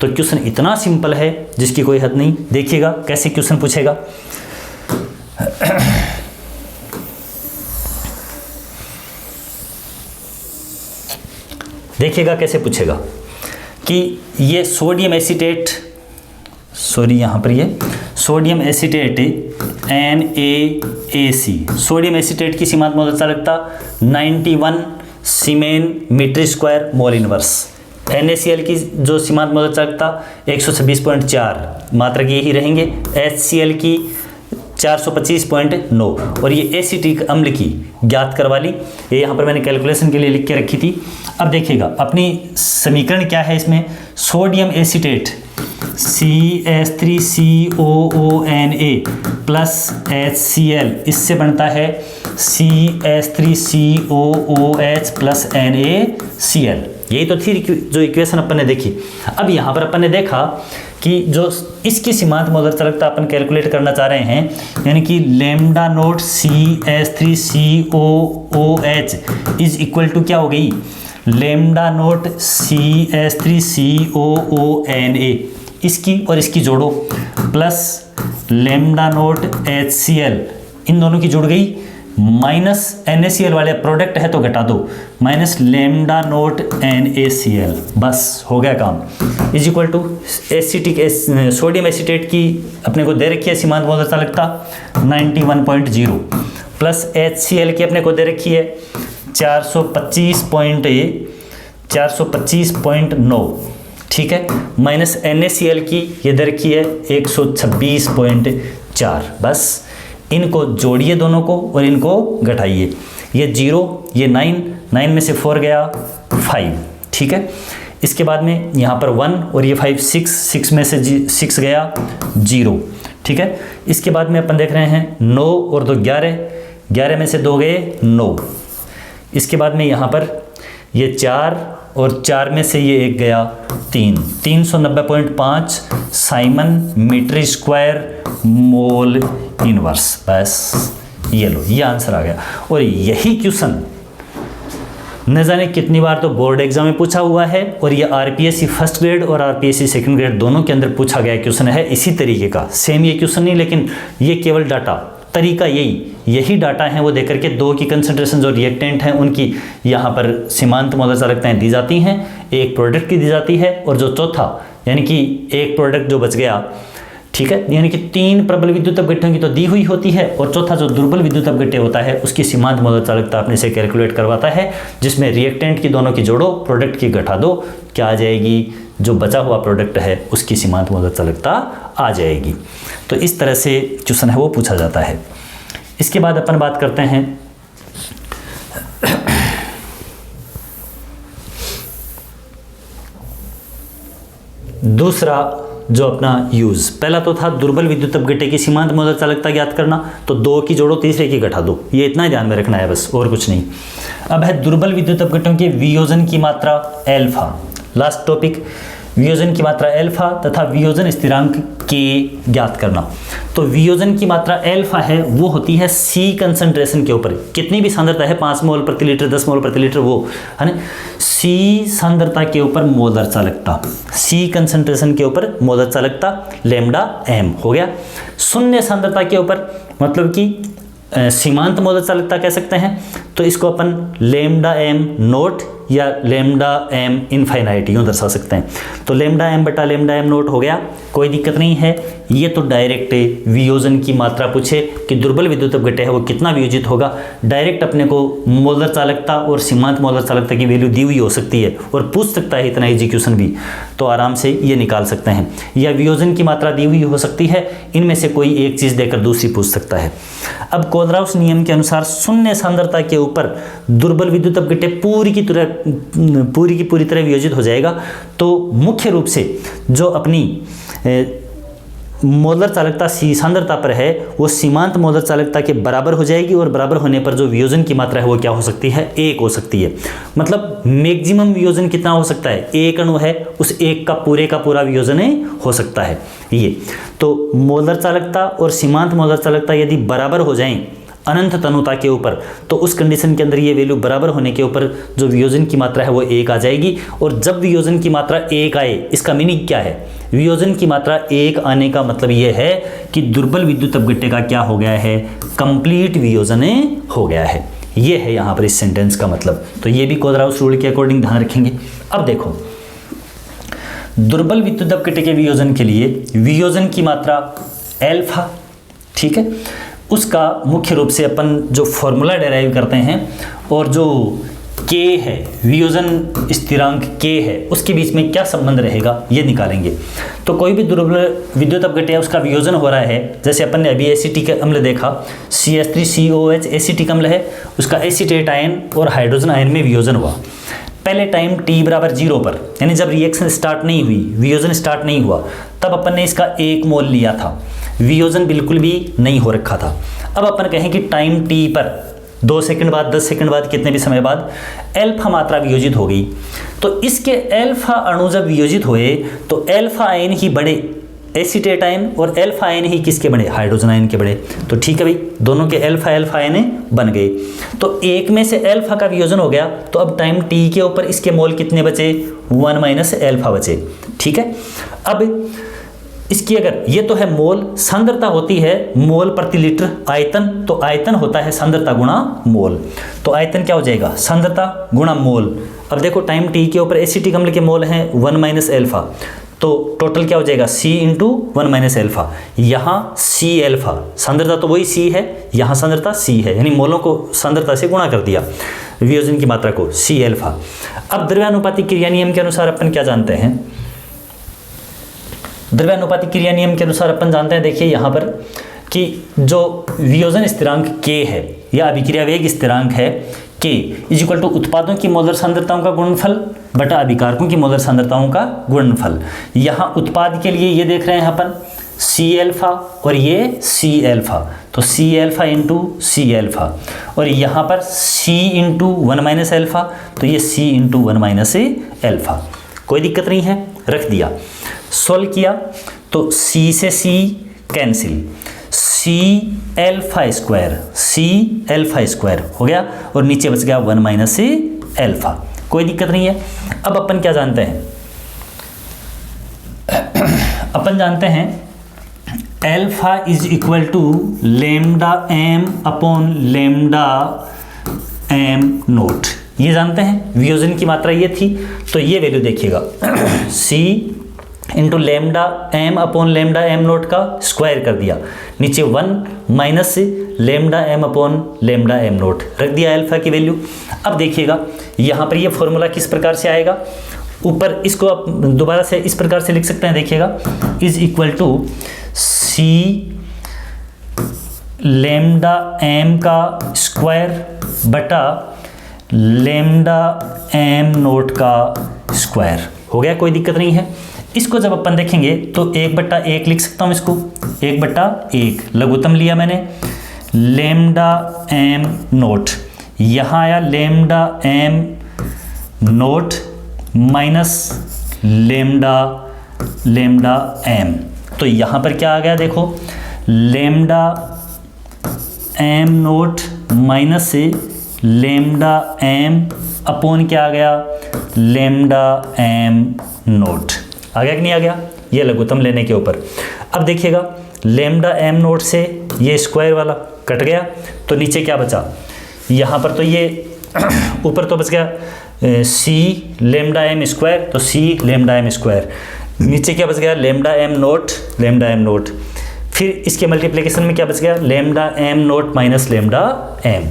तो क्वेश्चन इतना सिंपल है जिसकी कोई हद नहीं। देखिएगा कैसे क्वेश्चन पूछेगा। देखिएगा कैसे पूछेगा कि ये सोडियम एसीटेट, सॉरी यहाँ पर ये sodium acetate NaAC, sodium acetate की सीमांत मौलिक चालकता 91 siemens metre square mole inverse. NaCl की जो सीमांत मौलिक चालकता 126.4 मात्रा की यही रहेंगे। HCl की 425.9 और ये एसिटिक अम्ल की ज्ञात करवा ली। ये यहाँ पर मैंने कैलकुलेशन के लिए लिख के रखी थी। अब देखिएगा अपनी समीकरण क्या है इसमें, sodium acetate CH3COONA plus HCl, इससे बनता है CH3COOH प्लस NaCl। यही तो थी जो इक्वेशन अपन ने देखी। अब यहाँ पर अपन ने देखा कि जो इसकी सीमांत मौलिक चालकता अपन कैलकुलेट करना चाह रहे हैं, यानी कि lambda nought CH3COOH is equal to क्या हो गई, लैम्डा नोट CH3COONA, इसकी और इसकी जोड़ो प्लस लैम्डा नोट HCl, इन दोनों की जुड़ गई, माइनस NaCl वाले प्रोडक्ट है तो घटा दो, माइनस लैम्डा नोट NaCl, बस हो गया काम। Is equal to acetic sodium acetate की अपने को दे रखी है सीमांत मौलिक चालकता 91.0 प्लस HCl की अपने को दे रखी है 425.9, ठीक है, माइनस NaCl की ये दे रखी है 126.4। बस इनको जोड़िए दोनों को और इनको घटाइए, ये 0 ये 9 में से 4 गया 5, ठीक है। इसके बाद में यहाँ पर 1 और ये 5 6 में से 6 गया 0, ठीक है। इसके बाद में अपन देख रहे हैं 9 और 2 11 में से 2 गए 9। इसके बाद में यहाँ पर ये 4 और 4 में से ये 1 गया 3, 390.5 siemens metre square mole inverse. बस ये लो, ये आंसर आ गया। और यही क्वेश्चन न जाने कितनी बार तो बोर्ड एग्जाम में पूछा हुआ है, और ये आरपीएससी फर्स्ट ग्रेड और आरपीएससी सेकंड ग्रेड दोनों के अंदर पूछा गया क्वेश्चन है इसी तरीके का। सेम ये क्वेश्चन नहीं, लेकिन ये केवल डाटा तरीका यही डाटा है वो देकर के दो की कंसंट्रेशन जो रिएक्टेंट हैं उनकी यहाँ पर सीमांत मौलिक चालकताएं दी जाती हैं, एक प्रोडक्ट की दी जाती है, और जो चौथा यानी कि एक प्रोडक्ट जो बच गया, ठीक है, यानी कि 3 प्रबल विद्युत अपघट्यों की तो दी हुई होती है, और चौथा जो दुर्बल विद्युत अपघट्य होता है उसकी सीमांत मौलिक चालकता अपने से कैलकुलेट करवाता है, जिसमें रिएक्टेंट की दोनों की जोड़ो, प्रोडक्ट की घटा दो, क्या आ जाएगी, जो बचा हुआ प्रोडक्ट है उसकी सीमांत मौलिक चालकता आ जाएगी। तो इस तरह से क्वेश्चन है वो पूछा जाता है। इसके बाद अपन बात करते हैं दूसरा जो अपना यूज। पहला तो था दुर्बल विद्युत अपघट्य की सीमांत मौलिक चालकता ज्ञात करना, तो 2 की जोड़ो तीसरे की घटा दो, ये इतना ध्यान में रखना है बस, और कुछ नहीं। अब है दुर्बल विद्युत अपघट्यों के वियोजन की मात्रा एल्फा। लास्ट टॉपिक, वियोजन की मात्रा एल्फा तथा वियोजन स्थिरांक के ज्ञात करना। तो वियोजन की मात्रा एल्फा है वो होती है सी कंसंट्रेशन के ऊपर, कितनी भी सांद्रता है 5 मोल प्रति लीटर 10 मोल प्रति लीटर, वो है ना, सी सांद्रता के ऊपर मोलर चालकता, सी कंसंट्रेशन के ऊपर मोलर चालकता लैम्डा एम हो गया। शून्य सांद्रता के ऊपर मतलब कि सीमांत मौलिक चालकता कह सकते हैं, तो इसको अपन लैम्डा एम नोट या लैम्डा एम इनफाइनाइट यूँ दर्शा सकते हैं। तो लैम्डा एम बटा लैम्डा एम नोट हो गया, कोई दिक्कत नहीं है। ये तो डायरेक्ट वियोजन की मात्रा पूछे कि दुर्बल विद्युत अपघट्य है वो कितना वियोजित होगा, डायरेक्ट अपने को मोलर चालकता और सीमांत मोलर चालकता की वैल्यू दी हुई हो सकती है और पूछ सकता है इतना इजी क्वेश्चन भी, तो आराम से ये निकाल सकते हैं। या वियोजन की मात्रा दी हुई हो सकती है, इनमें से कोई एक चीज़ देकर दूसरी पूछ सकता है। अब कोलराउस नियम के अनुसार शून्य सांद्रता के ऊपर दुर्बल विद्युत अपघट्य पूरी की पूरी तरह वियोजित हो जाएगा। तो मुख्य रूप से जो अपनी मोलर चालकता सी सांद्रता पर है वो सीमांत मोलर चालकता के बराबर हो जाएगी, और बराबर होने पर जो वियोजन की मात्रा है वो क्या हो सकती है, 1 हो सकती है। मतलब मैक्सिमम वियोजन कितना हो सकता है, 1 अणु है उस 1 का पूरा वियोजन हो सकता है ये। तो मोलर चालकता और सीमांत मोलर चालकता यदि बराबर हो जाएं अनंत तनुता के ऊपर, तो उस कंडीशन के अंदर ये वैल्यू बराबर होने के ऊपर जो वियोजन की मात्रा है वो 1 आ जाएगी। और जब वियोजन की मात्रा 1 आए, इसका मीनिंग क्या है? वियोजन की मात्रा 1 आने का मतलब ये है कि दुर्बल विद्युत अपघट्य का क्या हो गया है? कंप्लीट वियोजन हो गया है। ये है यहाँ पर इस सेंटेंस का मतलब। तो ये भी कोदराउस रूल के अकॉर्डिंग ध्यान रखेंगे। अब देखो, दुर्बल विद्युत अपघट्य के वियोजन के लिए वियोजन की मात्रा एल्फा, ठीक है, उसका मुख्य रूप से अपन जो फॉर्मूला डेराइव करते हैं और जो k है, वियोजन स्थिरांक k है, उसके बीच में क्या संबंध रहेगा ये निकालेंगे। तो कोई भी दुर्बल विद्युत अपघट्य है उसका वियोजन हो रहा है, जैसे अपन ने अभी एसिटिक अम्ल देखा, CH3COH एसिटिक अम्ल है, उसका एसीटेट आयन और हाइड्रोजन आयन में वियोजन हुआ। पहले टाइम t बराबर 0 पर, यानी जब रिएक्शन स्टार्ट नहीं हुई, वियोजन स्टार्ट नहीं हुआ, तब अपन ने इसका 1 मोल लिया था, वियोजन बिल्कुल भी नहीं हो रखा था। अब अपन कहें कि टाइम t पर 2 सेकंड बाद, 10 सेकंड बाद, कितने भी समय बाद एल्फा मात्रा वियोजित हो गई। तो इसके एल्फा अणु जब वियोजित हुए तो एल्फा आयन ही बड़े, एसीटेट आयन, और एल्फा आयन ही किसके बड़े? हाइड्रोजन आयन के बड़े। तो ठीक है भाई, दोनों के एल्फा एल्फा आयन बन गए। तो एक में से एल्फा का वियोजन हो गया, तो अब टाइम t के ऊपर इसके मोल कितने बचे? 1 माइनस एल्फा बचे। ठीक है, अब इसकी अगर, ये तो है मोल, सांद्रता होती है मोल प्रति लीटर आयतन, तो आयतन होता है सांद्रता गुणा मोल। तो आयतन क्या हो जाएगा? सांद्रता गुणा मोल। अब देखो टाइम t के ऊपर एसिटिक अम्ल के मोल हैं 1 माइनस एल्फा, तो टोटल क्या हो जाएगा? C into 1 minus alpha. यहाँ C एल्फा, सांद्रता तो वही C है, यहाँ सांद्रता C है, यानी मोलों को सांद्रता से गुणा कर दिया, वियोजन की मात्रा को, C एल्फा। अब द्रव्यानुपातिक क्रिया नियम के अनुसार अपन क्या जानते हैं? द्रव्यानुपातिक क्रिया नियम के अनुसार अपन जानते हैं, देखिए यहाँ पर, कि जो वियोजन स्थिरांक k है या अभिक्रिया वेग स्थिरांक है k इज इक्वल टू उत्पादों की मोलर सांद्रताओं का गुणनफल बटा अभिकारकों की मोलर सांद्रताओं का गुणनफल। यहाँ उत्पाद के लिए ये देख रहे हैं अपन C एल्फा और ये C एल्फा, तो C alpha into C alpha, और यहाँ पर C इंटू 1 माइनस एल्फा, तो ये C इंटू 1 माइनस एल्फा। कोई दिक्कत नहीं है, रख दिया। सोल्व किया तो C से C cancel, C alpha square हो गया, और नीचे बच गया 1 माइनस एल्फा। कोई दिक्कत नहीं है। अब अपन क्या जानते हैं? अपन जानते हैं alpha is equal to lambda m upon lambda m nought, ये जानते हैं। वियोजन की मात्रा ये थी, तो ये वैल्यू देखिएगा C into lambda m upon lambda m nought का स्क्वायर कर दिया, नीचे 1 minus lambda m upon lambda m note, रख दिया एल्फा की वैल्यू। अब देखिएगा यहाँ पर ये फॉर्मूला किस प्रकार से आएगा, ऊपर इसको आप दोबारा से इस प्रकार से लिख सकते हैं, देखिएगा, is equal to C lambda m का स्क्वायर बटा लेमडा m नोट का स्क्वायर हो गया। कोई दिक्कत नहीं है। इसको जब अपन देखेंगे तो 1/1 लिख सकता हूँ, इसको 1/1 लघुत्तम लिया मैंने, लेमडा m नोट, यहाँ आया lambda m note minus lambda m, तो यहाँ पर क्या आ गया देखो, लेमडा m नोट माइनस से लेमडा m अपॉन क्या आ गया, लेमडा m नोट। आ गया कि नहीं आ गया? ये लघुत्तम लेने के ऊपर। अब देखिएगा लेमडा m नोट से ये स्क्वायर वाला कट गया, तो नीचे क्या बचा? यहाँ पर तो ये ऊपर तो बच गया C लेमडा m स्क्वायर, तो C लेमडा m स्क्वायर, नीचे क्या बच गया? लेमडा m नोट, फिर इसके मल्टीप्लिकेशन में क्या बच गया? Lambda m note minus lambda m।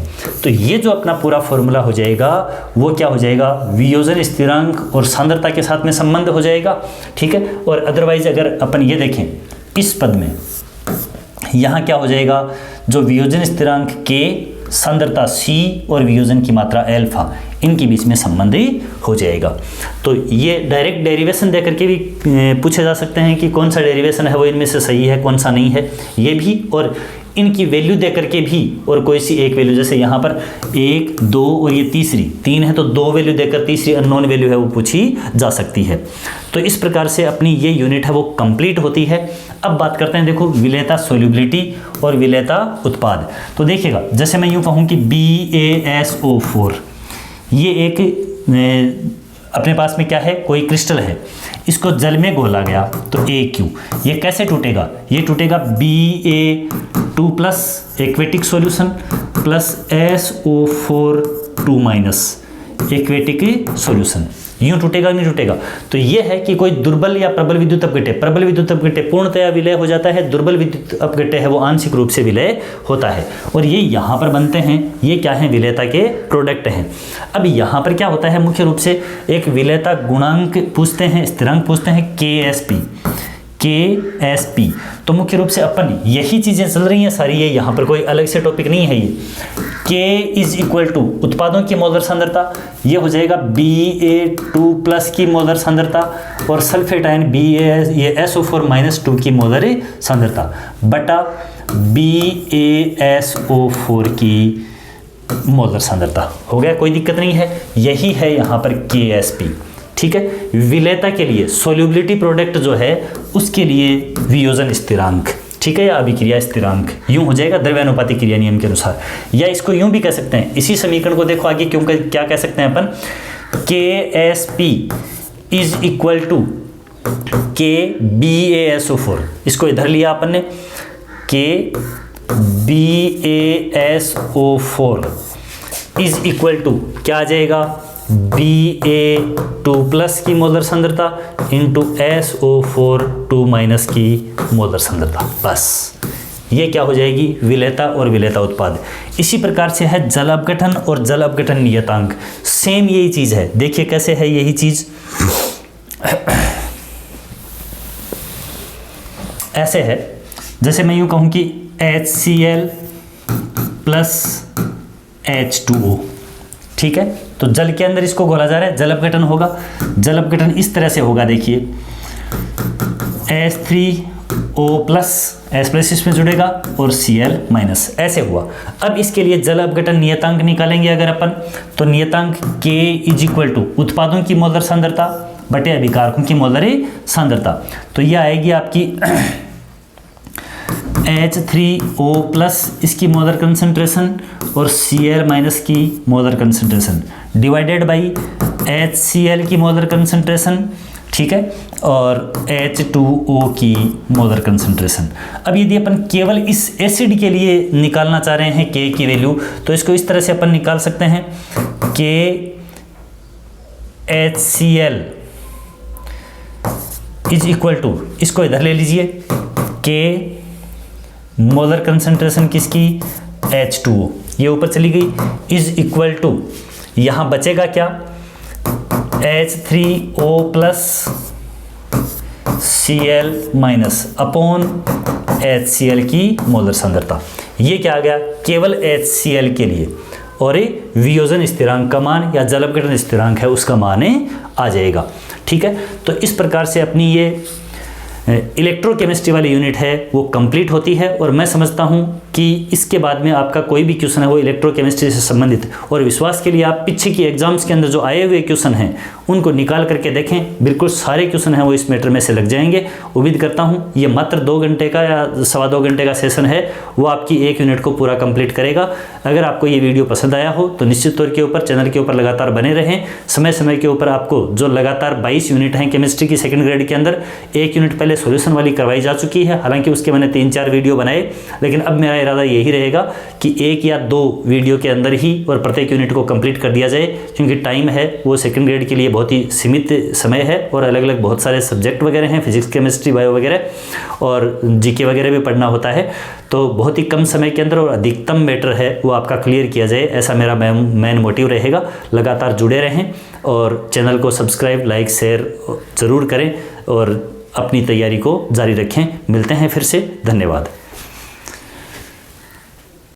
तो ये जो अपना पूरा फॉर्मूला हो जाएगा वो क्या हो जाएगा? वियोजन स्थिरांक और सांद्रता के साथ में संबंध हो जाएगा। ठीक है, और अदरवाइज अगर अपन ये देखें इस पद में, यहाँ क्या हो जाएगा? जो वियोजन स्थिरांक k, सांद्रता C और वियोजन की मात्रा एल्फा, इनके बीच में संबंध हो जाएगा। तो ये डायरेक्ट डेरिवेशन दे करके भी पूछे जा सकते हैं कि कौन सा डेरिवेशन है वो इनमें से सही है, कौन सा नहीं है, ये भी, और इनकी वैल्यू दे करके भी, और कोई सी एक वैल्यू, जैसे यहाँ पर 1, 2 और ये तीसरी 3 है, तो 2 वैल्यू देकर तीसरी अननोन वैल्यू है वो पूछी जा सकती है। तो इस प्रकार से अपनी ये यूनिट है वो कंप्लीट होती है। अब बात करते हैं देखो विलेयता, सोल्यूबिलिटी और विलेयता उत्पाद। तो देखिएगा, जैसे मैं यूँ कहूँ कि BaSO4, ये एक अपने पास में क्या है, कोई क्रिस्टल है, इसको जल में घोला गया तो AQ, ये कैसे टूटेगा, ये टूटेगा Ba2 प्लस एक्वेटिक solution plus SO4 2 minus aquatic solution, यूं टूटेगा नहीं टूटेगा। तो ये है कि कोई दुर्बल या प्रबल विद्युत अपघट्य, प्रबल विद्युत अपघट्य पूर्णतया विलय हो जाता है, दुर्बल विद्युत अपघट्य है वो आंशिक रूप से विलय होता है, और ये यहाँ पर बनते हैं, ये क्या है, विलयता के प्रोडक्ट हैं। अब यहाँ पर क्या होता है, मुख्य रूप से एक विलयता गुणांक पूछते हैं, स्थिरांक पूछते हैं KSP। तो मुख्य रूप से अपन यही चीज़ें चल रही हैं सारी, ये यहाँ पर कोई अलग से टॉपिक नहीं है। ये K इज इक्वल टू उत्पादों की मोलर सांद्रता, ये हो जाएगा Ba2 प्लस की मोलर सांद्रता, और सल्फेट आयन ये SO4 माइनस 2 की मोलर सांद्रता बटा BaSO4 की मोलर सांद्रता। हो गया, कोई दिक्कत नहीं है, यही है यहाँ पर KSP। ठीक है, विलेयता के लिए सोल्यूबिलिटी प्रोडक्ट जो है उसके लिए वियोजन स्थिरांक, ठीक है, या अभिक्रिया स्थिरांक यूं हो जाएगा द्रव्यानुपाती क्रिया नियम के अनुसार, या इसको यूं भी कह सकते हैं, इसी समीकरण को देखो आगे क्यों क्या कह सकते हैं अपन, KSP is equal to KBaSO4, इसको इधर लिया अपन ने, KBaSO4 इज इक्वल टू क्या आ जाएगा, Ba2 प्लस की मोलर सांद्रता इंटू SO4 2 माइनस की मोलर सांद्रता। बस ये क्या हो जाएगी, विलेयता और विलेयता उत्पाद। इसी प्रकार से है जल अपघटन और जल अपघटन नियतांक, सेम यही चीज़ है। देखिए कैसे है यही चीज़, ऐसे है जैसे मैं यूँ कहूँ कि HCl प्लस H2O, ठीक है, तो जल के अंदर इसको घोला जा रहा है, जल अपघटन होगा। जल अपघटन इस तरह से होगा, देखिए H3O प्लस, H प्लस इसमें जुड़ेगा और Cl माइनस, ऐसे हुआ। अब इसके लिए जल अपघटन नियतांक निकालेंगे अगर अपन, तो नियतांक K इज इक्वल टू उत्पादों की मोलर सांद्रता बटे अभिकारकों की मोलर सांद्रता, तो यह आएगी आपकी H3O प्लस इसकी मोलर कंसंट्रेशन और Cl माइनस की molar concentration divided by HCl की मोलर कंसंट्रेशन, ठीक है, और H2O की मोलर कंसंट्रेशन। अब यदि अपन केवल इस एसिड के लिए निकालना चाह रहे हैं K की वैल्यू, तो इसको इस तरह से अपन निकाल सकते हैं, KHCl इज इक्वल टू, इसको इधर ले लीजिए, K मोलर कंसंट्रेशन किसकी, H2O, ये ऊपर चली गई, इज इक्वल टू यहाँ बचेगा क्या, H3O plus Cl minus upon HCl की मोलर सांद्रता। ये क्या आ गया, केवल HCl के लिए, और ये वियोजन स्थिरांक का मान या जल अपघटन स्थिरांक है उसका मान आ जाएगा। ठीक है, तो इस प्रकार से अपनी ये इलेक्ट्रोकेमिस्ट्री वाली यूनिट है वो कंप्लीट होती है, और मैं समझता हूँ कि इसके बाद में आपका कोई भी क्वेश्चन है वो इलेक्ट्रोकेमिस्ट्री से संबंधित, और विश्वास के लिए आप पीछे की एग्जाम्स के अंदर जो आए हुए क्वेश्चन हैं उनको निकाल करके देखें, बिल्कुल सारे क्वेश्चन हैं वो इस मैटर में से लग जाएंगे। उम्मीद करता हूँ ये मात्र 2 घंटे का या 2.25 घंटे का सेशन है, वो आपकी एक यूनिट को पूरा कंप्लीट करेगा। अगर आपको ये वीडियो पसंद आया हो तो निश्चित तौर के ऊपर चैनल के ऊपर लगातार बने रहें। समय समय के ऊपर आपको जो लगातार 22 यूनिट हैं केमिस्ट्री की सेकंड ग्रेड के अंदर, 1 यूनिट पहले सॉल्यूशन वाली करवाई जा चुकी है, हालांकि उसके मैंने 3-4 वीडियो बनाए, लेकिन अब मेरा इरादा यही रहेगा कि 1 या 2 वीडियो के अंदर ही और प्रत्येक यूनिट को कंप्लीट कर दिया जाए, क्योंकि टाइम है वो सेकंड ग्रेड के लिए बहुत ही सीमित समय है, और अलग अलग बहुत सारे सब्जेक्ट वगैरह हैं, फिजिक्स केमिस्ट्री बायो वगैरह, और जीके वगैरह भी पढ़ना होता है, तो बहुत ही कम समय के अंदर और अधिकतम मैटर है वो आपका क्लियर किया जाए, ऐसा मेरा मेन मोटिव रहेगा। लगातार जुड़े रहें और चैनल को सब्सक्राइब, लाइक, शेयर ज़रूर करें और अपनी तैयारी को जारी रखें। मिलते हैं फिर से, धन्यवाद।